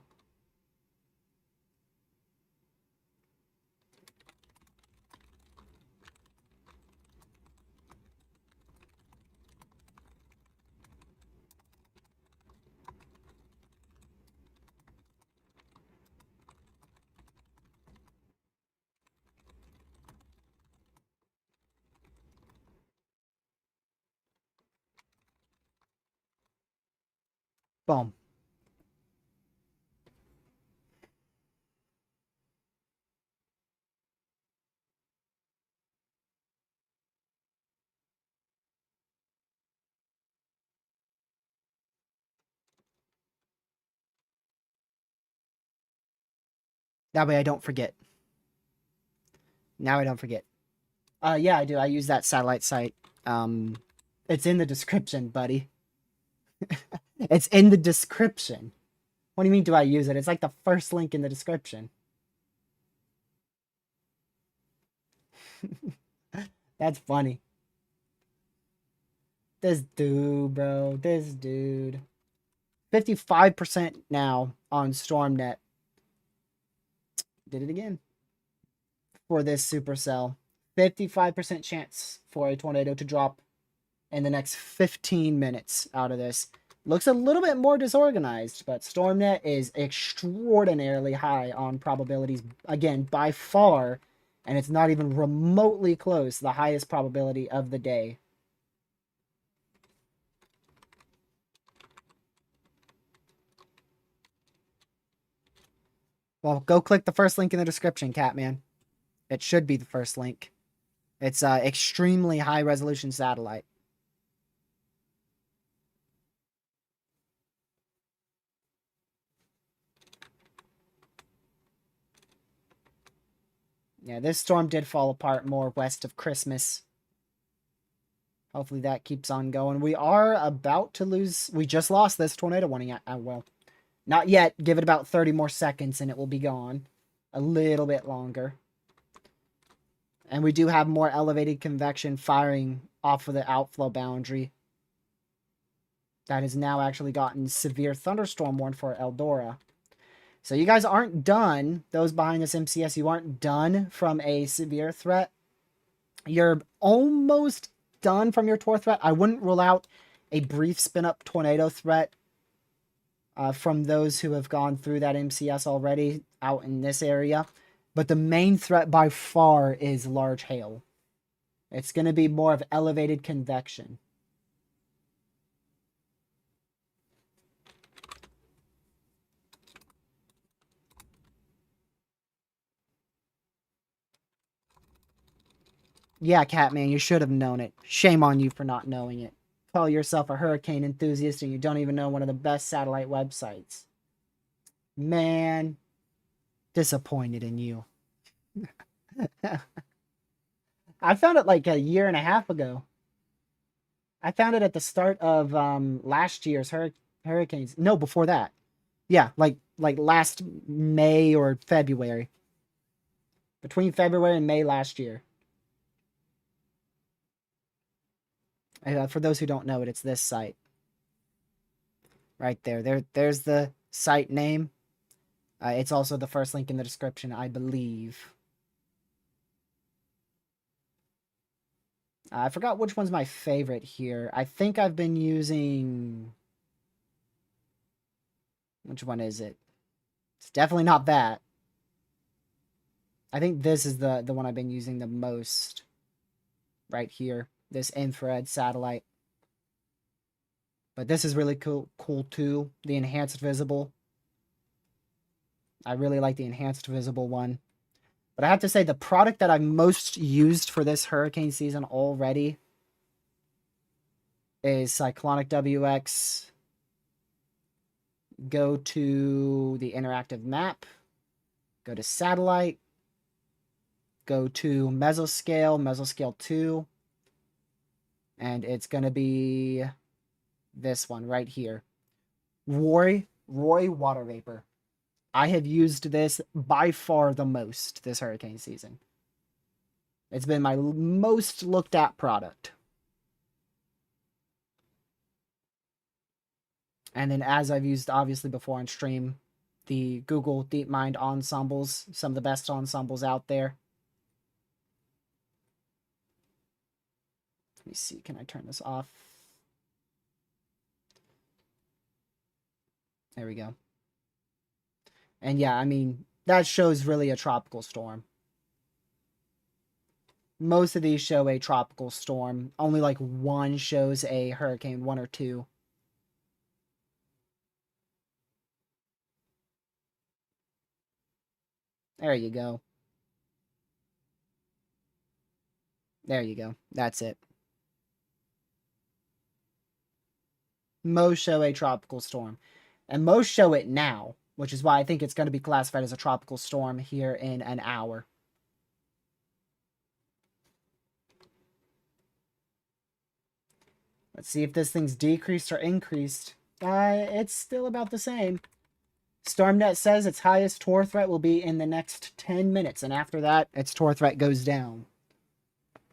Boom. That way I don't forget. Now I don't forget. Yeah, I do. I use that satellite site. It's in the description, buddy. It's in the description. What do you mean, do I use it? It's like the first link in the description. That's funny. This dude, bro. This dude. 55% now on StormNet. Did it again. For this supercell. 55% chance for a tornado to drop in the next 15 minutes out of this. Looks a little bit more disorganized, but StormNet is extraordinarily high on probabilities. Again, by far, and it's not even remotely close, the highest probability of the day. Well, go click the first link in the description, Catman. It should be the first link. It's extremely high resolution satellite. Yeah, this storm did fall apart more west of Christmas. Hopefully that keeps on going. We are about to lose. We just lost this tornado warning. Well, not yet. Give it about 30 more seconds and it will be gone. A little bit longer. And we do have more elevated convection firing off of the outflow boundary that has now actually gotten severe thunderstorm warned for Eldora. So you guys aren't done. Those behind this MCS, you aren't done from a severe threat. You're almost done from your Tor threat. I wouldn't rule out a brief spin-up tornado threat from those who have gone through that MCS already out in this area. But the main threat by far is large hail. It's going to be more of elevated convection. Yeah, Catman, you should have known it. Shame on you for not knowing it. Call yourself a hurricane enthusiast and you don't even know one of the best satellite websites. Man, disappointed in you. I found it like a year and a half ago. I found it at the start of last year's hurricanes. No, before that. Yeah, like last May or February. Between February and May last year. For those who don't know it, it's this site. Right there. There's the site name. It's also the first link in the description, I believe. I forgot which one's my favorite here. I think I've been using... Which one is it? It's definitely not that. I think this is the one I've been using the most. Right here. This infrared satellite. But this is really cool too. The enhanced visible. I really like the enhanced visible one. But I have to say the product that I've most used for this hurricane season already is Cyclonic WX. Go to the interactive map. Go to satellite. Go to mesoscale 2. And it's going to be this one right here. Roy Water Vapor. I have used this by far the most this hurricane season. It's been my most looked at product. And then as I've used obviously before on stream, the Google DeepMind ensembles, some of the best ensembles out there. Let me see, can I turn this off? There we go. And yeah, I mean, that shows really a tropical storm. Most of these show a tropical storm. Only like one shows a hurricane, 1 or 2. There you go. There you go. That's it. Most show a tropical storm. And most show it now, which is why I think it's going to be classified as a tropical storm here in an hour. Let's see if this thing's decreased or increased. It's still about the same. StormNet says its highest Tor threat will be in the next 10 minutes, and after that, its Tor threat goes down.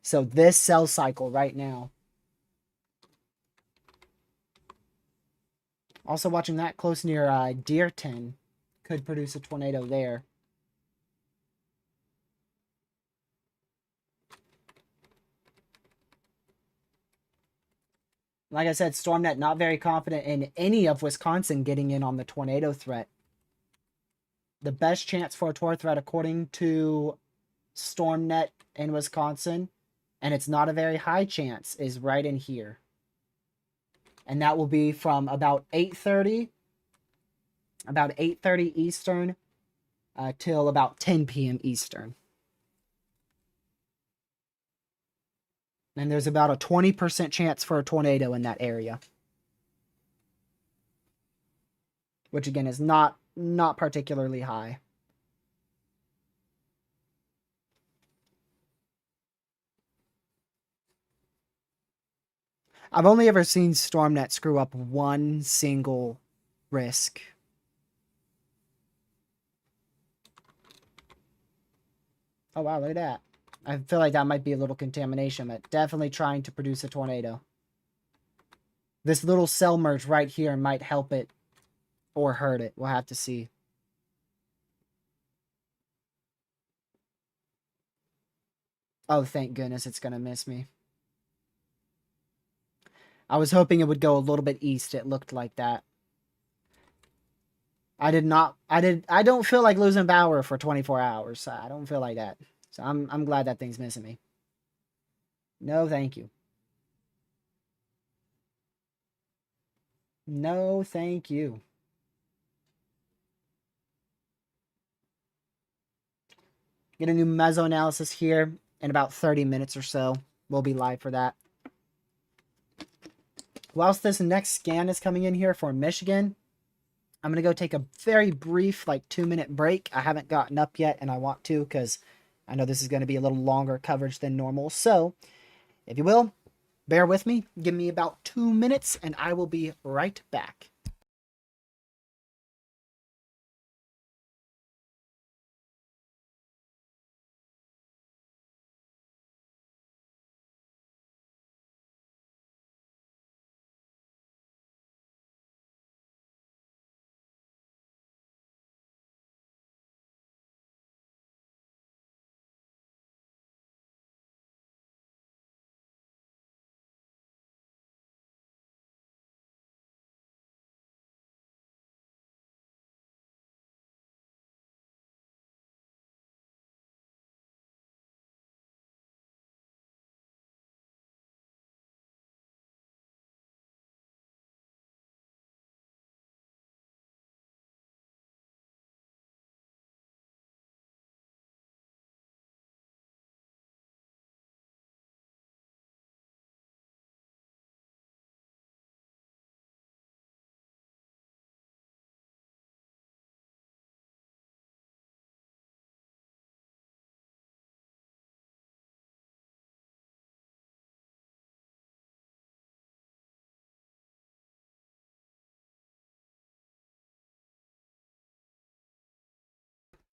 So this cell cycle right now. Also watching that close near Deerton could produce a tornado there. Like I said, StormNet not very confident in any of Wisconsin getting in on the tornado threat. The best chance for a Tor threat, according to StormNet in Wisconsin, and it's not a very high chance, is right in here. And that will be from about 8:30 Eastern till about 10 p.m. Eastern. And there's about a 20% chance for a tornado in that area. Which again is not particularly high. I've only ever seen StormNet screw up one single risk. Oh wow, look at that. I feel like that might be a little contamination, but definitely trying to produce a tornado. This little cell merge right here might help it or hurt it. We'll have to see. Oh, thank goodness it's going to miss me. I was hoping it would go a little bit east. It looked like that. I don't feel like losing power for 24 hours. I don't feel like that. So I'm glad that thing's missing me. No, thank you. No, thank you. Get a new meso analysis here in about 30 minutes or so. We'll be live for that. Whilst this next scan is coming in here for Michigan, I'm going to go take a very brief, like 2-minute break. I haven't gotten up yet, and I want to because I know this is going to be a little longer coverage than normal. So, if you will, bear with me. Give me about 2 minutes, and I will be right back.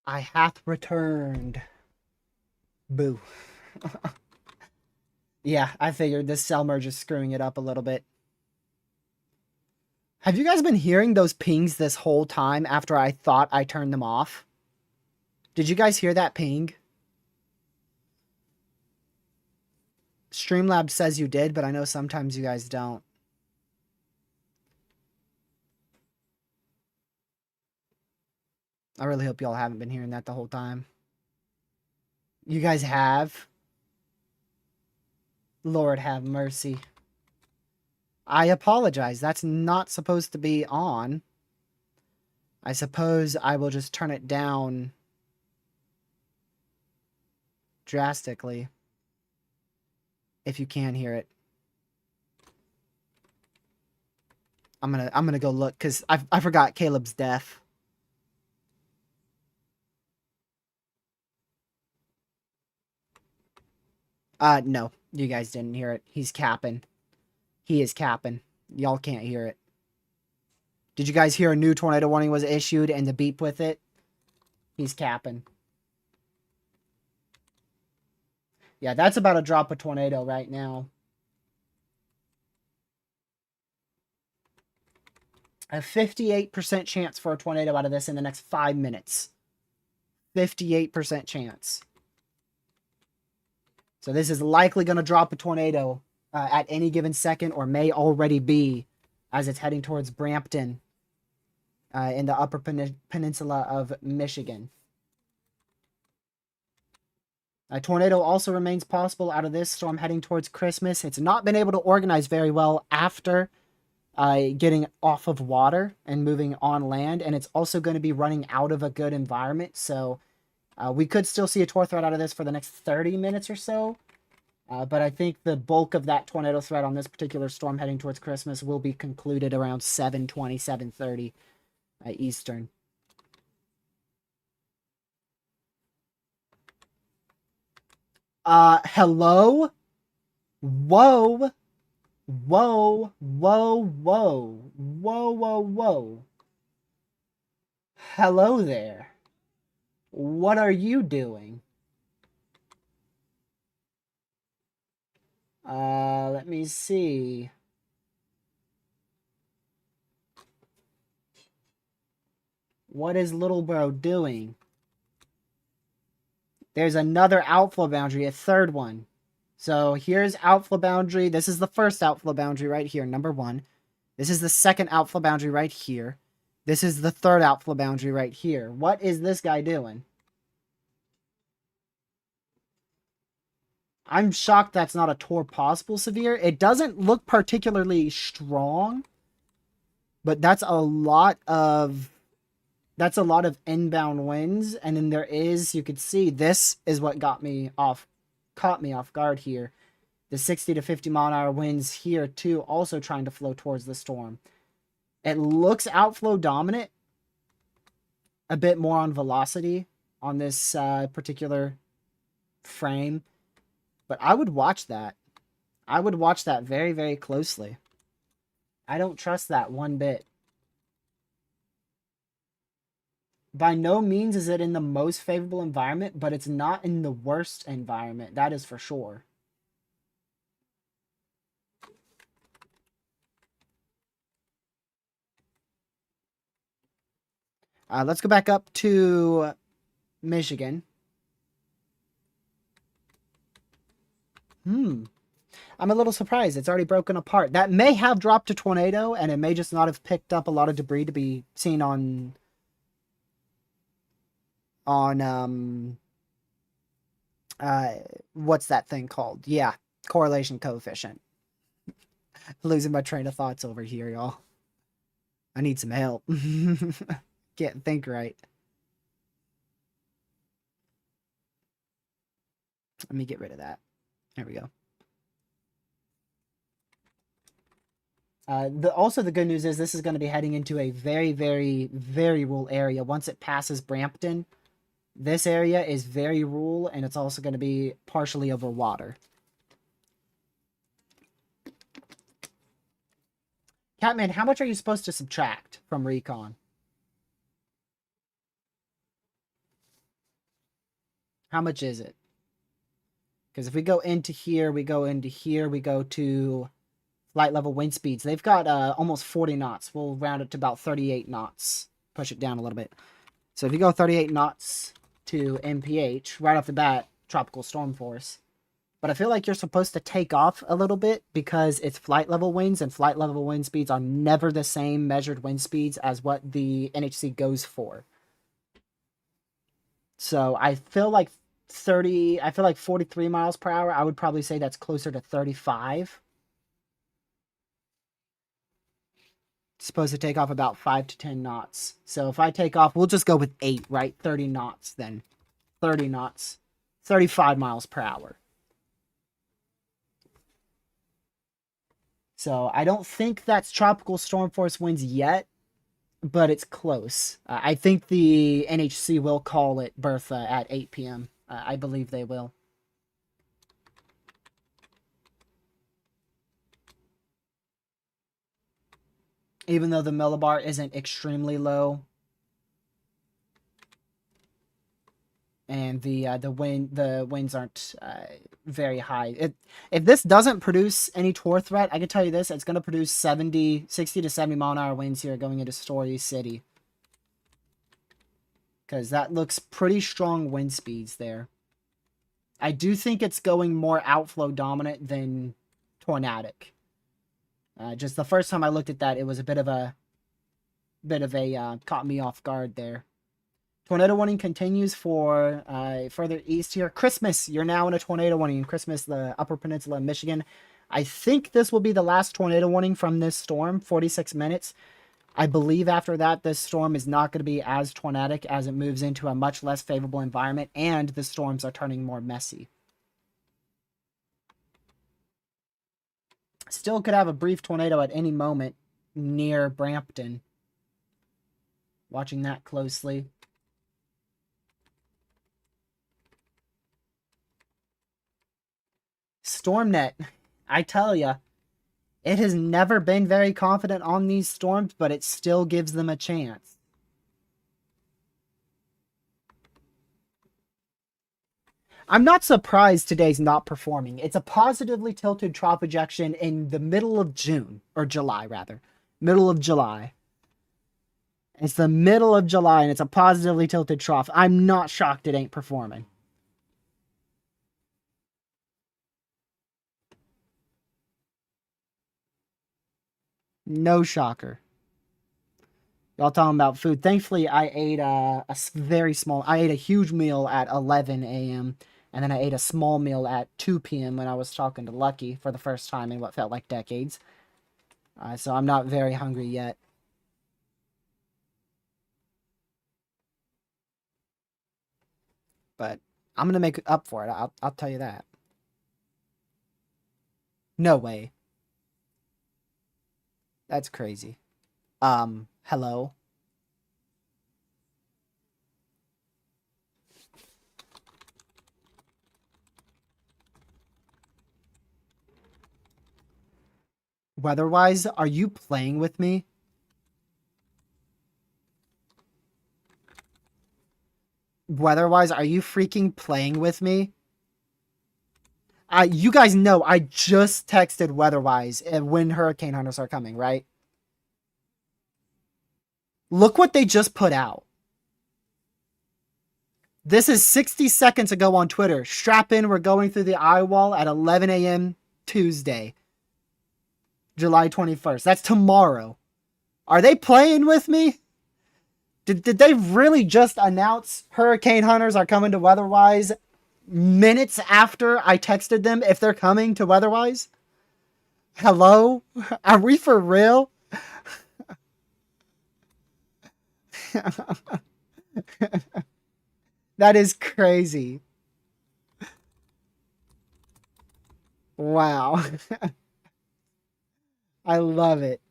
I hath returned. Boo. Yeah, I figured this cell merge is screwing it up a little bit. Have you guys been hearing those pings this whole time after I thought I turned them off? Did you guys hear that ping? Streamlabs says you did, but I know sometimes you guys don't. I really hope y'all haven't been hearing that the whole time. You guys have? Lord have mercy. I apologize. That's not supposed to be on. I suppose I will just turn it down drastically if you can hear it. I'm gonna go look because I forgot Caleb's death. No, you guys didn't hear it. He's capping. He is capping. Y'all can't hear it. Did you guys hear a new tornado warning was issued and the beep with it? He's capping. Yeah, that's about to drop a tornado right now. A 58% chance for a tornado out of this in the next 5 minutes. 58% chance. So this is likely going to drop a tornado at any given second, or may already be as it's heading towards Brampton in the upper peninsula of Michigan. A tornado also remains possible out of this storm heading towards Christmas. It's not been able to organize very well after getting off of water and moving on land, and it's also going to be running out of a good environment. So we could still see a tor threat out of this for the next 30 minutes or so. But I think the bulk of that tornado threat on this particular storm heading towards Christmas will be concluded around 7:20, 7:30 Eastern. Hello? Whoa. Whoa. Whoa. Whoa. Whoa. Whoa. Whoa. Hello there. What are you doing? Let me see. What is little bro doing? There's another outflow boundary, a third one. So here's outflow boundary. This is the first outflow boundary right here, number 1. This is the second outflow boundary right here. This is the third outflow boundary right here. What is this guy doing? I'm shocked that's not a Tor possible severe. It doesn't look particularly strong, but that's a lot of inbound winds. And then there is, you could see, this is what caught me off guard here. The 60 to 50 mile an hour winds here too, also trying to flow towards the storm. It looks outflow dominant, a bit more on velocity on this particular frame. But I would watch that. I would watch that very, very closely. I don't trust that one bit. By no means is it in the most favorable environment, but it's not in the worst environment. That is for sure. Let's go back up to Michigan. I'm a little surprised. It's already broken apart. That may have dropped a tornado, and it may just not have picked up a lot of debris to be seen on what's that thing called? Yeah, correlation coefficient. Losing my train of thoughts over here, y'all. I need some help. Can't think right. Let me get rid of that. There we go. Also, the good news is this is going to be heading into a very, very, very rural area. Once it passes Brampton, this area is very rural, and it's also going to be partially over water. Catman, how much are you supposed to subtract from recon? How much is it? Because if we go into here, we go to flight level wind speeds. They've got almost 40 knots. We'll round it to about 38 knots. Push it down a little bit. So if you go 38 knots to MPH, right off the bat, tropical storm force. But I feel like you're supposed to take off a little bit because it's flight level winds, and flight level wind speeds are never the same measured wind speeds as what the NHC goes for. So I feel like 43 miles per hour. I would probably say that's closer to 35. It's supposed to take off about 5 to 10 knots. So if I take off, we'll just go with 8, right? 30 knots then. 30 knots. 35 miles per hour. So I don't think that's tropical storm force winds yet, but it's close. I think the NHC will call it Bertha at 8 p.m. I believe they will. Even though the millibar isn't extremely low, and the winds aren't very high. If this doesn't produce any Tor threat, I can tell you this: it's going to produce 60 to 70 mile an hour winds here going into Story City, because that looks pretty strong wind speeds there. I do think it's going more outflow dominant than tornadic. Just the first time I looked at that, it was a bit of a caught me off guard there. Tornado warning continues for further east here. Christmas, you're now in a tornado warning. Christmas, the Upper Peninsula of Michigan. I think this will be the last tornado warning from this storm, 46 minutes. I believe after that, this storm is not going to be as tornadic as it moves into a much less favorable environment, and the storms are turning more messy. Still could have a brief tornado at any moment near Brampton. Watching that closely. StormNet, I tell ya, it has never been very confident on these storms, but it still gives them a chance. I'm not surprised today's not performing. It's a positively tilted trough ejection in the middle of June, or July rather. Middle of July. It's the middle of July and it's a positively tilted trough. I'm not shocked it ain't performing. No shocker. Y'all talking about food. Thankfully, I ate very small. I ate a huge meal at 11 a.m. and then I ate a small meal at 2 p.m. when I was talking to Lucky for the first time in what felt like decades. So I'm not very hungry yet. But I'm gonna make up for it. I'll tell you that. No way. That's crazy. Hello. Weather-wise, are you playing with me? Weather-wise, are you freaking playing with me? You guys know I just texted weather-wise when hurricane hunters are coming, right? Look what they just put out. This is 60 seconds ago on Twitter. Strap in, we're going through the eye wall at 11 a.m. Tuesday, July 21st. That's tomorrow. Are they playing with me? Did they really just announce hurricane hunters are coming to Weatherwise minutes after I texted them if they're coming to Weatherwise? Hello? Are we for real? That is crazy. Wow. I love it.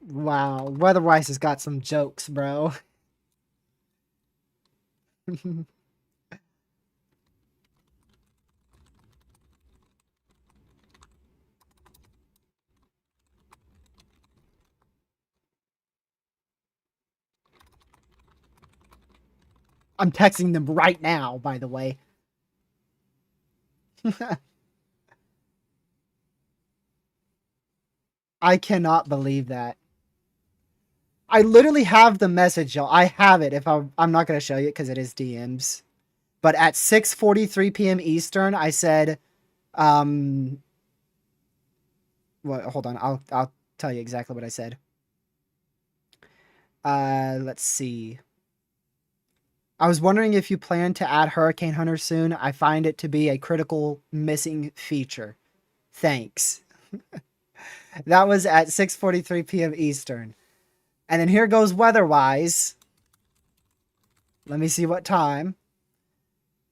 Wow. Weatherwise has got some jokes, bro. I'm texting them right now, by the way. I cannot believe that. I literally have the message, y'all. I have it. If I'm not going to show you because it is DMs. But at 6:43 p.m. Eastern, I said, well, hold on. I'll tell you exactly what I said. Let's see. I was wondering if you plan to add Hurricane Hunter soon. I find it to be a critical missing feature. Thanks. That was at 6:43 p.m. Eastern. And then here goes weather-wise. Let me see what time.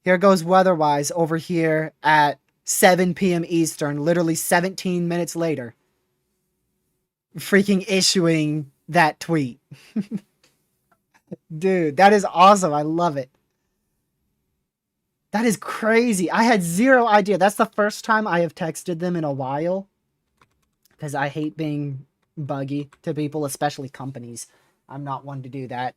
Here goes weather-wise over here at 7 p.m. Eastern, literally 17 minutes later. Freaking issuing that tweet. Dude, that is awesome. I love it. That is crazy. I had zero idea. That's the first time I have texted them in a while. Because I hate being buggy to people, especially companies. I'm not one to do that.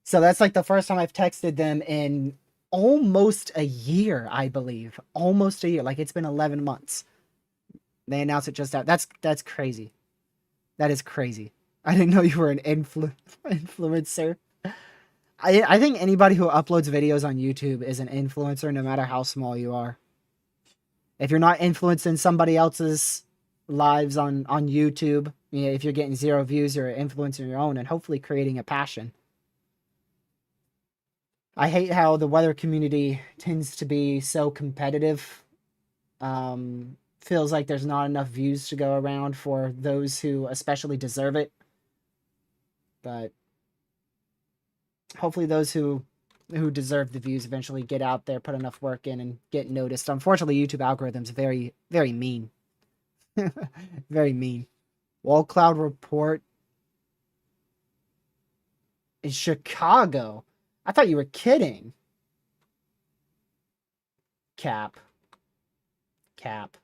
So that's like the first time I've texted them in almost a year, I believe. Almost a year. Like it's been 11 months. They announced it just out. That's crazy. That is crazy. I didn't know you were an influencer. I think anybody who uploads videos on YouTube is an influencer, no matter how small you are. If you're not influencing somebody else's lives on YouTube, you know, if you're getting 0 views, you're influencing your own and hopefully creating a passion. I hate how the weather community tends to be so competitive. Feels like there's not enough views to go around for those who especially deserve it. But hopefully those who deserve the views eventually get out there, put enough work in, and get noticed. Unfortunately, YouTube algorithms very, very mean. Very mean. Wall cloud report in Chicago. I thought you were kidding. Cap. Cap.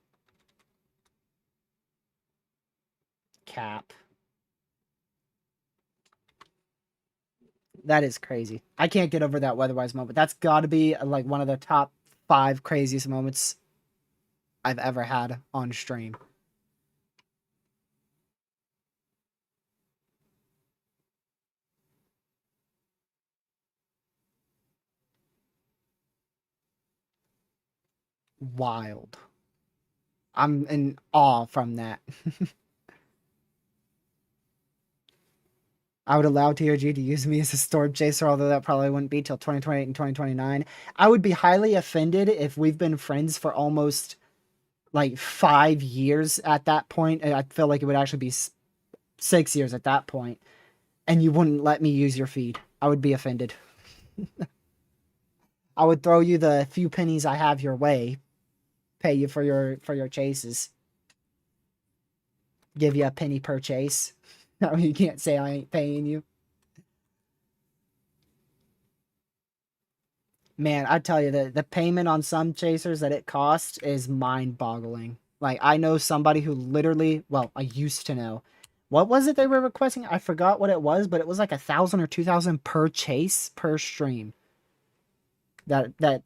Cap. That is crazy. I can't get over that weatherwise moment. That's got to be like one of the top 5 craziest moments I've ever had on stream. Wild. I'm in awe from that. I would allow TRG to use me as a storm chaser, although that probably wouldn't be till 2028 and 2029. I would be highly offended if we've been friends for almost like 5 years at that point. I feel like it would actually be 6 years at that point, and you wouldn't let me use your feed. I would be offended. I would throw you the few pennies I have your way, pay you for your chases, give you a penny per chase. No, you can't say I ain't paying you. Man, I tell you, the payment on some chasers that it costs is mind-boggling. Like, I know somebody who literally, well, I used to know. What was it they were requesting? I forgot what it was, but it was like 1,000 or 2,000 per chase per stream. That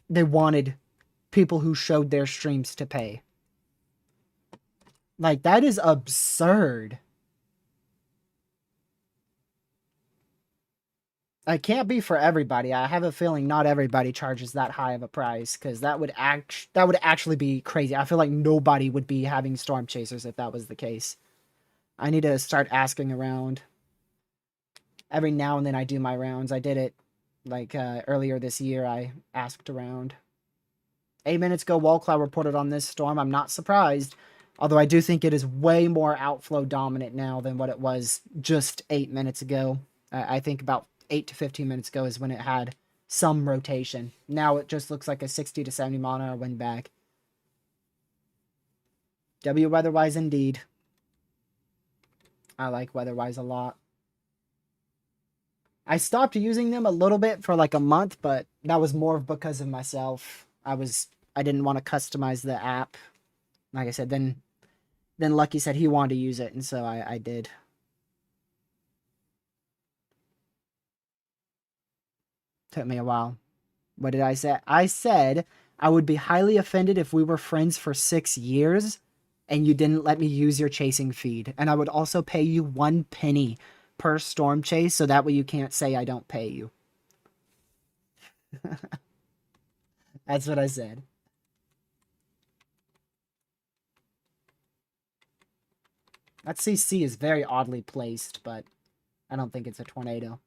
they wanted people who showed their streams to pay. Like, that is absurd. It can't be for everybody. I have a feeling not everybody charges that high of a price, because that would actually be crazy. I feel like nobody would be having storm chasers if that was the case. I need to start asking around. Every now and then I do my rounds. I did it like earlier this year. I asked around. 8 minutes ago, Wall Cloud reported on this storm. I'm not surprised, although I do think it is way more outflow dominant now than what it was just 8 minutes ago. I think about 8 to 15 minutes ago is when it had some rotation. Now it just looks like a 60 to 70 mile an hour wind back. W weatherwise indeed. I like weatherwise a lot. I stopped using them a little bit for like a month, but that was more because of myself. I didn't want to customize the app. Like I said, then Lucky said he wanted to use it, and so I did. Took me a while. What did I say? I said I would be highly offended if we were friends for 6 years and you didn't let me use your chasing feed. And I would also pay you 1 penny per storm chase, so that way you can't say I don't pay you. That's what I said. That CC is very oddly placed, but I don't think it's a tornado.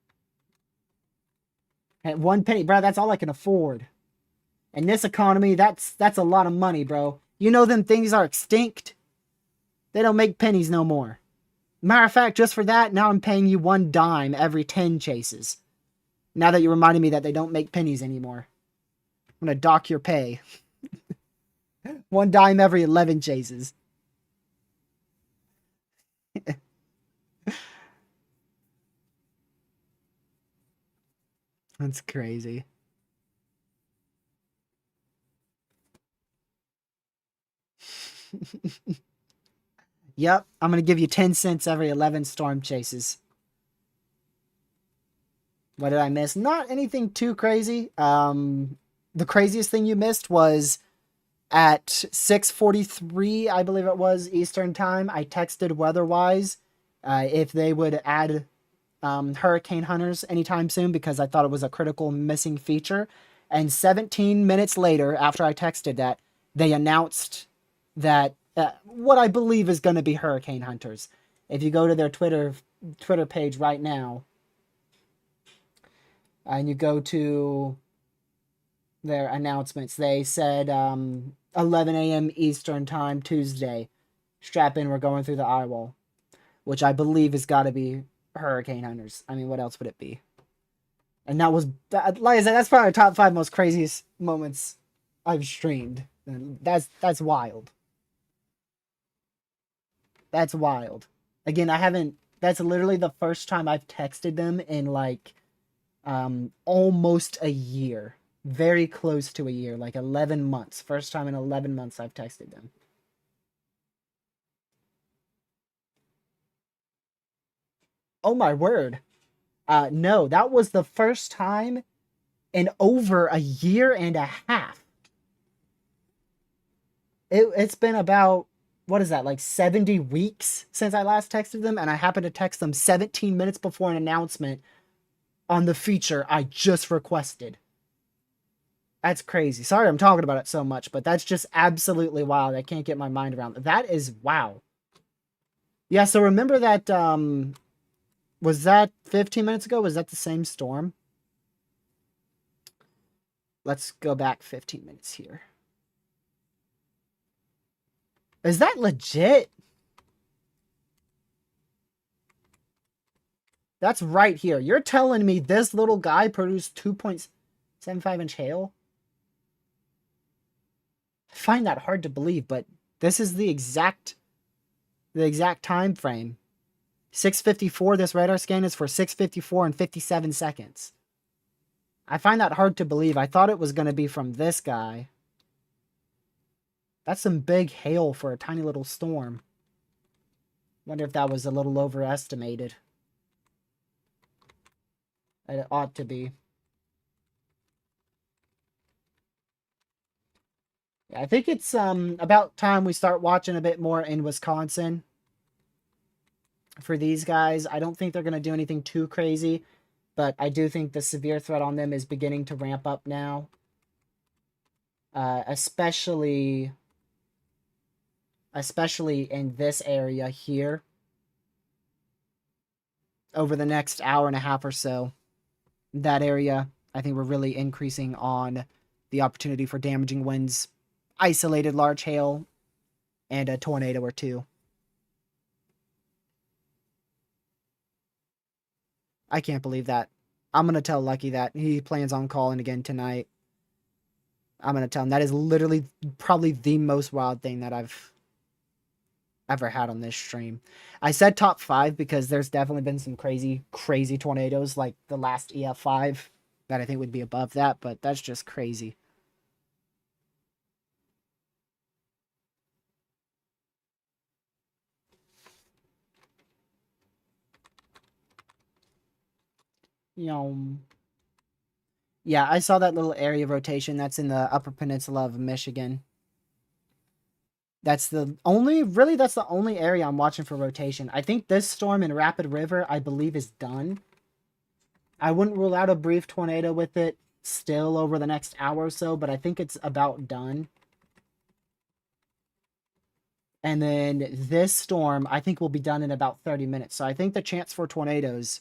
At 1 penny, bro, that's all I can afford. In this economy, that's a lot of money, bro. You know them things are extinct. They don't make pennies no more. Matter of fact, just for that, now I'm paying you 1 dime every 10 chases. Now that you reminded me that they don't make pennies anymore. I'm gonna dock your pay. 1 dime every 11 chases. That's crazy. Yep, I'm gonna give you 10 cents every 11 storm chases. What did I miss? Not anything too crazy. The craziest thing you missed was at 6:43, I believe it was, Eastern time. I texted Weatherwise if they would add hurricane hunters anytime soon, because I thought it was a critical missing feature. And 17 minutes later, after I texted that, they announced that what I believe is going to be hurricane hunters. If you go to their Twitter page right now, and you go to their announcements, they said 11 a.m. Eastern time, Tuesday. Strap in, we're going through the eye wall. Which I believe has got to be hurricane hunters. I mean, what else would it be? And that was, like I said, that's probably the top 5 most craziest moments I've streamed. And that's wild. That's wild. Again, that's literally the first time I've texted them in like almost a year. Very close to a year, like 11 months. First time in 11 months I've texted them. Oh my word. No, that was the first time in over a year and a half. It's been about, what is that, like 70 weeks since I last texted them, and I happened to text them 17 minutes before an announcement on the feature I just requested. That's crazy. Sorry I'm talking about it so much, but that's just absolutely wild. I can't get my mind around that. That is wow. Yeah, so remember that was that 15 minutes ago? Was that the same storm? Let's go back 15 minutes here. Is that legit? That's right here. You're telling me this little guy produced 2.75-inch hail? I find that hard to believe, but this is the exact time frame. 6:54, this radar scan is for 6:54 and 57 seconds. I find that hard to believe. I thought it was going to be from this guy. That's some big hail for a tiny little storm. Wonder if that was a little overestimated. It ought to be. I think it's about time we start watching a bit more in Wisconsin for these guys. I don't think they're going to do anything too crazy, but I do think the severe threat on them is beginning to ramp up now. Especially in this area here over the next hour and a half or so. That area, I think we're really increasing on the opportunity for damaging winds, isolated large hail, and a tornado or two. I can't believe that. I'm going to tell Lucky that he plans on calling again tonight. I'm going to tell him that is literally probably the most wild thing that I've ever had on this stream. I said top 5 because there's definitely been some crazy tornadoes like the last EF5 that I think would be above that, but that's just crazy. You know, yeah, I saw that little area of rotation. That's in the Upper Peninsula of Michigan. That's the only area I'm watching for rotation. I think this storm in Rapid River, I believe, is done. I wouldn't rule out a brief tornado with it still over the next hour or so, but I think it's about done. And then this storm, I think, will be done in about 30 minutes. So I think the chance for tornadoes,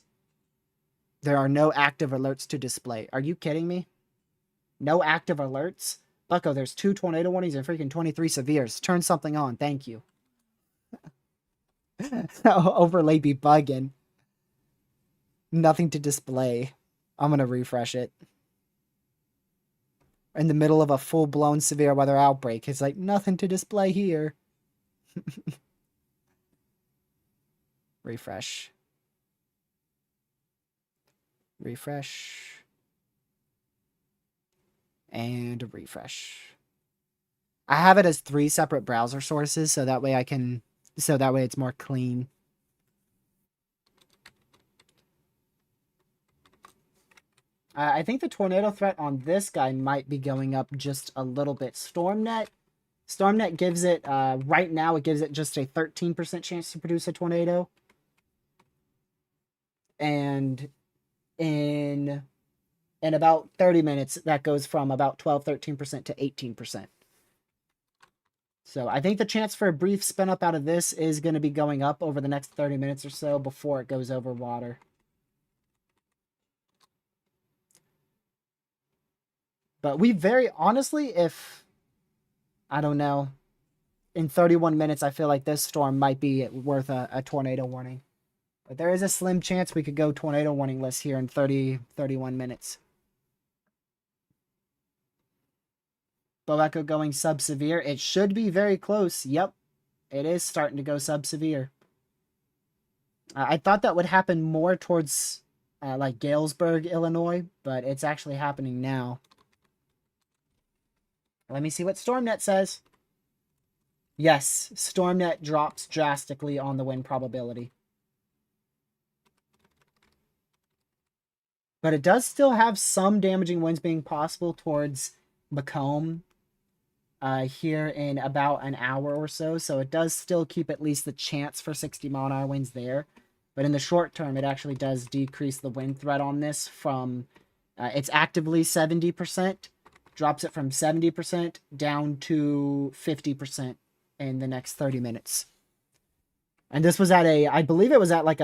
there are no active alerts to display. Are you kidding me? No active alerts? Bucko, there's 2 tornado warnings and freaking 23 severes. Turn something on. Thank you. Overlay be bugging. Nothing to display. I'm going to refresh it. In the middle of a full-blown severe weather outbreak. It's like, nothing to display here. Refresh. Refresh. And refresh. I have it as 3 separate browser sources, so that way it's more clean. I think the tornado threat on this guy might be going up just a little bit. StormNet gives it, right now, it gives it just a 13% chance to produce a tornado. And in about 30 minutes, that goes from about 12, 13% to 18%. So I think the chance for a brief spin up out of this is going to be going up over the next 30 minutes or so before it goes over water. But we very honestly, if, I don't know, in 31 minutes, I feel like this storm might be worth a tornado warning. But there is a slim chance we could go tornado warning list here in 31 minutes. Boeco going sub-severe. It should be very close. Yep, it is starting to go sub-severe. I thought that would happen more towards like Galesburg, Illinois, but it's actually happening now. Let me see what StormNet says. Yes, StormNet drops drastically on the wind probability. But it does still have some damaging winds being possible towards Macomb here in about an hour or so. So it does still keep at least the chance for 60-mile-an-hour winds there. But in the short term, it actually does decrease the wind threat on this from... it's actively 70%. Drops it from 70% down to 50% in the next 30 minutes. And this was at a... I believe it was at like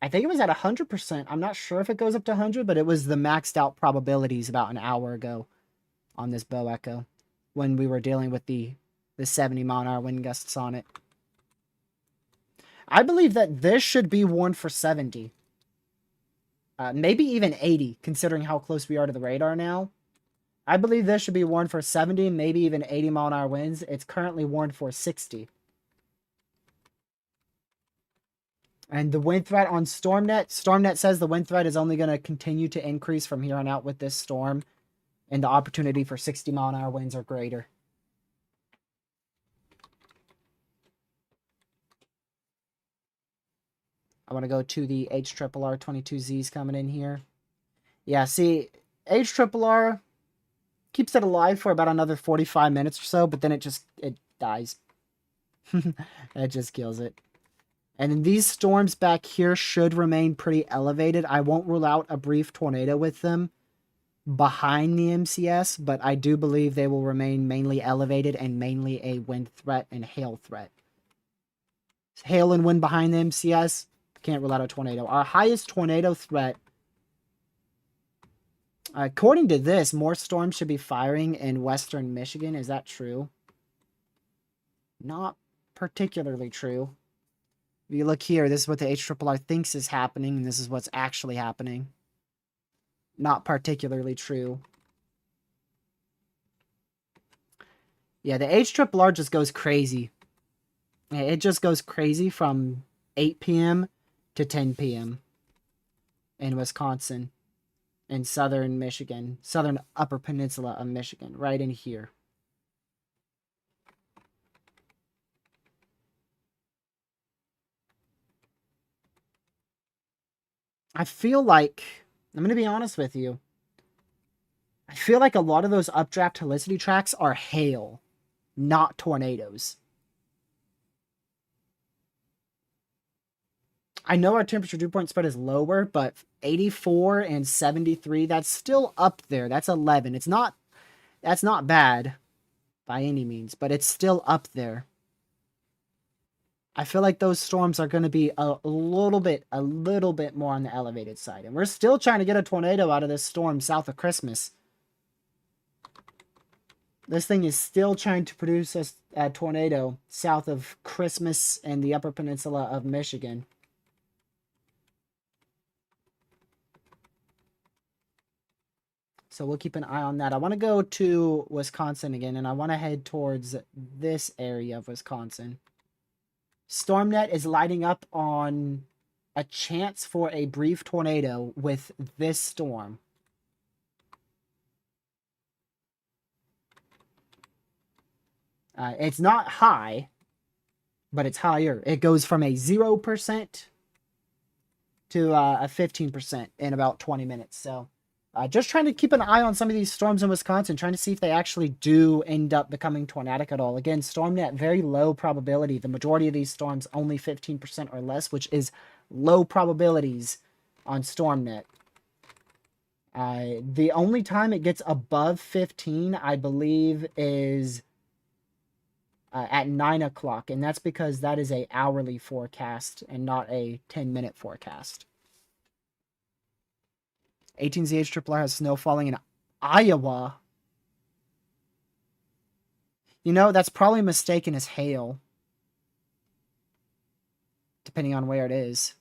I think it was at 100%. I'm not sure if it goes up to 100, but it was the maxed out probabilities about an hour ago on this Bow Echo when we were dealing with the 70-mile-an-hour wind gusts on it. I believe that this should be warned for 70. Maybe even 80, considering how close we are to the radar now. I believe this should be warned for 70, maybe even 80-mile-an-hour winds. It's currently warned for 60. And the wind threat on StormNet says the wind threat is only going to continue to increase from here on out with this storm. And the opportunity for 60-mile-an-hour winds are greater. I want to go to the HRRR 22Zs coming in here. Yeah, see, HRRR keeps it alive for about another 45 minutes or so, but then it dies. It just kills it. And then these storms back here should remain pretty elevated. I won't rule out a brief tornado with them behind the MCS, but I do believe they will remain mainly elevated and mainly a wind threat and hail threat. Hail and wind behind the MCS, can't rule out a tornado. Our highest tornado threat, according to this, more storms should be firing in western Michigan. Is that true? Not particularly true. If you look here, this is what the HRRR thinks is happening, and this is what's actually happening. Not particularly true. Yeah, the HRRR just goes crazy. It just goes crazy from 8 p.m. to 10 p.m. in Wisconsin, in southern Michigan, southern upper peninsula of Michigan, right in here. I feel like, I'm going to be honest with you, I feel like a lot of those updraft helicity tracks are hail, not tornadoes. I know our temperature dew point spread is lower, but 84 and 73, that's still up there. That's 11. That's not bad by any means, but it's still up there. I feel like those storms are going to be a little bit more on the elevated side. And we're still trying to get a tornado out of this storm south of Christmas. This thing is still trying to produce a tornado south of Christmas and the upper peninsula of Michigan. So we'll keep an eye on that. I want to go to Wisconsin again, and I want to head towards this area of Wisconsin. StormNet is lighting up on a chance for a brief tornado with this storm. It's not high, but it's higher. It goes from a 0% to a 15% in about 20 minutes. So just trying to keep an eye on some of these storms in Wisconsin, trying to see if they actually do end up becoming tornadic at all. Again, StormNet, very low probability. The majority of these storms only 15% or less, which is low probabilities on StormNet. The only time it gets above 15, I believe, is at 9 o'clock, and that's because that is a hourly forecast and not a 10-minute forecast. 18ZH has snow falling in Iowa. You know, that's probably mistaken as hail, depending on where it is.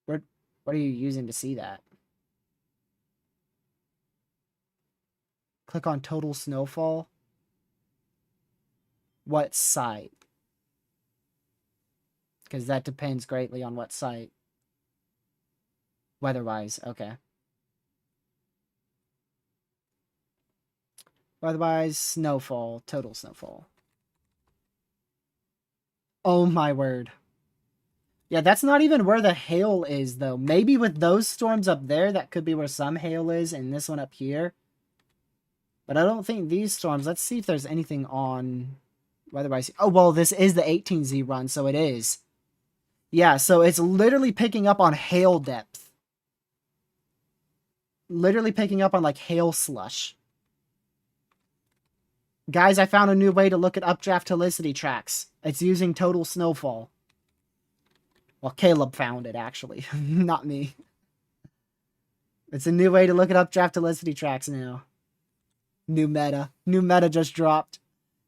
What are you using to see that? Click on total snowfall. What site? Because that depends greatly on what site. Weather-wise, okay. Weather-wise, snowfall, total snowfall. Oh my word. Yeah, that's not even where the hail is, though. Maybe with those storms up there, that could be where some hail is, and this one up here. But I don't think these storms... Let's see if there's anything on weather-wise. Oh, well, this is the 18Z run, so it is. Yeah, so it's literally picking up on hail depth. Literally picking up on, like, hail slush. Guys, I found a new way to look at updraft helicity tracks. It's using total snowfall. Well, Caleb found it, actually. Not me. It's a new way to look at updraft helicity tracks now. New meta. New meta just dropped.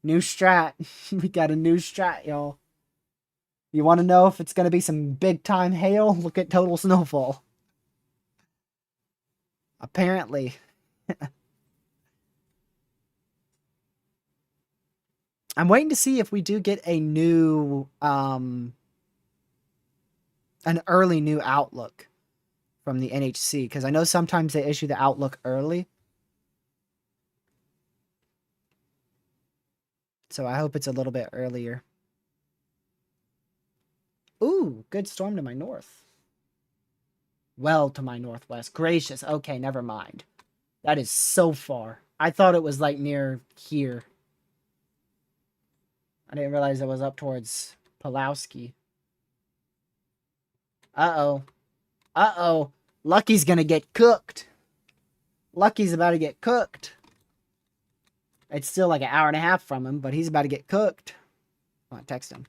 New strat. We got a new strat, y'all. You want to know if it's going to be some big-time hail? Look at total snowfall. Apparently. I'm waiting to see if we do get a new, an early new Outlook from the NHC, because I know sometimes they issue the Outlook early. So I hope it's a little bit earlier. Ooh, good storm to my north. Well, to my northwest. Gracious. Okay, never mind. That is so far. I thought it was like near here. I didn't realize it was up towards Pulowski. Uh-oh. Uh-oh. Lucky's gonna get cooked. Lucky's about to get cooked. It's still like an hour and a half from him, but he's about to get cooked. Come on, text him.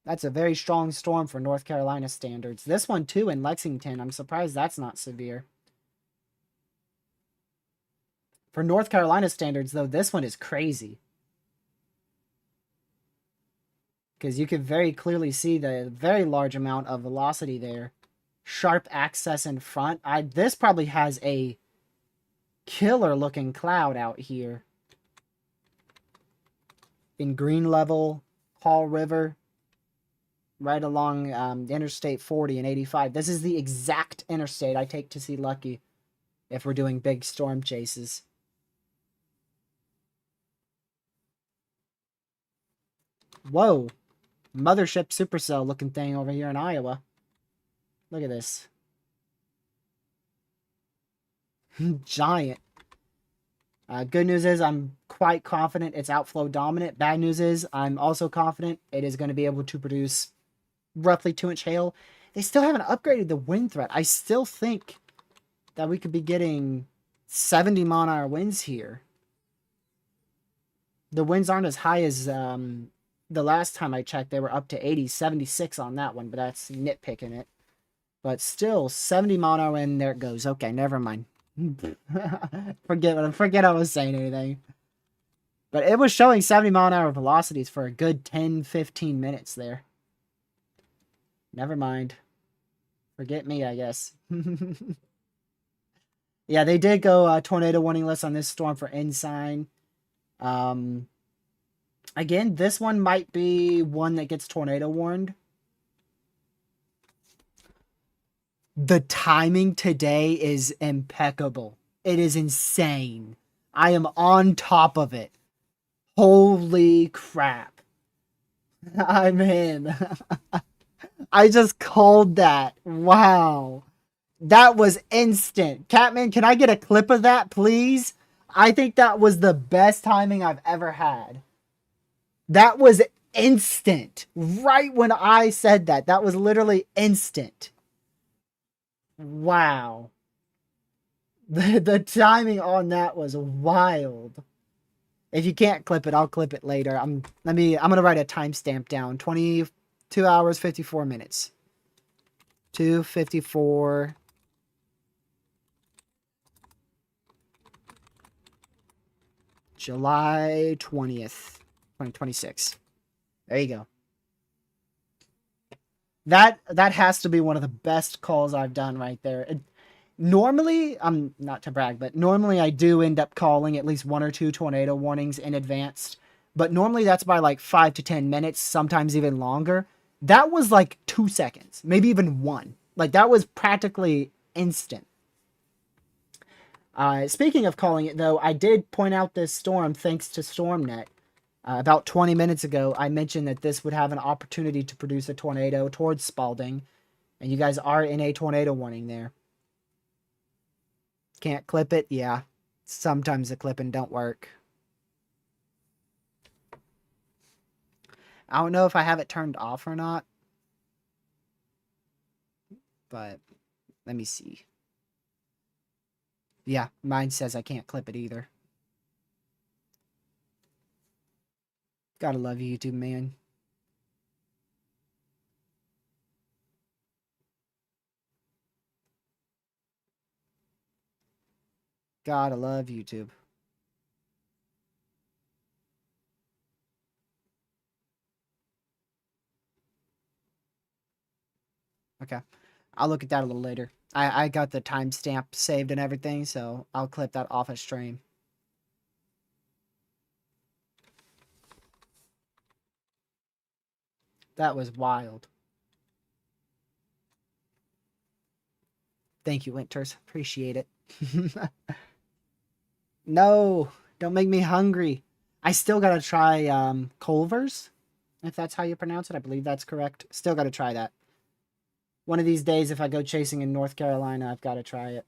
That's a very strong storm for North Carolina standards. This one, too, in Lexington. I'm surprised that's not severe. For North Carolina standards, though, this one is crazy. Because you can very clearly see the very large amount of velocity there. Sharp access in front. This probably has a killer-looking cloud out here. In Green Level, Hall River, right along Interstate 40 and 85. This is the exact interstate I take to see Lucky if we're doing big storm chases. Whoa. Mothership Supercell looking thing over here in Iowa. Look at this. Giant. Good news is I'm quite confident it's outflow dominant. Bad news is I'm also confident it is going to be able to produce roughly 2-inch hail. They still haven't upgraded the wind threat. I still think that we could be getting 70 mile-an-hour winds here. The winds aren't as high as the last time I checked. They were up to 80, 76 on that one, but that's nitpicking it. But still, 70 mile-an-hour wind. There it goes. Okay, never mind. Forget I was saying anything. But it was showing 70 mile-an-hour velocities for a good 10-15 minutes there. Never mind. Forget me, I guess. Yeah, they did go tornado warning list on this storm for Ensign. Again, this one might be one that gets tornado warned. The timing today is impeccable. It is insane. I am on top of it. Holy crap. I'm in. I just called that. Wow. That was instant. Catman, can I get a clip of that, please? I think that was the best timing I've ever had. That was instant. Right when I said that. That was literally instant. Wow. The timing on that was wild. If you can't clip it, I'll clip it later. I'm gonna write a timestamp down. 22 hours, 54 minutes. 2:54. July 20th, 2026. There you go. That has to be one of the best calls I've done right there. Normally, not to brag, but normally I do end up calling at least 1 or 2 tornado warnings in advance. but normally that's by like 5 to 10 minutes, sometimes even longer. That was like 2 seconds, maybe even one. Like that was practically instant. Speaking of calling it, though, I did point out this storm thanks to StormNet. About 20 minutes ago, I mentioned that this would have an opportunity to produce a tornado towards Spalding, and you guys are in a tornado warning there. Can't clip it? Yeah. Sometimes the clipping don't work. I don't know if I have it turned off or not, but let me see. Yeah, mine says I can't clip it either. Gotta love you, YouTube, man. Gotta love YouTube. Okay. I'll look at that a little later. I got the timestamp saved and everything, so I'll clip that off a stream. That was wild. Thank you, Winters. Appreciate it. No, don't make me hungry. I still gotta try Culver's, if that's how you pronounce it. I believe that's correct. Still gotta try that. One of these days, if I go chasing in North Carolina, I've got to try it.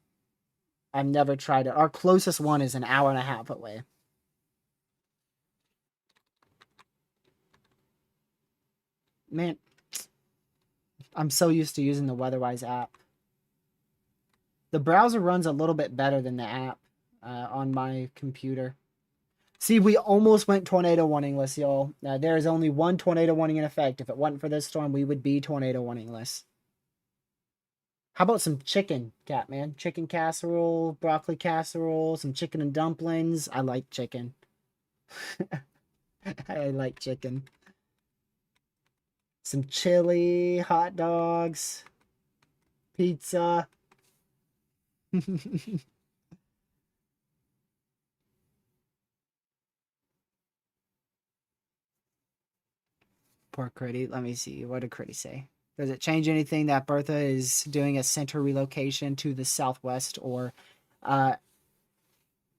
I've never tried it. Our closest one is an hour and a half away. Man, I'm so used to using the Weatherwise app. The browser runs a little bit better than the app on my computer. See, we almost went tornado warningless, y'all. There is only one tornado warning in effect. If it wasn't for this storm, we would be tornado warningless. How about some chicken, Catman? Chicken casserole, broccoli casserole, some chicken and dumplings. I like chicken. I like chicken. Some chili, hot dogs, pizza. Poor Critty. Let me see. What did Critty say? Does it change anything that Bertha is doing a center relocation to the southwest? Or,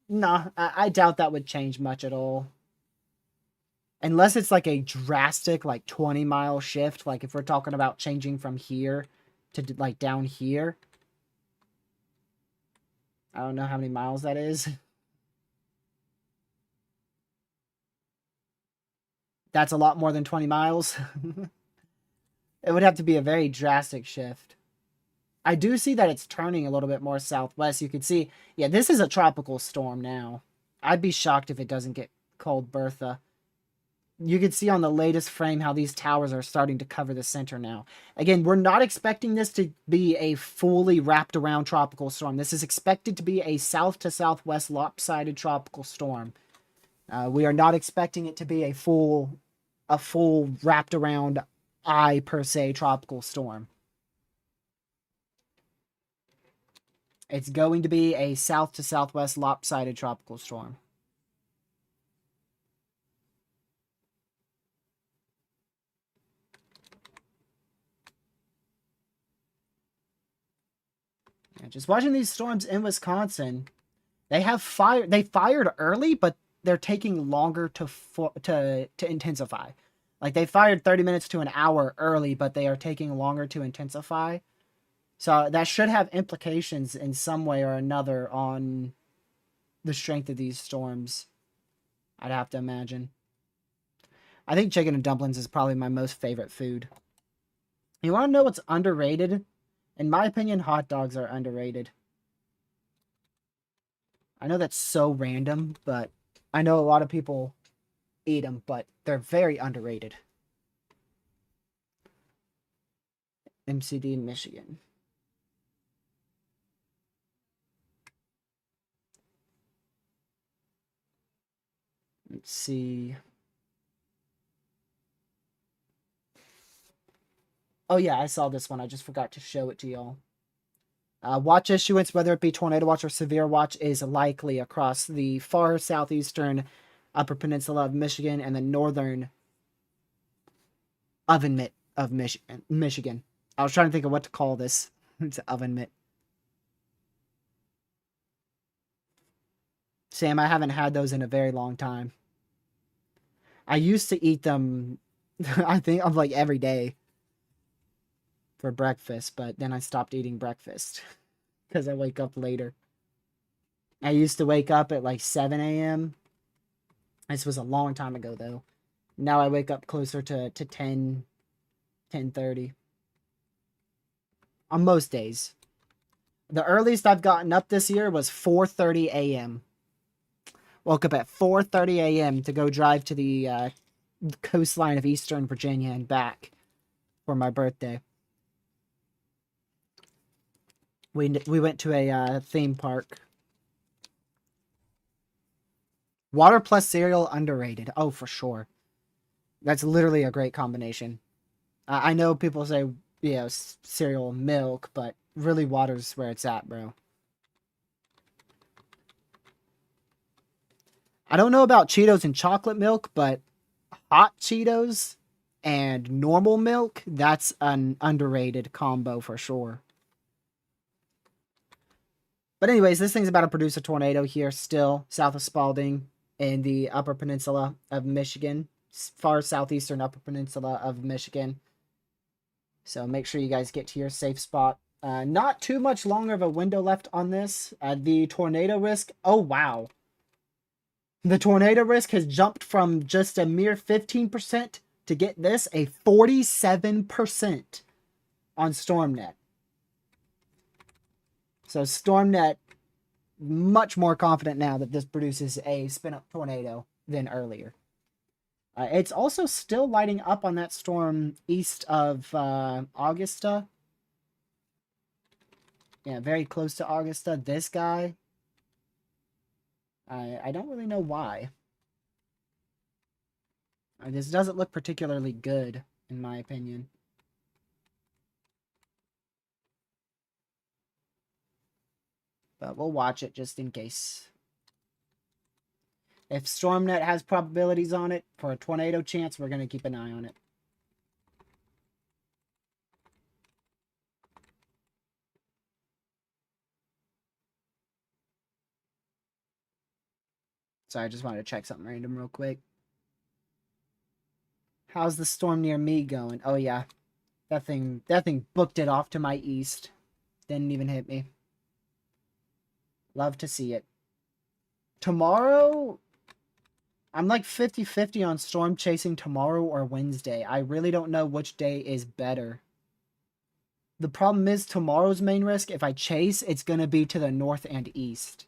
nah, I doubt that would change much at all. Unless it's like a drastic, like 20-mile shift. Like if we're talking about changing from here to like down here. I don't know how many miles that is. That's a lot more than 20 miles. It would have to be a very drastic shift. I do see that it's turning a little bit more southwest. You can see, yeah, this is a tropical storm now. I'd be shocked if it doesn't get called Bertha. You can see on the latest frame how these towers are starting to cover the center now. Again, we're not expecting this to be a fully wrapped around tropical storm. This is expected to be a south to southwest lopsided tropical storm. We are not expecting it to be a full wrapped around eye per se tropical storm. It's going to be a south to southwest lopsided tropical storm. Yeah, just watching these storms in Wisconsin, they fired early, but they're taking longer to intensify. Like they fired 30 minutes to an hour early, but they are taking longer to intensify. So that should have implications in some way or another on the strength of these storms. I'd have to imagine. I think chicken and dumplings is probably my most favorite food. You want to know what's underrated? In my opinion, hot dogs are underrated. I know that's so random, but I know a lot of people eat them, but they're very underrated. MCD, Michigan. Let's see. Oh yeah, I saw this one. I just forgot to show it to y'all. Watch issuance, whether it be tornado watch or severe watch, is likely across the far southeastern Upper Peninsula of Michigan, and the northern oven mitt of Michigan. I was trying to think of what to call this. It's an oven mitt. Sam, I haven't had those in a very long time. I used to eat them, I think, of like every day for breakfast, but then I stopped eating breakfast because I wake up later. I used to wake up at like 7 a.m. This was a long time ago, though. Now I wake up closer to 10:30 on most days. The earliest I've gotten up this year was 4:30 a.m. Woke up at 4:30 a.m. to go drive to the coastline of Eastern Virginia and back for my birthday. We went to a theme park. Water plus cereal, underrated. Oh, for sure. That's literally a great combination. I know people say, cereal, milk, but really water's where it's at, bro. I don't know about Cheetos and chocolate milk, but hot Cheetos and normal milk, that's an underrated combo for sure. But anyways, this thing's about to produce a tornado here still, south of Spalding in the Upper Peninsula of Michigan, far southeastern Upper Peninsula of Michigan. So make sure you guys get to your safe spot. Not too much longer of a window left on this. The tornado risk, oh wow. The tornado risk has jumped from just a mere 15% to get this, a 47% on StormNet. So StormNet, much more confident now that this produces a spin-up tornado than earlier. It's also still lighting up on that storm east of Augusta. Yeah, very close to Augusta. This guy, I don't really know why. This doesn't look particularly good, in my opinion. But we'll watch it just in case. If StormNet has probabilities on it for a tornado chance, we're going to keep an eye on it. Sorry, I just wanted to check something random real quick. How's the storm near me going? Oh yeah. That thing booked it off to my east. Didn't even hit me. Love to see it. Tomorrow, I'm like 50-50 on storm chasing tomorrow or Wednesday. I really don't know which day is better. The problem is tomorrow's main risk, if I chase, it's going to be to the north and east.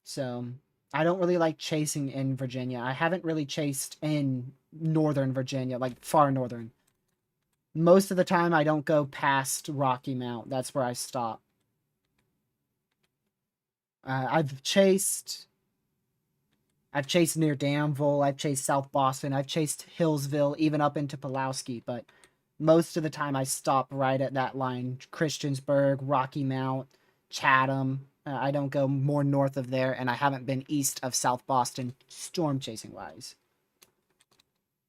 So, I don't really like chasing in Virginia. I haven't really chased in northern Virginia, like far northern. Most of the time, I don't go past Rocky Mount. That's where I stop. I've chased near Danville. I've chased South Boston. I've chased Hillsville, even up into Pulaski. But most of the time, I stop right at that line. Christiansburg, Rocky Mount, Chatham. I don't go more north of there, and I haven't been east of South Boston storm chasing wise.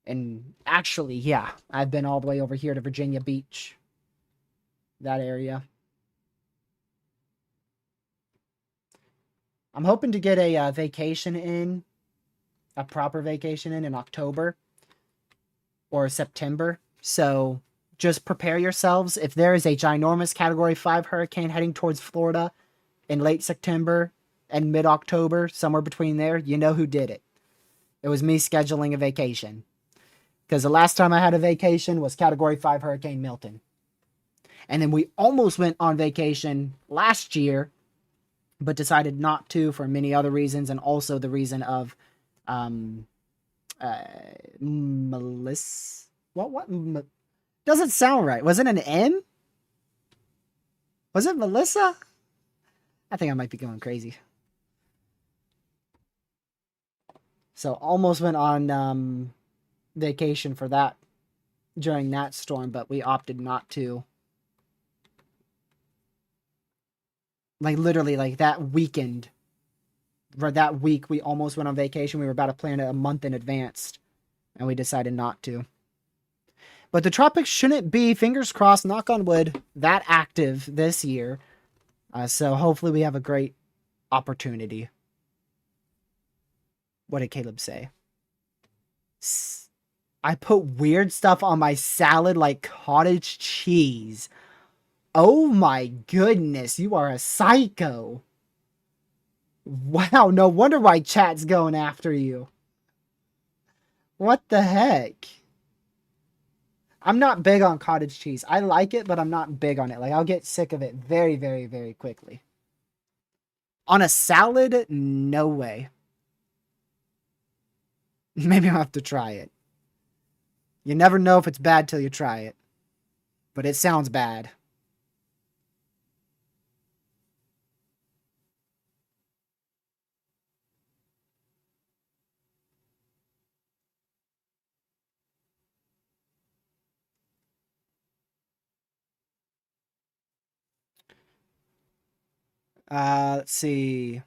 And actually, yeah, I've been all the way over here to Virginia Beach. That area. I'm hoping to get a vacation in, a proper vacation in October or September. So just prepare yourselves. If there is a ginormous Category 5 hurricane heading towards Florida in late September and mid-October, somewhere between there, you know who did it. It was me scheduling a vacation. Because the last time I had a vacation was Category 5 Hurricane Milton. And then we almost went on vacation last year, but decided not to for many other reasons, and also the reason of Melissa. What? Doesn't sound right. Was it an M? Was it Melissa? I think I might be going crazy. So almost went on vacation for that during that storm, but we opted not to. Like literally, like that weekend, or that week, we almost went on vacation. We were about to plan it a month in advance, and we decided not to. But the tropics shouldn't be, fingers crossed, knock on wood, that active this year. So hopefully we have a great opportunity. What did Caleb say? I put weird stuff on my salad like cottage cheese. Oh my goodness, you are a psycho. Wow, no wonder why chat's going after you. What the heck? I'm not big on cottage cheese. I like it, but I'm not big on it. Like, I'll get sick of it very, very, very quickly. On a salad, no way. Maybe I'll have to try it. You never know if it's bad till you try it. But it sounds bad. Let's see.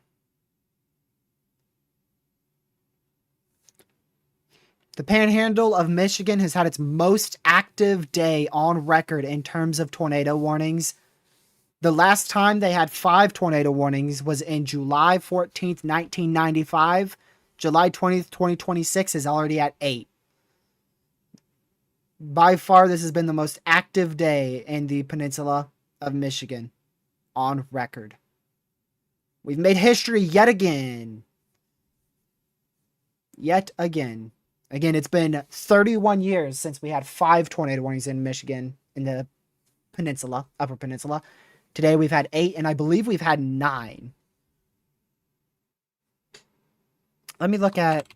The Panhandle of Michigan has had its most active day on record in terms of tornado warnings. The last time they had 5 tornado warnings was in July 14th, 1995. July 20th, 2026 is already at 8. By far, this has been the most active day in the peninsula of Michigan on record. We've made history yet again. Yet again. Again, it's been 31 years since we had 5 tornado warnings in Michigan, in the peninsula, upper peninsula. Today we've had 8, and I believe we've had 9. Let me look at...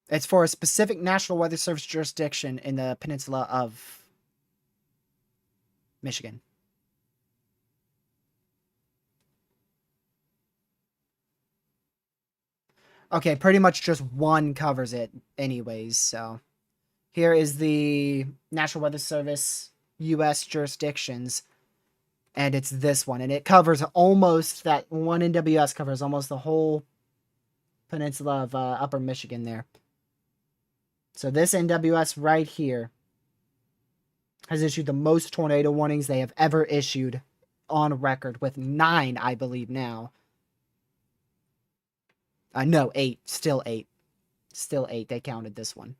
It's for a specific National Weather Service jurisdiction in the peninsula of Michigan. Okay, pretty much just one covers it anyways, so... Here is the National Weather Service U.S. jurisdictions, and it's this one. And it covers almost, that one NWS covers almost the whole peninsula of upper Michigan there. So this NWS right here has issued the most tornado warnings they have ever issued on record, with 9, I believe, now. No, 8. Still 8. Still 8. They counted this one.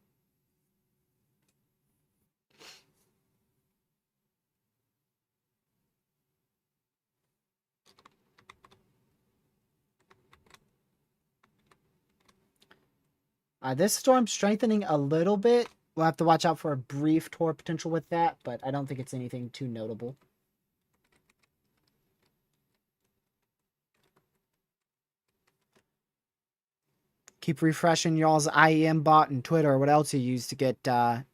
This storm's strengthening a little bit. We'll have to watch out for a brief tornado potential with that, but I don't think it's anything too notable. Keep refreshing y'all's IEM bot and Twitter or what else you use to get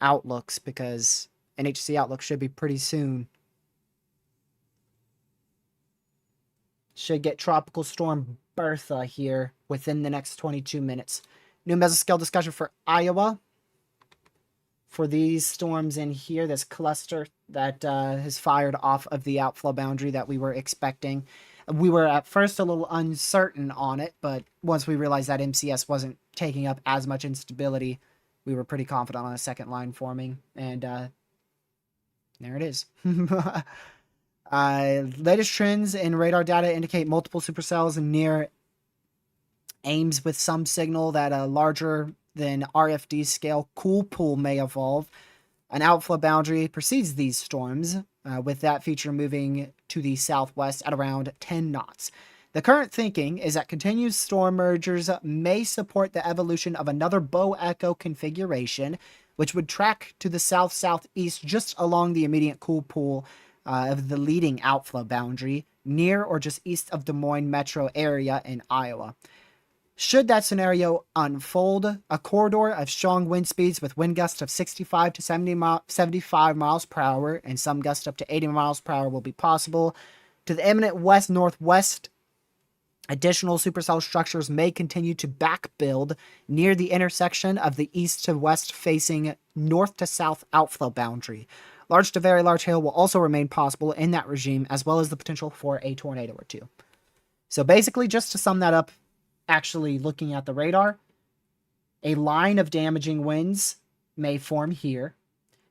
outlooks, because NHC Outlook should be pretty soon. Should get Tropical Storm Bertha here within the next 22 minutes. New mesoscale discussion for Iowa. For these storms in here, this cluster that has fired off of the outflow boundary that we were expecting. We were at first a little uncertain on it, but once we realized that MCS wasn't taking up as much instability, we were pretty confident on a second line forming. And there it is. Latest trends in radar data indicate multiple supercells near Ames with some signal that a larger than RFD scale cool pool may evolve. An outflow boundary precedes these storms, with that feature moving to the southwest at around 10 knots. The current thinking is that continued storm mergers may support the evolution of another bow echo configuration, which would track to the south-southeast just along the immediate cool pool of the leading outflow boundary, near or just east of Des Moines metro area in Iowa. Should that scenario unfold, a corridor of strong wind speeds with wind gusts of 65 to 75 miles per hour and some gusts up to 80 miles per hour will be possible to the imminent west-northwest Additional supercell structures may continue to backbuild near the intersection of the east to west facing north to south outflow boundary. Large to very large hail will also remain possible in that regime, as well as the potential for a tornado or two. So basically, just to sum that up, actually looking at the radar, a line of damaging winds may form here,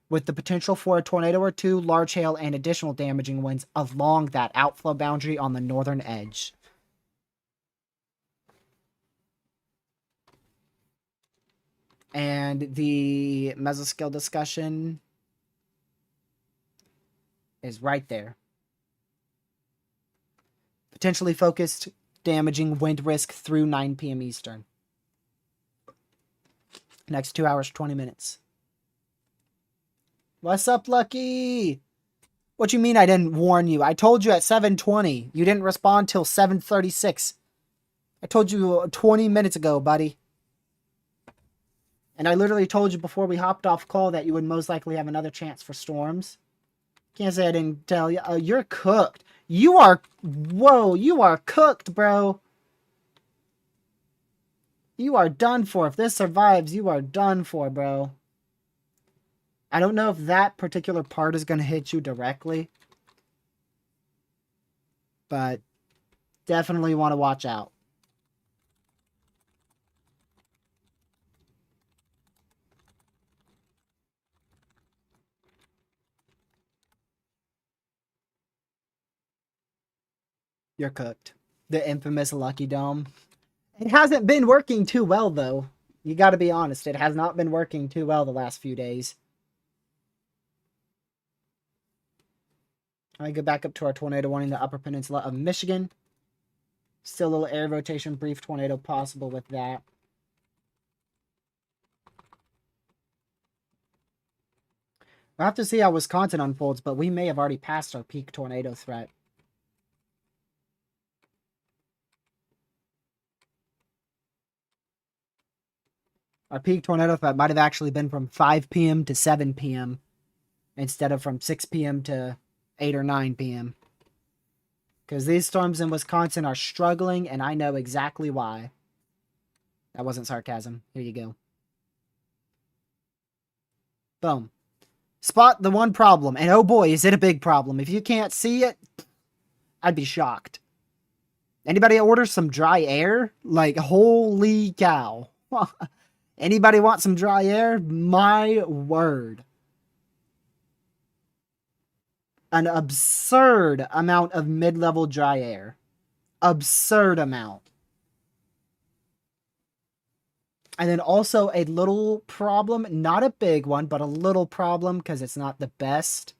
with the potential for a tornado or two, large hail, and additional damaging winds along that outflow boundary on the northern edge. And the mesoscale discussion is right there. Potentially focused, damaging wind risk through 9 p.m. Eastern. Next 2 hours, 20 minutes. What's up, Lucky? What you mean I didn't warn you? I told you at 7:20. You didn't respond till 7:36. I told you 20 minutes ago, buddy. And I literally told you before we hopped off call that you would most likely have another chance for storms. Can't say I didn't tell you. You're cooked. You are... Whoa, you are cooked, bro. You are done for. If this survives, you are done for, bro. I don't know if that particular part is going to hit you directly. But definitely want to watch out. You're cooked. The infamous Lucky Dome. It hasn't been working too well, though. You got to be honest. It has not been working too well the last few days. I go back up to our tornado warning, the Upper Peninsula of Michigan. Still a little air rotation, brief tornado possible with that. We'll have to see how Wisconsin unfolds, but we may have already passed our peak tornado threat. Our peak tornado threat might have actually been from 5 p.m. to 7 p.m. instead of from 6 p.m. to 8 or 9 p.m. Because these storms in Wisconsin are struggling, and I know exactly why. That wasn't sarcasm. Here you go. Boom. Spot the one problem, and oh boy, is it a big problem. If you can't see it, I'd be shocked. Anybody order some dry air? Like, holy cow. Anybody want some dry air? My word. An absurd amount of mid-level dry air. Absurd amount. And then also a little problem, not a big one, but a little problem because it's not the best.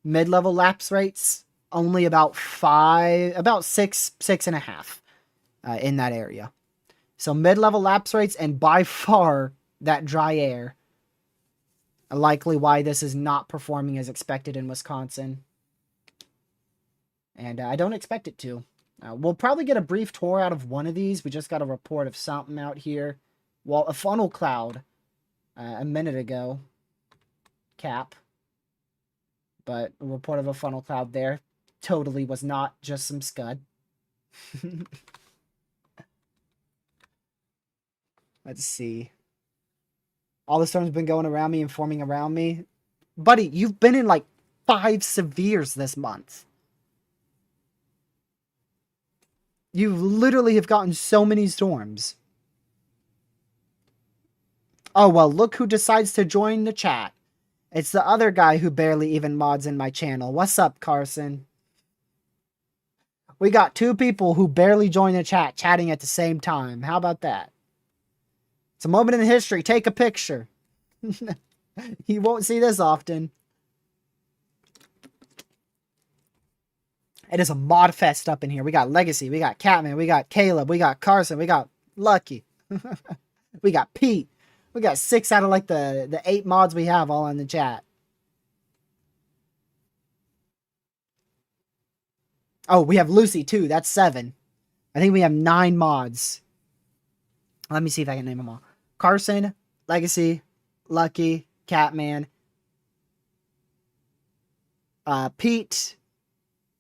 Mid-level lapse rates, only about 6.5 in that area. So mid-level lapse rates, and by far that dry air. Likely why this is not performing as expected in Wisconsin. And I don't expect it to. We'll probably get a brief tour out of one of these. We just got a report of something out here. Well, a funnel cloud a minute ago. Cap. But a report of a funnel cloud there totally was not just some scud. Let's see. All the storms have been going around me and forming around me. Buddy, you've been in like 5 severes this month. You literally have gotten so many storms. Oh, well, look who decides to join the chat. It's the other guy who barely even mods in my channel. What's up, Carson? We got 2 people who barely join the chat chatting at the same time. How about that? It's a moment in history. Take a picture. You won't see this often. It is a mod fest up in here. We got Legacy. We got Catman. We got Caleb. We got Carson. We got Lucky. We got Pete. We got 6 out of like the 8 mods we have all in the chat. Oh, we have Lucy too. That's 7. I think we have 9 mods. Let me see if I can name them all. Carson, Legacy, Lucky, Catman, Pete,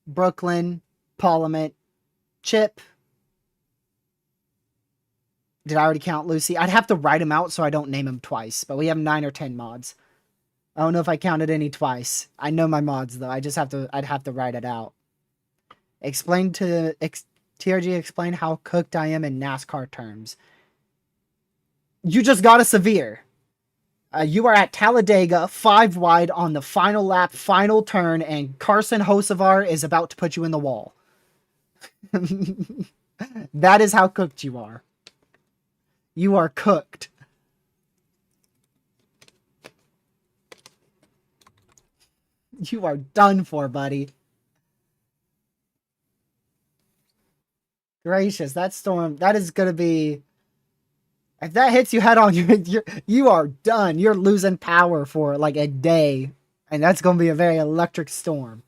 Brooklyn, Parliament, Chip, Did I already count Lucy? I'd have to write them out so I don't name them twice, but we have 9 or 10 mods. I don't know if I counted any twice. I know my mods though. I'd have to write it out. Explain to TRG. Explain how cooked I am in NASCAR terms. You just got a severe. You are at Talladega, 5 wide on the final lap, final turn, and Carson Hocevar is about to put you in the wall. That is how cooked you are. You are cooked. You are done for, buddy. Gracious, that storm, that is going to be... If that hits you head on, you are done. You're losing power for like a day. And that's going to be a very electric storm.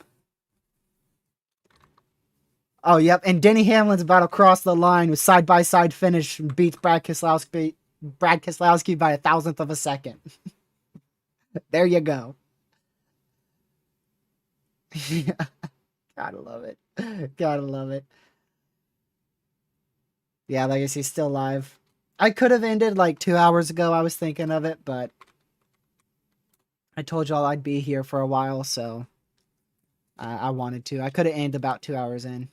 Oh, yep. And Denny Hamlin's about to cross the line with side-by-side finish and beats Brad Keselowski by 1,000th of a second. There you go. Yeah. Gotta love it. Gotta love it. Yeah, Legacy's still live. I could have ended like 2 hours ago. I was thinking of it, but I told y'all I'd be here for a while, so I wanted to. I could have ended about 2 hours in.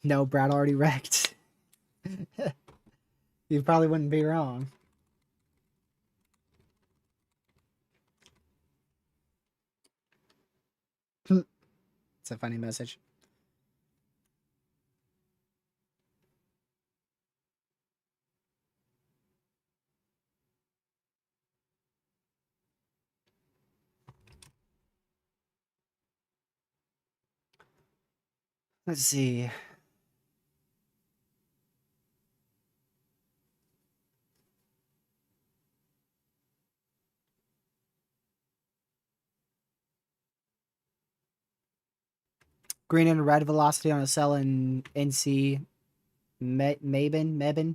No, Brad already wrecked. You probably wouldn't be wrong. It's a funny message. Let's see. Green and red velocity on a cell in NC Mebin,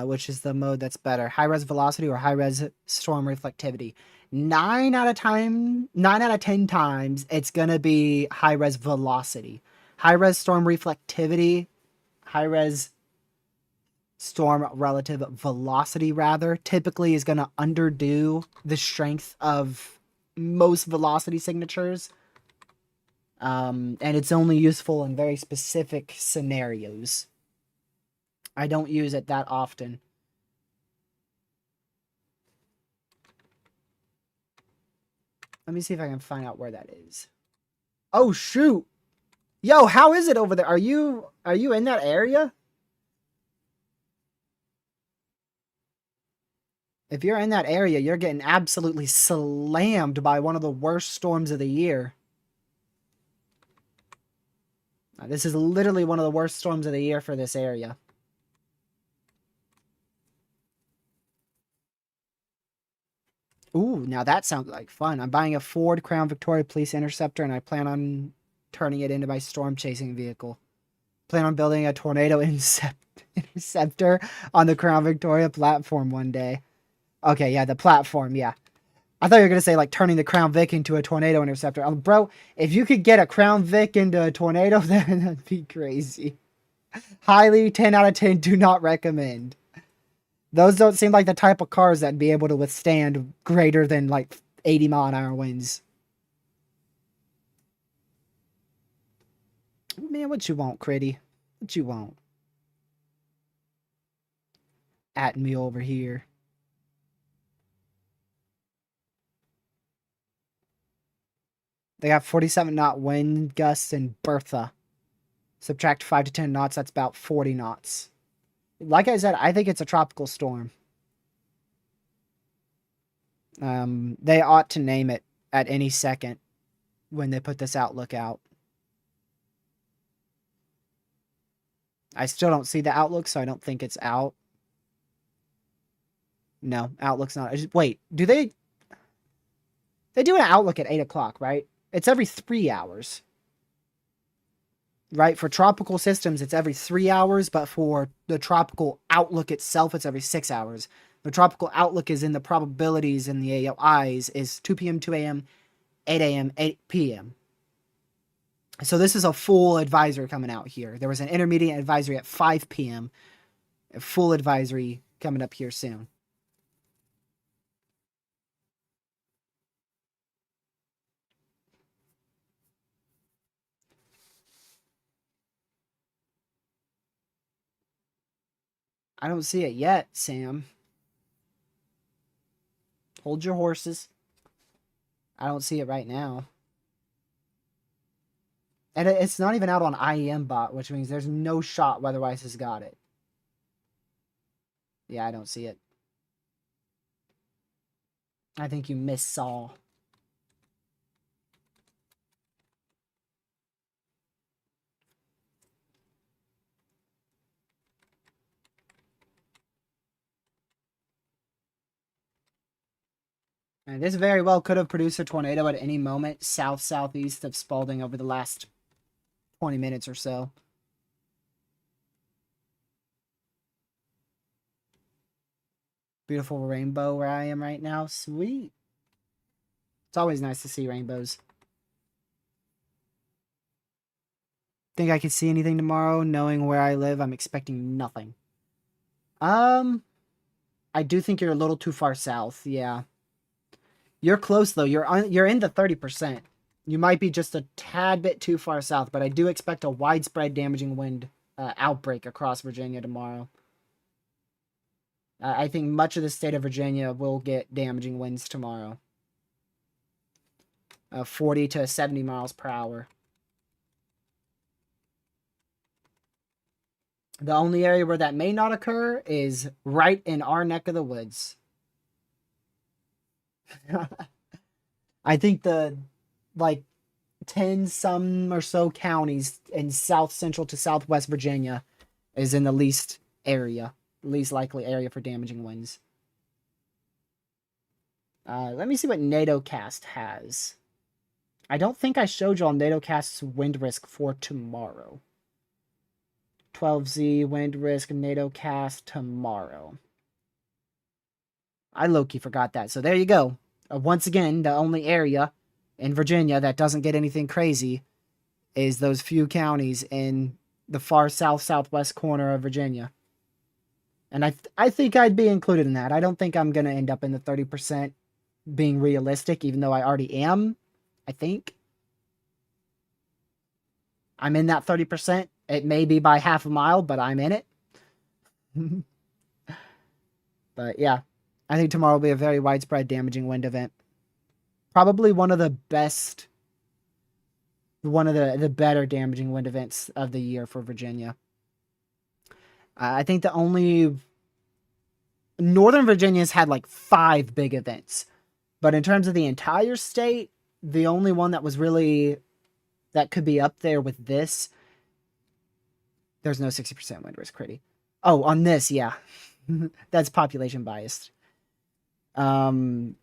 which is the mode that's better, high res velocity or high res storm reflectivity. 9 out of 10 times, it's gonna be high res velocity. High res storm reflectivity, high res storm relative velocity rather, typically is gonna underdo the strength of most velocity signatures. And it's only useful in very specific scenarios. I don't use it that often. Let me see if I can find out where that is. Oh shoot. Yo, how is it over there? Are you in that area? If you're in that area, you're getting absolutely slammed by one of the worst storms of the year. This is literally one of the worst storms of the year for this area. Ooh, now that sounds like fun. I'm buying a Ford Crown Victoria Police Interceptor, and I plan on turning it into my storm chasing vehicle. Plan on building a tornado interceptor on the Crown Victoria platform one day. Okay, yeah, the platform, yeah. I thought you were going to say, like, turning the Crown Vic into a tornado interceptor. Bro, if you could get a Crown Vic into a tornado, then that'd be crazy. Highly 10 out of 10, do not recommend. Those don't seem like the type of cars that'd be able to withstand greater than, like, 80 mile an hour winds. Man, what you want, Critty? What you want? At me over here. They got 47 knot wind gusts in Bertha. Subtract 5 to 10 knots, that's about 40 knots. Like I said, I think it's a tropical storm. They ought to name it at any second when they put this outlook out. I still don't see the outlook, so I don't think it's out. No, outlook's not. Wait, do they... They do an outlook at 8 o'clock, right? It's every 3 hours. Right? For tropical systems, it's every 3 hours, but for the tropical outlook itself, it's every 6 hours. The tropical outlook is in the probabilities in the AIs is 2 p.m., 2 a.m., 8 a.m., 8 p.m. So this is a full advisory coming out here. There was an intermediate advisory at 5 p.m. A full advisory coming up here soon. I don't see it yet, Sam. Hold your horses. I don't see it right now. And it's not even out on IEM bot, which means there's no shot Weatherwise has got it. Yeah, I don't see it. I think you missaw. And this very well could have produced a tornado at any moment south-southeast of Spalding over the last 20 minutes or so. Beautiful rainbow where I am right now. Sweet. It's always nice to see rainbows. Think I could see anything tomorrow? Knowing where I live, I'm expecting nothing. I do think you're a little too far south. Yeah. You're close though. You're in the 30%. You might be just a tad bit too far south, but I do expect a widespread damaging wind outbreak across Virginia tomorrow. I think much of the state of Virginia will get damaging winds tomorrow. 40 to 70 miles per hour. The only area where that may not occur is right in our neck of the woods. I think the, like, 10 some or so counties in south central to southwest Virginia is in the least likely area for damaging winds. Let me see what NATOcast has. I don't think I showed you on NATOcast's wind risk for tomorrow. 12Z wind risk NATOcast tomorrow. I low-key forgot that. So there you go. Once again, the only area in Virginia that doesn't get anything crazy is those few counties in the far south-southwest corner of Virginia. And I think I'd be included in that. I don't think I'm going to end up in the 30% being realistic, even though I already am, I think. I'm in that 30%. It may be by half a mile, but I'm in it. But yeah, I think tomorrow will be a very widespread damaging wind event. Probably one of the better damaging wind events of the year for Virginia. I think the only Northern Virginia's had like 5 big events, but in terms of the entire state, the only one that was really that could be up there with this. There's no 60% wind risk, Critty. Oh, on this, yeah. That's population biased. The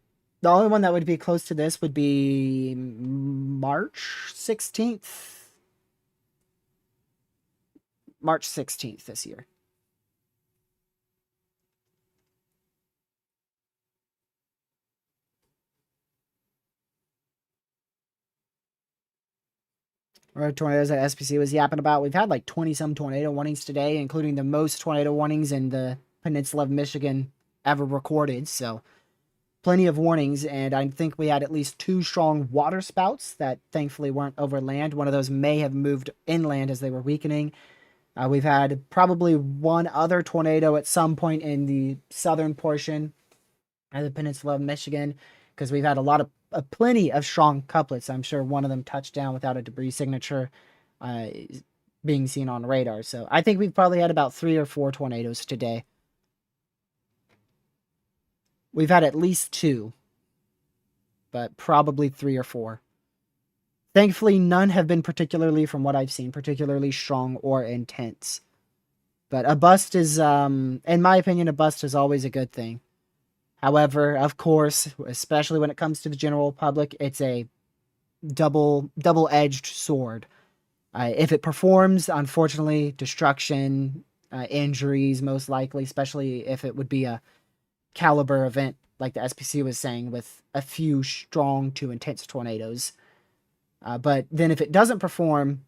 only one that would be close to this would be March 16th. March 16th this year. Or tornadoes that SPC was yapping about. We've had like 20-some tornado warnings today, including the most tornado warnings in the peninsula of Michigan ever recorded. So plenty of warnings, and I think we had at least 2 strong water spouts that thankfully weren't over land. One of those may have moved inland as they were weakening. We've had probably 1 other tornado at some point in the southern portion of the peninsula of Michigan, because we've had plenty of strong couplets. I'm sure one of them touched down without a debris signature being seen on radar. So I think we've probably had about 3 or 4 tornadoes today. We've had at least 2, but probably 3 or 4. Thankfully, none have been particularly, from what I've seen, particularly strong or intense. But a bust is, in my opinion, a bust is always a good thing. However, of course, especially when it comes to the general public, it's a double-edged sword. If it performs, unfortunately, destruction, injuries, most likely, especially if it would be a caliber event, like the SPC was saying, with a few strong to intense tornadoes. But then if it doesn't perform,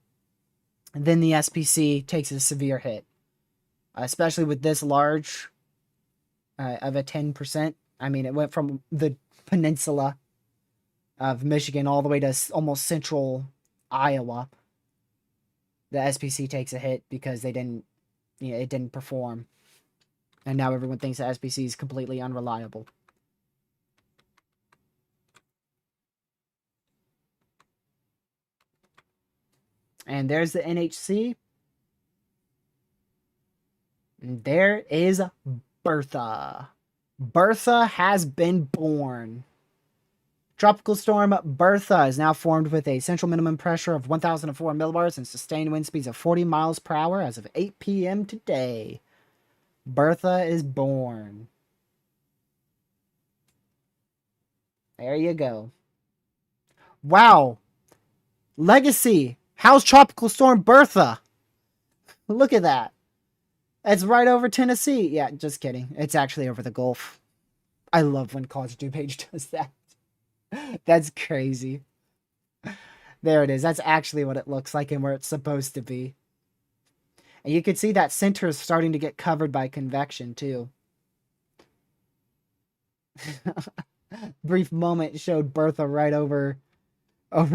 then the SPC takes a severe hit, especially with this large of a 10%. I mean, it went from the peninsula of Michigan all the way to almost central Iowa. The SPC takes a hit because it didn't perform. And now everyone thinks the SPC is completely unreliable. And there's the NHC. And there is Bertha. Bertha has been born. Tropical storm Bertha is now formed with a central minimum pressure of 1,004 millibars and sustained wind speeds of 40 miles per hour as of 8 p.m. today. Bertha is born. There you go. Wow. Legacy. How's Tropical Storm Bertha? Look at that. It's right over Tennessee. Yeah, just kidding. It's actually over the Gulf. I love when College DuPage does that. That's crazy. There it is. That's actually what it looks like and where it's supposed to be. And you can see that center is starting to get covered by convection too. Brief moment showed Bertha right over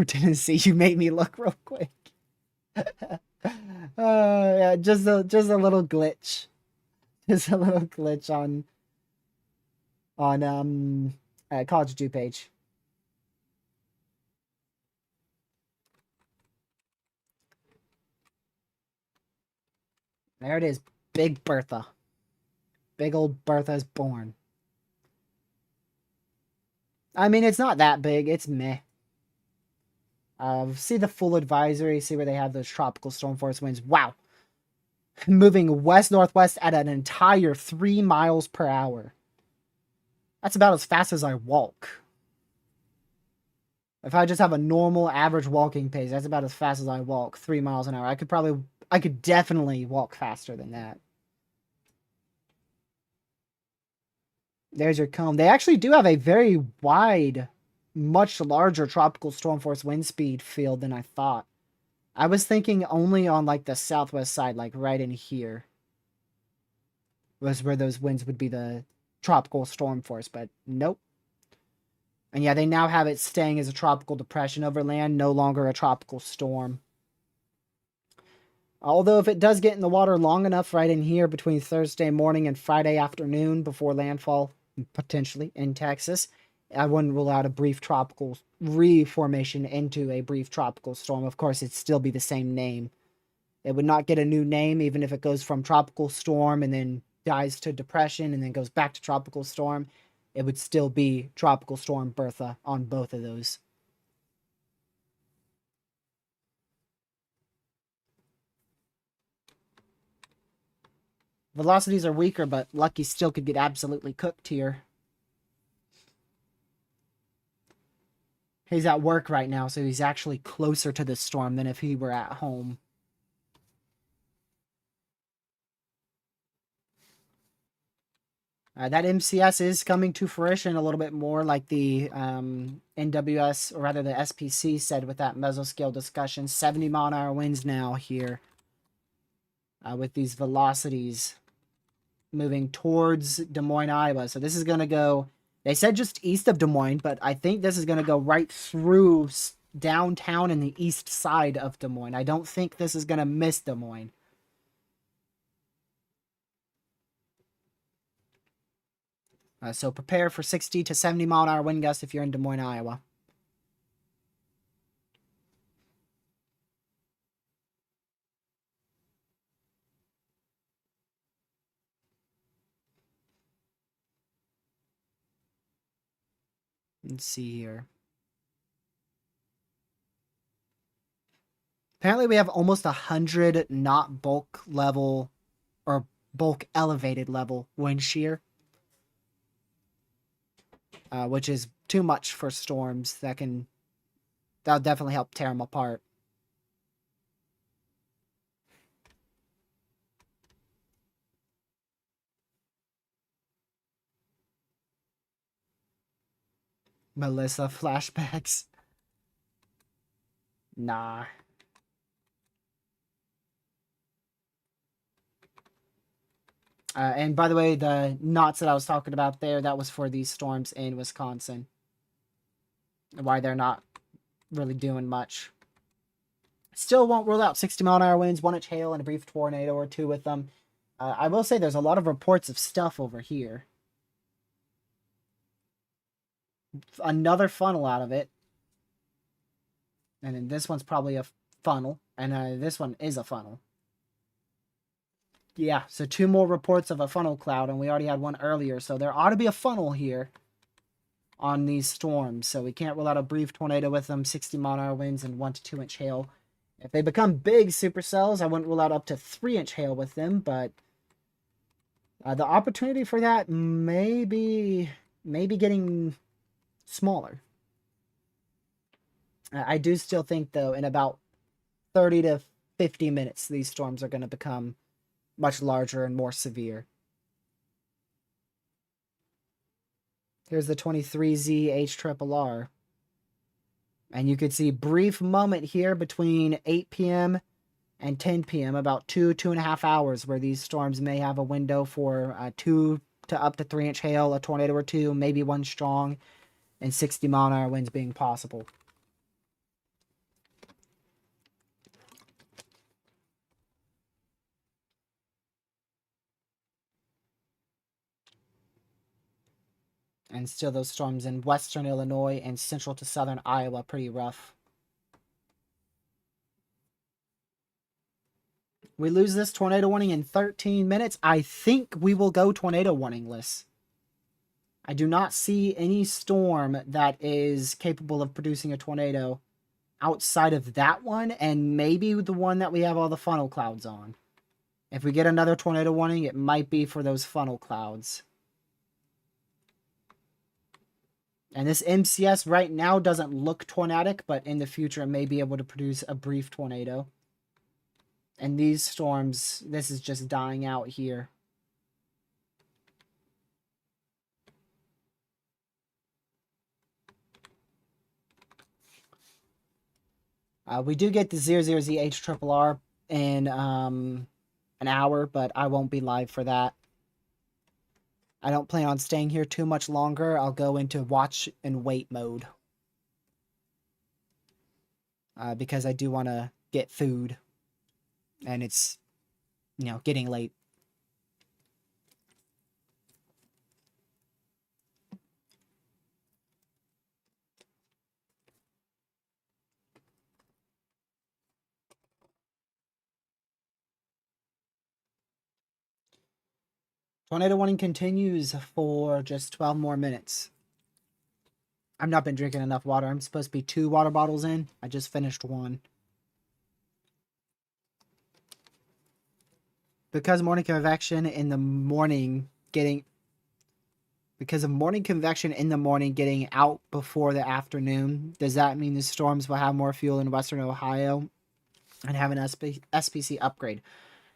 Tennessee. You made me look real quick. Yeah, just a little glitch. Just a little glitch on College DuPage. There it is. Big Bertha. Big old Bertha's born. I mean, it's not that big. It's meh. See the full advisory. See where they have those tropical storm force winds. Wow. Moving west-northwest at an entire 3 miles per hour. That's about as fast as I walk. If I just have a normal average walking pace, that's about as fast as I walk. 3 miles an hour. I could definitely walk faster than that. There's your cone. They actually do have a very wide, much larger tropical storm force wind speed field than I thought. I was thinking only on like the southwest side, like right in here, was where those winds would be the tropical storm force, but nope. And yeah, they now have it staying as a tropical depression over land, no longer a tropical storm. Although if it does get in the water long enough right in here between Thursday morning and Friday afternoon before landfall, potentially in Texas, I wouldn't rule out a brief tropical reformation into a brief tropical storm. Of course, it'd still be the same name. It would not get a new name, even if it goes from tropical storm and then dies to depression and then goes back to tropical storm. It would still be Tropical Storm Bertha on both of those. Velocities are weaker, but Lucky still could get absolutely cooked here. He's at work right now, so he's actually closer to the storm than if he were at home. That MCS is coming to fruition a little bit more, like the NWS, or rather the SPC said with that mesoscale discussion. 70-mile-an-hour winds now here with these velocities moving towards Des Moines, Iowa. So this is going to go, they said just east of Des Moines, but I think this is going to go right through downtown and the east side of Des Moines. I don't think this is going to miss Des Moines. So prepare for 60 to 70-mile-an-hour wind gusts if you're in Des Moines, Iowa. Let's see here. Apparently we have almost 100 not bulk level or bulk elevated level wind shear. Which is too much for storms. That'll definitely help tear them apart. Melissa flashbacks. Nah. And by the way, the knots that I was talking about there, that was for these storms in Wisconsin. Why they're not really doing much. Still won't rule out 60-mile-an-hour winds, 1-inch hail, and a brief tornado or two with them. I will say there's a lot of reports of stuff over here. Another funnel out of it. And then this one's probably a funnel. And this one is a funnel. Yeah, so 2 more reports of a funnel cloud, and we already had one earlier. So there ought to be a funnel here on these storms. So we can't rule out a brief tornado with them, 60-mile-an-hour winds, and 1 to 2-inch hail. If they become big supercells, I wouldn't rule out up to 3-inch hail with them, but the opportunity for that may be getting smaller. I do still think, though, in about 30 to 50 minutes, these storms are going to become much larger and more severe. Here's the 23Z HRRR. And you could see brief moment here between 8 p.m. and 10 p.m., about 2.5 hours, where these storms may have a window for 2 to up to 3-inch hail, a tornado or two, maybe one strong, and 60-mile-an-hour winds being possible. And still those storms in western Illinois and central to southern Iowa pretty rough. We lose this tornado warning in 13 minutes. I think we will go tornado warningless. I do not see any storm that is capable of producing a tornado outside of that one, and maybe the one that we have all the funnel clouds on. If we get another tornado warning, it might be for those funnel clouds. And this MCS right now doesn't look tornadic, but in the future it may be able to produce a brief tornado. And these storms, this is just dying out here. We do get the 00Z HRRR in an hour, but I won't be live for that. I don't plan on staying here too much longer. I'll go into watch and wait mode. Because I do want to get food. And it's, getting late. Tornado warning continues for just 12 more minutes. I've not been drinking enough water. I'm supposed to be 2 water bottles in. I just finished 1. Because morning convection in the morning getting out before the afternoon, does that mean the storms will have more fuel in western Ohio and have an SPC upgrade?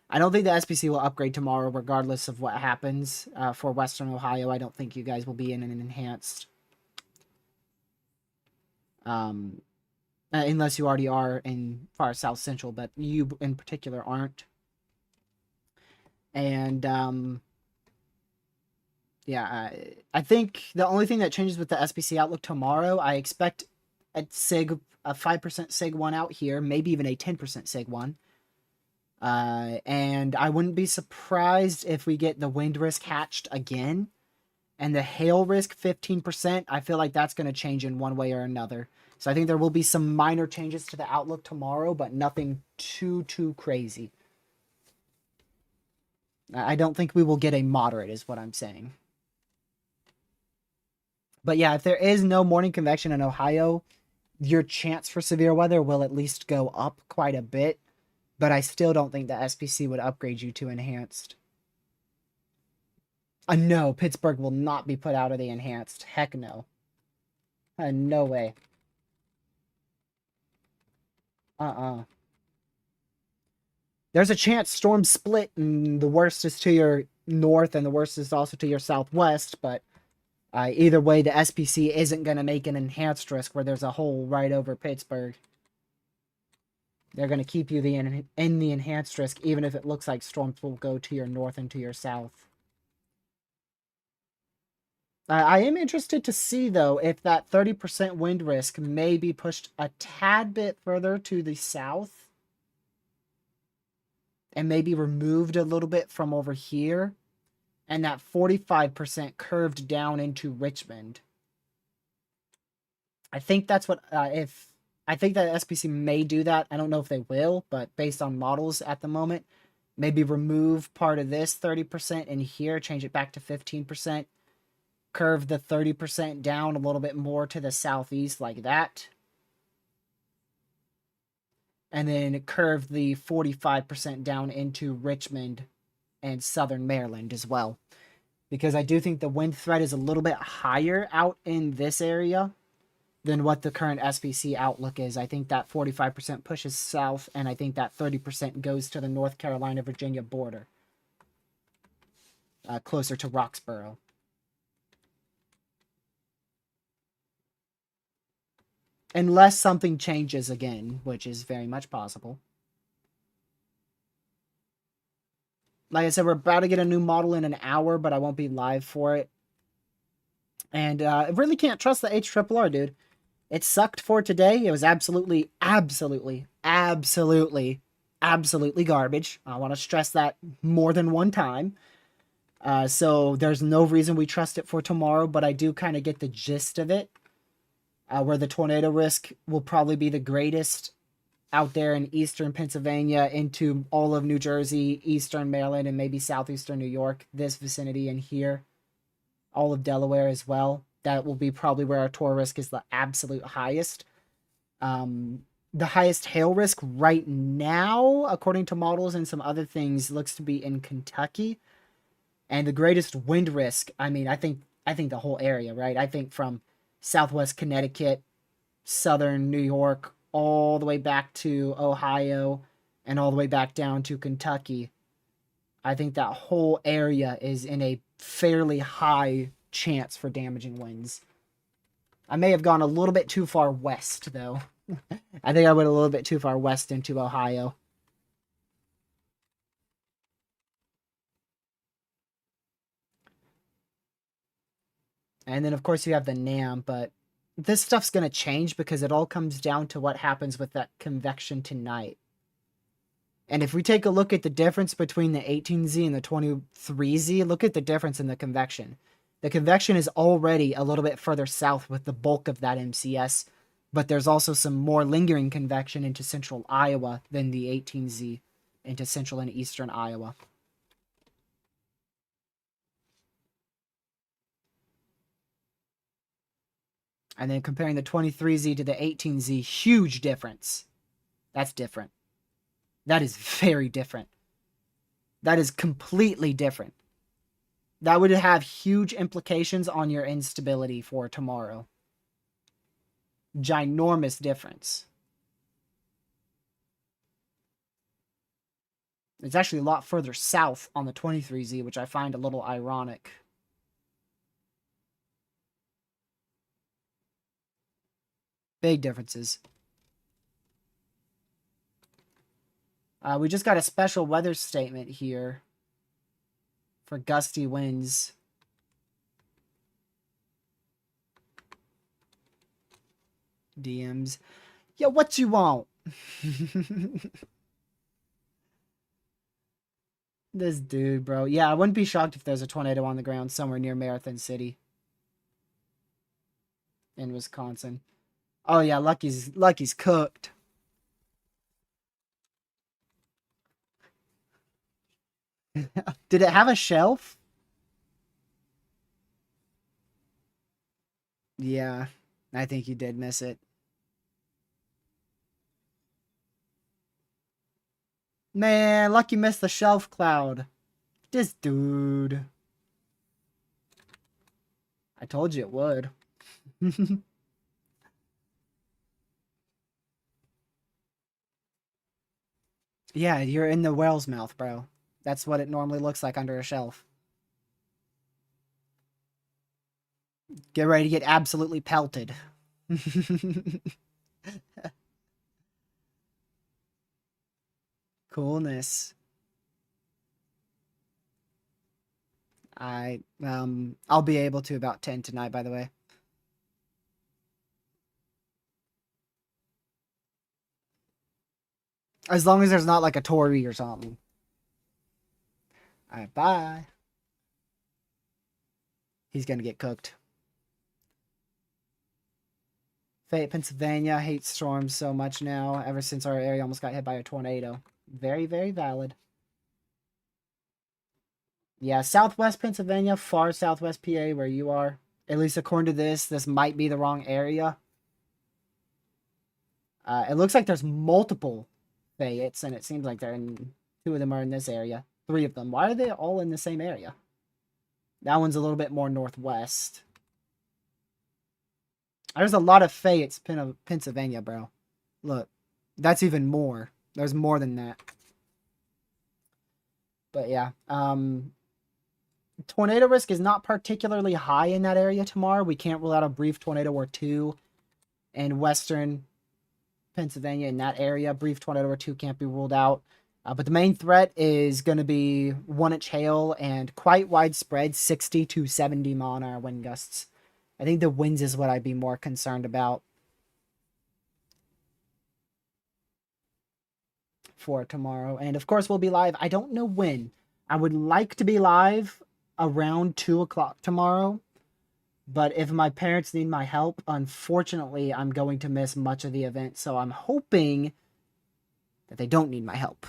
I don't think the SPC will upgrade tomorrow regardless of what happens for western Ohio. I don't think you guys will be in an enhanced. Unless you already are in far south central, but you in particular aren't. And yeah, I think the only thing that changes with the SPC outlook tomorrow, I expect a 5% SIG 1 out here, maybe even a 10% SIG 1. And I wouldn't be surprised if we get the wind risk hatched again. And the hail risk 15%, I feel like that's going to change in one way or another. So I think there will be some minor changes to the outlook tomorrow, but nothing too crazy. I don't think we will get a moderate is what I'm saying. But yeah, if there is no morning convection in Ohio, your chance for severe weather will at least go up quite a bit. But I still don't think the SPC would upgrade you to enhanced. No, Pittsburgh will not be put out of the enhanced. Heck no. No way. There's a chance storms split and the worst is to your north and the worst is also to your southwest, but either way, the SPC isn't going to make an enhanced risk where there's a hole right over Pittsburgh. They're going to keep you in the enhanced risk, even if it looks like storms will go to your north and to your south. I am interested to see, though, if that 30% wind risk may be pushed a tad bit further to the south and maybe removed a little bit from over here, and that 45% curved down into Richmond. I think that's what, if I think that SPC may do that. I don't know if they will, but based on models at the moment, maybe remove part of this 30% in here, change it back to 15%, curve the 30% down a little bit more to the southeast like that, and then curve the 45% down into Richmond and southern Maryland as well. Because I do think the wind threat is a little bit higher out in this area than what the current SPC outlook is. I think that 45% pushes south, and I think that 30% goes to the North Carolina-Virginia border, closer to Roxborough. Unless something changes again, which is very much possible. Like I said, we're about to get a new model in an hour, but I won't be live for it. And I really can't trust the HRRR, dude. It sucked for today. It was absolutely garbage. I want to stress that more than one time. So there's no reason we trust it for tomorrow, but I do kind of get the gist of it. Where the tornado risk will probably be the greatest out there in eastern Pennsylvania into all of New Jersey, eastern Maryland, and maybe southeastern New York, this vicinity in here. All of Delaware as well. That will be probably where our tornado risk is the absolute highest. The highest hail risk right now, according to models and some other things, looks to be in Kentucky. And the greatest wind risk, I mean, I think the whole area, right? I think from southwest Connecticut, southern New York, all the way back to Ohio, and all the way back down to Kentucky. I think that whole area is in a fairly high chance for damaging winds. I may have gone a little bit too far west, though. I think I went a little bit too far west into Ohio. And then, of course, you have the NAM, but this stuff's going to change because it all comes down to what happens with that convection tonight. And if we take a look at the difference between the 18Z and the 23Z, look at the difference in the convection. The convection is already a little bit further south with the bulk of that MCS, but there's also some more lingering convection into central Iowa than the 18Z into central and eastern Iowa. And then comparing the 23Z to the 18Z, huge difference. That's different. That is very different. That is completely different. That would have huge implications on your instability for tomorrow. Ginormous difference. It's actually a lot further south on the 23Z, which I find a little ironic. Big differences. We just got a special weather statement here for gusty winds. DMs. Yeah, what you want? This dude, bro. Yeah, I wouldn't be shocked if there's a tornado on the ground somewhere near Marathon City in Wisconsin. Oh yeah, Lucky's cooked. Did it have a shelf? Yeah, I think you did miss it. Man, Lucky missed the shelf cloud. This dude. I told you it would. Yeah, you're in the whale's mouth, bro. That's what it normally looks like under a shelf. Get ready to get absolutely pelted. Coolness. I'll be able to about 10 tonight, by the way. As long as there's not like a Tory or something. All right, bye. He's gonna get cooked. Fayette, Pennsylvania hates storms so much now, ever since our area almost got hit by a tornado. Very, very valid. Yeah, southwest Pennsylvania, far southwest PA, where you are. At least according to this might be the wrong area. It looks like there's multiple Fayettes, and it seems like two of them are in this area. Three of them. Why are they all in the same area? That one's a little bit more northwest. There's a lot of Fayettes, Pennsylvania, bro. Look, that's even more. There's more than that. But yeah, tornado risk is not particularly high in that area tomorrow. We can't rule out a brief tornado or two in western Pennsylvania in that area. Brief tornado or two can't be ruled out. But the main threat is going to be 1-inch hail and quite widespread 60 to 70 mile an hour wind gusts. I think the winds is what I'd be more concerned about for tomorrow. And of course, we'll be live. I don't know when. I would like to be live around 2 o'clock tomorrow. But if my parents need my help, unfortunately, I'm going to miss much of the event. So I'm hoping that they don't need my help.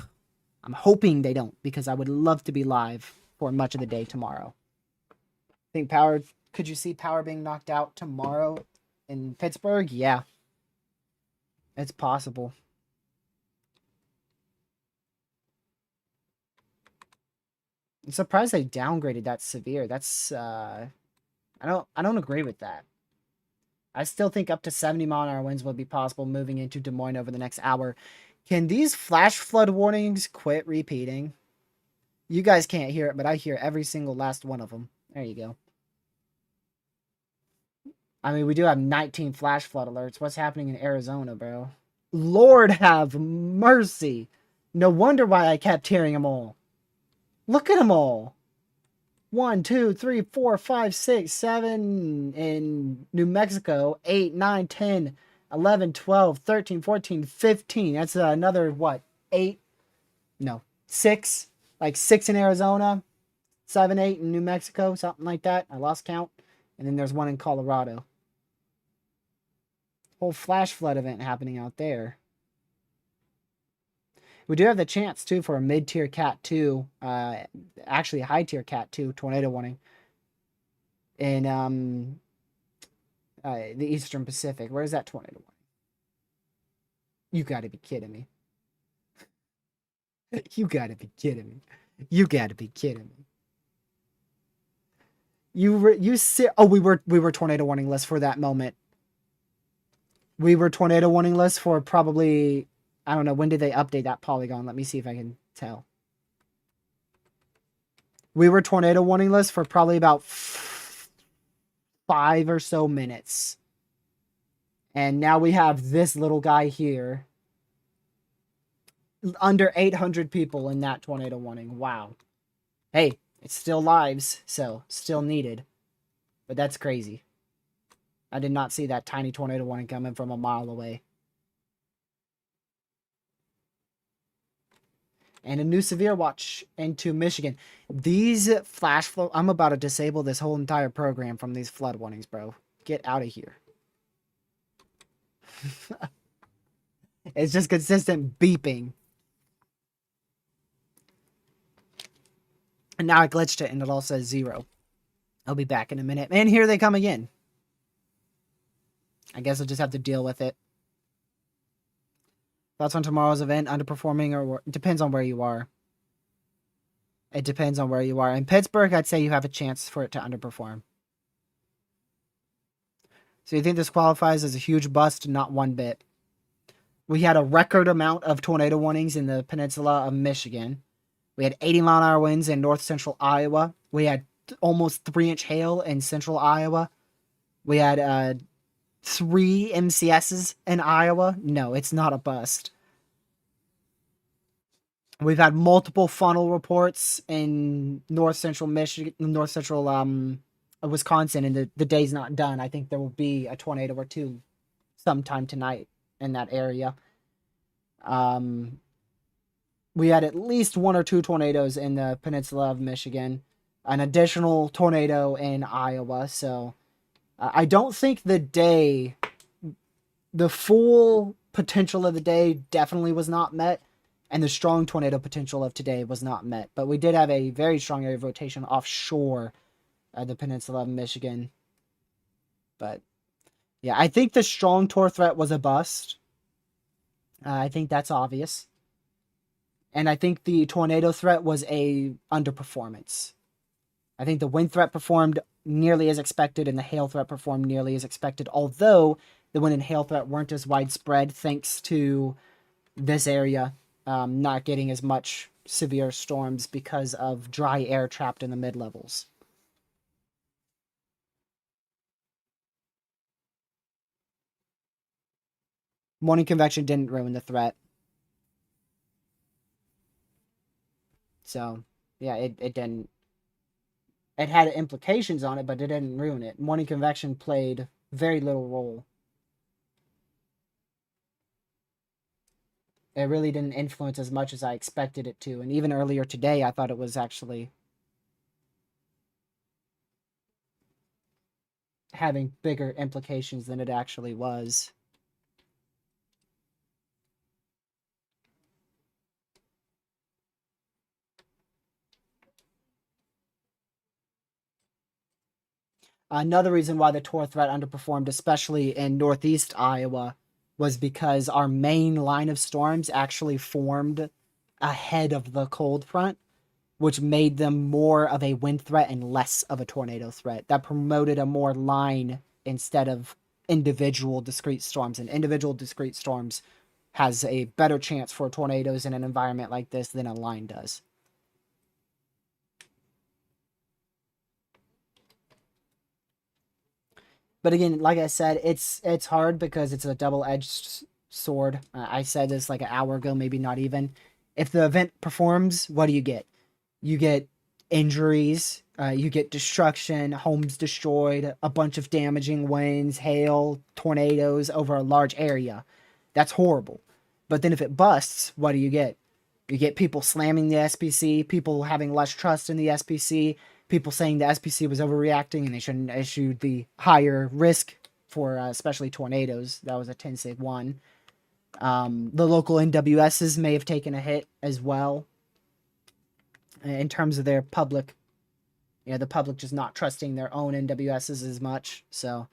I'm hoping they don't, because I would love to be live for much of the day tomorrow. Could you see power being knocked out tomorrow in Pittsburgh? Yeah. It's possible. I'm surprised they downgraded that severe. That's I don't agree with that. I still think up to 70 mile an hour winds will be possible moving into Des Moines over the next hour. Can these flash flood warnings quit repeating? You guys can't hear it, but I hear every single last one of them. There you go. I mean, we do have 19 flash flood alerts. What's happening in Arizona, bro? Lord have mercy. No wonder why I kept hearing them all. Look at them all. 1, 2, 3, 4, 5, 6, 7 in New Mexico. 8, 9, 10, 11, 12, 13, 14, 15. That's another, what, 8? No, 6. Like 6 in Arizona. 7, 8 in New Mexico. Something like that. I lost count. And then there's one in Colorado. Whole flash flood event happening out there. We do have the chance, too, for a mid-tier Cat 2, actually a high-tier Cat 2 tornado warning in the Eastern Pacific. Where's that tornado warning? You gotta be kidding me. You gotta be kidding me. You gotta be kidding me. We were tornado warning list for that moment. We were tornado warning list for probably, I don't know, when did they update that polygon? Let me see if I can tell. We were tornado warning list for probably about 5 or so minutes. And now we have this little guy here. Under 800 people in that tornado warning. Wow. Hey, it's still lives, so still needed. But that's crazy. I did not see that tiny tornado warning coming from a mile away. And a new severe watch into Michigan. These flash flow... I'm about to disable this whole entire program from these flood warnings, bro. Get out of here. It's just consistent beeping. And now I glitched it and it all says 0. I'll be back in a minute. And here they come again. I guess I'll just have to deal with it. Thoughts on tomorrow's event? Underperforming or... Depends on where you are. It depends on where you are. In Pittsburgh, I'd say you have a chance for it to underperform. So you think this qualifies as a huge bust? Not one bit. We had a record amount of tornado warnings in the peninsula of Michigan. We had 80 mile an hour winds in north central Iowa. We had almost 3-inch hail in central Iowa. We had 3 MCSs in Iowa. No, it's not a bust. We've had multiple funnel reports in north central Michigan, north central Wisconsin, and the day's not done. I think there will be a tornado or two sometime tonight in that area. Um, we had at least one or two tornadoes in the peninsula of Michigan, an additional tornado in Iowa. So I don't think the full potential of the day definitely was not met, and the strong tornado potential of today was not met. But we did have a very strong area of rotation offshore the peninsula of Michigan. But yeah, I think the strong tor threat was a bust. I think that's obvious. And I think the tornado threat was a underperformance. I think the wind threat performed nearly as expected and the hail threat performed nearly as expected, although the wind and hail threat weren't as widespread thanks to this area not getting as much severe storms because of dry air trapped in the mid levels. Morning convection didn't ruin the threat. So, yeah, it didn't. It had implications on it, but it didn't ruin it. Morning convection played very little role. It really didn't influence as much as I expected it to. And even earlier today, I thought it was actually having bigger implications than it actually was. Another reason why the Tor threat underperformed, especially in northeast Iowa, was because our main line of storms actually formed ahead of the cold front, which made them more of a wind threat and less of a tornado threat. That promoted a more line instead of individual discrete storms. And individual discrete storms has a better chance for tornadoes in an environment like this than a line does. But again, like I said, it's hard because it's a double-edged sword. I said this like an hour ago, maybe not even. If the event performs, what do you get? You get injuries, you get destruction, homes destroyed, a bunch of damaging winds, hail, tornadoes over a large area. That's horrible. But then if it busts, what do you get? You get people slamming the SPC, people having less trust in the SPC, people saying the SPC was overreacting and they shouldn't issue the higher risk for especially tornadoes. That was a 10 sig one. The local NWSs may have taken a hit as well in terms of their public, the public just not trusting their own NWSs as much. So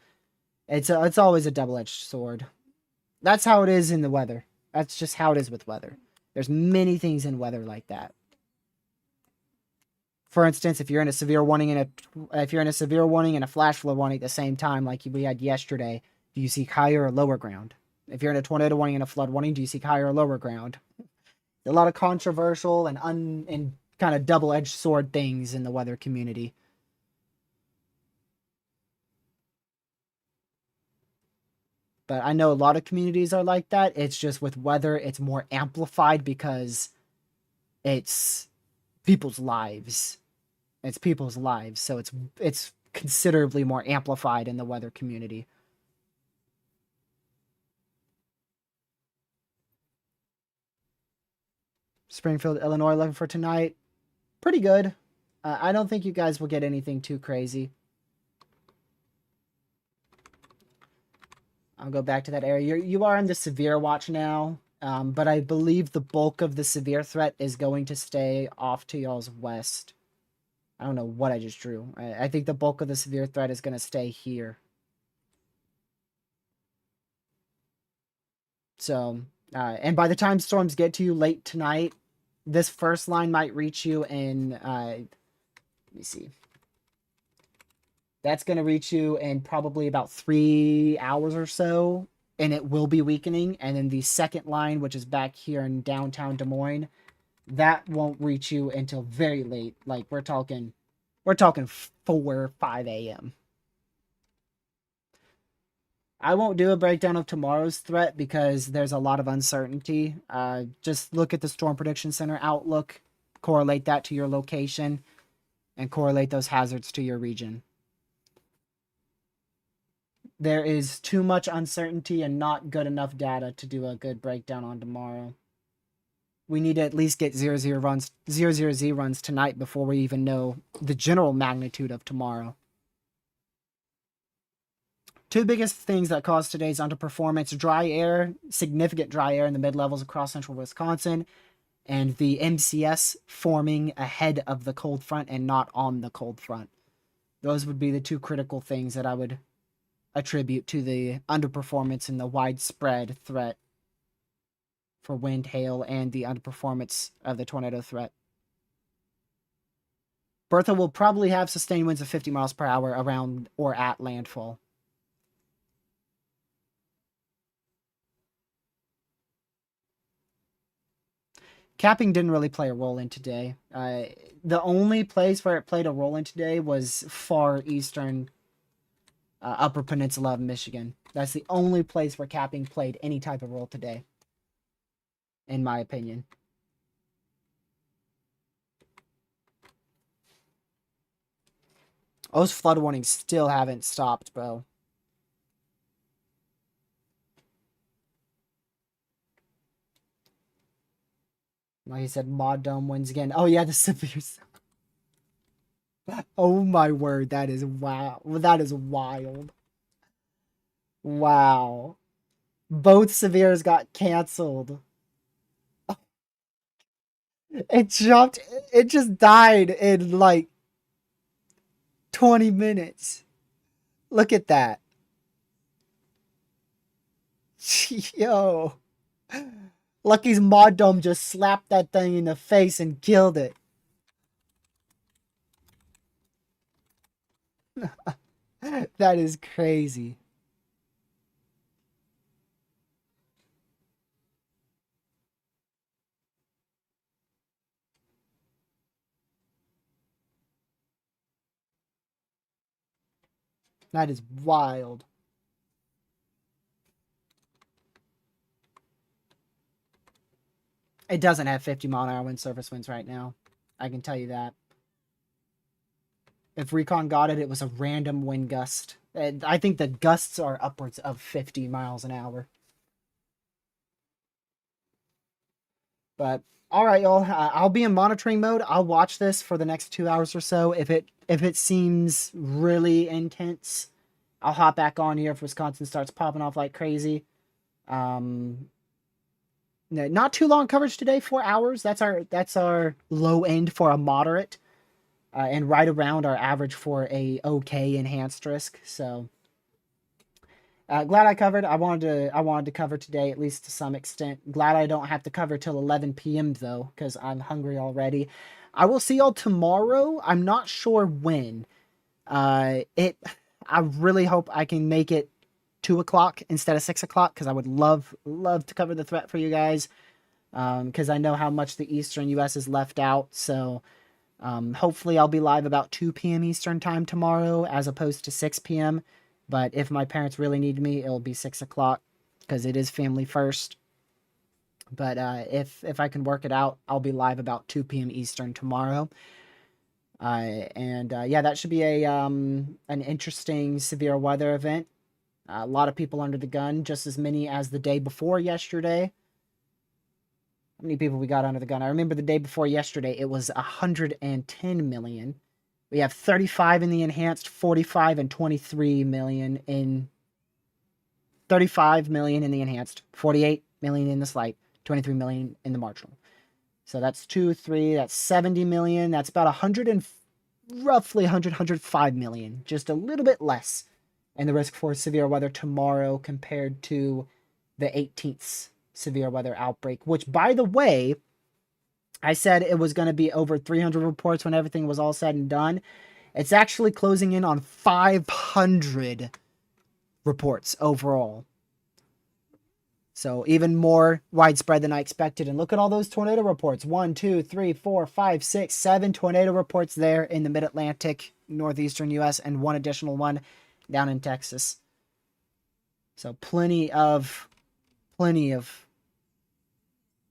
it's always a double-edged sword. That's how it is in the weather. That's just how it is with weather. There's many things in weather like that. For instance, if you're in a severe warning and a flash flood warning at the same time, like we had yesterday, do you seek higher or lower ground? If you're in a tornado warning and a flood warning, do you seek higher or lower ground? A lot of controversial and kind of double-edged sword things in the weather community. But I know a lot of communities are like that. It's just with weather, it's more amplified because it's people's lives. It's people's lives, so it's considerably more amplified in the weather community. Springfield, Illinois, looking for tonight. Pretty good. I don't think you guys will get anything too crazy. I'll go back to that area. You are in the severe watch now, but I believe the bulk of the severe threat is going to stay off to y'all's west. I don't know what I just drew. I think the bulk of the severe threat is going to stay here. So, and by the time storms get to you late tonight, this first line might reach you in, let me see. That's going to reach you in probably about 3 hours or so, and it will be weakening. And then the second line, which is back here in downtown Des Moines, that won't reach you until very late. Like we're talking 4 or 5 a.m. I won't do a breakdown of tomorrow's threat because there's a lot of uncertainty. Just look at the Storm Prediction Center outlook, correlate that to your location, and correlate those hazards to your region. There is too much uncertainty and not good enough data to do a good breakdown on tomorrow. We need to at least get 0-0 runs, 0-0-Z runs tonight before we even know the general magnitude of tomorrow. Two biggest things that caused today's underperformance: dry air, significant dry air in the mid-levels across central Wisconsin, and the MCS forming ahead of the cold front and not on the cold front. Those would be the two critical things that I would attribute to the underperformance and the widespread threat for wind, hail, and the underperformance of the tornado threat. Bertha will probably have sustained winds of 50 miles per hour around or at landfall. Capping didn't really play a role in today. The only place where it played a role in today was far eastern Upper Peninsula of Michigan. That's the only place where capping played any type of role today, in my opinion. Those flood warnings still haven't stopped, bro. Like he said, Mod Dome wins again. Oh yeah, the severe. Oh my word, that is wow. That is wild. Wow. Both severes got canceled. It jumped. It just died in like 20 minutes. Look at that. Yo. Lucky's Mod Dome just slapped that thing in the face and killed it. That is crazy. That is wild. It doesn't have 50-mile-an-hour wind surface winds right now. I can tell you that. If Recon got it, it was a random wind gust. I think the gusts are upwards of 50 miles an hour. But all right, y'all. I'll be in monitoring mode. I'll watch this for the next 2 hours or so. If it seems really intense, I'll hop back on here if Wisconsin starts popping off like crazy. Not too long coverage today, 4 hours. That's our low end for a moderate, and right around our average for a okay enhanced risk. So glad I covered. I wanted to cover today at least to some extent. Glad I don't have to cover till 11 p.m. though, because I'm hungry already. I will see y'all tomorrow. I'm not sure when. I really hope I can make it 2 o'clock instead of 6 o'clock, because I would love to cover the threat for you guys, because I know how much the Eastern U.S. is left out. So hopefully I'll be live about 2 p.m. Eastern time tomorrow as opposed to 6 p.m. But if my parents really need me, it'll be 6 o'clock because it is family first. But if I can work it out, I'll be live about 2 p.m. Eastern tomorrow. Yeah, that should be an interesting severe weather event. A lot of people under the gun, just as many as the day before yesterday. How many people we got under the gun? I remember the day before yesterday, it was 110 million. We have 35 in the enhanced, 45 and 23 million in 35 million in the enhanced, 48 million in the slight, 23 million in the marginal. So that's 2, 3, that's 70 million. That's about roughly 105 million, just a little bit less in the risk for severe weather tomorrow compared to the 18th severe weather outbreak, which, by the way, I said it was going to be over 300 reports when everything was all said and done. It's actually closing in on 500 reports overall. So even more widespread than I expected. And look at all those tornado reports. 1, 2, 3, 4, 5, 6, 7 tornado reports there in the mid-Atlantic, northeastern U.S., and one additional one down in Texas. So plenty of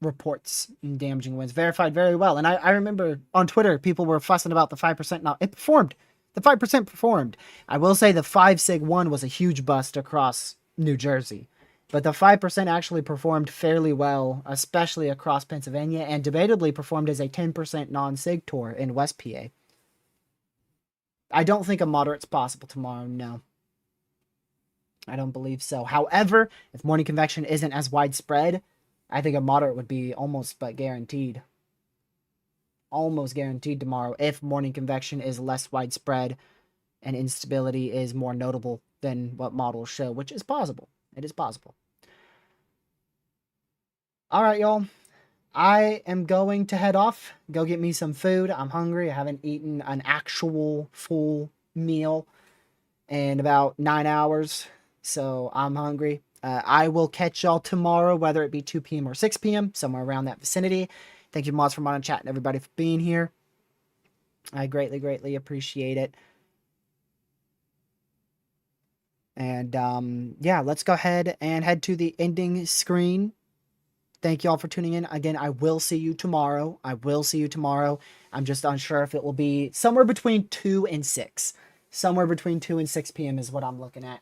reports and damaging winds verified very well. And I remember on Twitter people were fussing about the 5%. Now it performed. The 5% performed. I will say the 5 sig 1 was a huge bust across New Jersey. But the 5% actually performed fairly well, especially across Pennsylvania, and debatably performed as a 10% non-sig tour in West PA. I don't think a moderate's possible tomorrow, no. I don't believe so. However, if morning convection isn't as widespread, I think a moderate would be almost but guaranteed. Almost guaranteed tomorrow if morning convection is less widespread and instability is more notable than what models show, which is possible. It is possible. All right, y'all. I am going to head off, go get me some food. I'm hungry. I haven't eaten an actual full meal in about 9 hours, so I'm hungry. I will catch y'all tomorrow, whether it be 2 p.m. or 6 p.m., somewhere around that vicinity. Thank you, mods, for mod and chat, and everybody for being here. I greatly, greatly appreciate it. And yeah, let's go ahead and head to the ending screen. Thank you all for tuning in. Again, I will see you tomorrow. I will see you tomorrow. I'm just unsure if it will be somewhere between 2 and 6. Somewhere between 2 and 6 p.m. is what I'm looking at.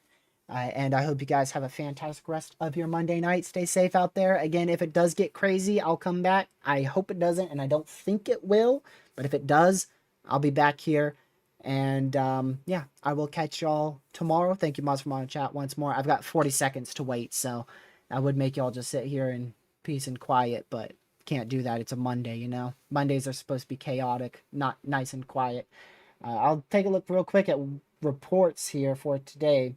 And I hope you guys have a fantastic rest of your Monday night. Stay safe out there. Again, if it does get crazy, I'll come back. I hope it doesn't, and I don't think it will. But if it does, I'll be back here. And yeah, I will catch y'all tomorrow. Thank you, mods, for mod and chat once more. I've got 40 seconds to wait, so I would make y'all just sit here in peace and quiet, but can't do that. It's a Monday, you know. Mondays are supposed to be chaotic, not nice and quiet. I'll take a look real quick at reports here for today.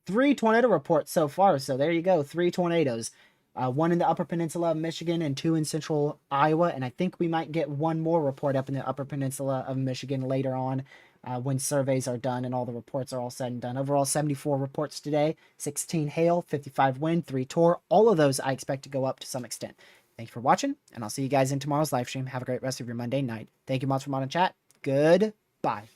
3 tornado reports so far, so there you go. 3 tornadoes. 1 in the Upper Peninsula of Michigan and 2 in central Iowa, and I think we might get 1 more report up in the Upper Peninsula of Michigan later on when surveys are done and all the reports are all said and done. Overall, 74 reports today, 16 hail, 55 wind, 3 tor. All of those I expect to go up to some extent. Thank you for watching, and I'll see you guys in tomorrow's live stream. Have a great rest of your Monday night. Thank you, mods, for mod and chat. Goodbye.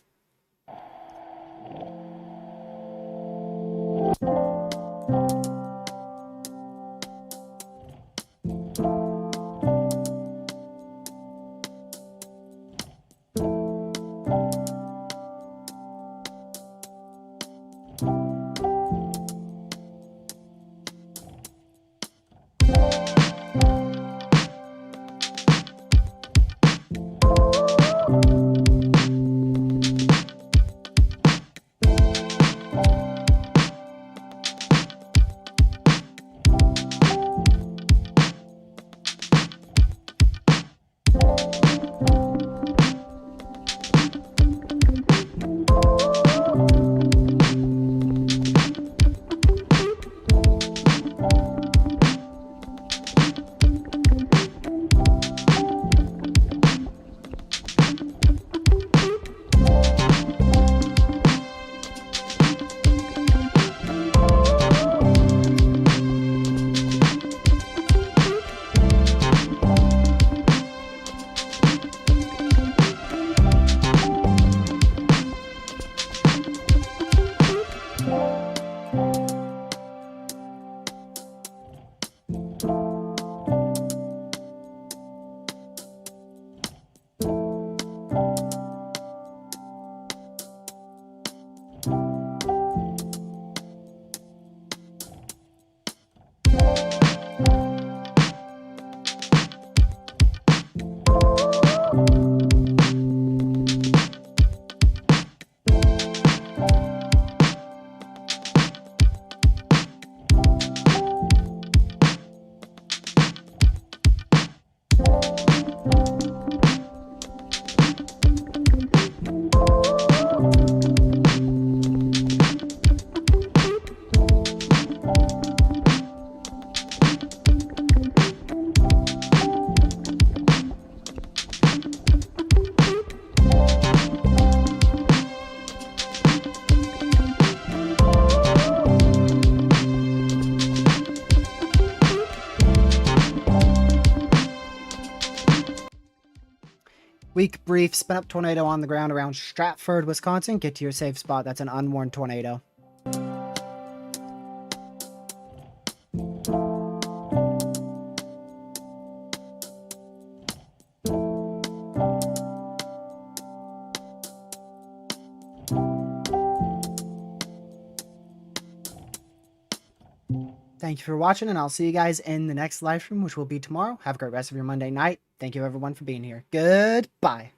Weak brief, spin up tornado on the ground around Stratford, Wisconsin. Get to your safe spot. That's an unwarned tornado. Thank you for watching, and I'll see you guys in the next live stream, which will be tomorrow. Have a great rest of your Monday night. Thank you, everyone, for being here. Goodbye.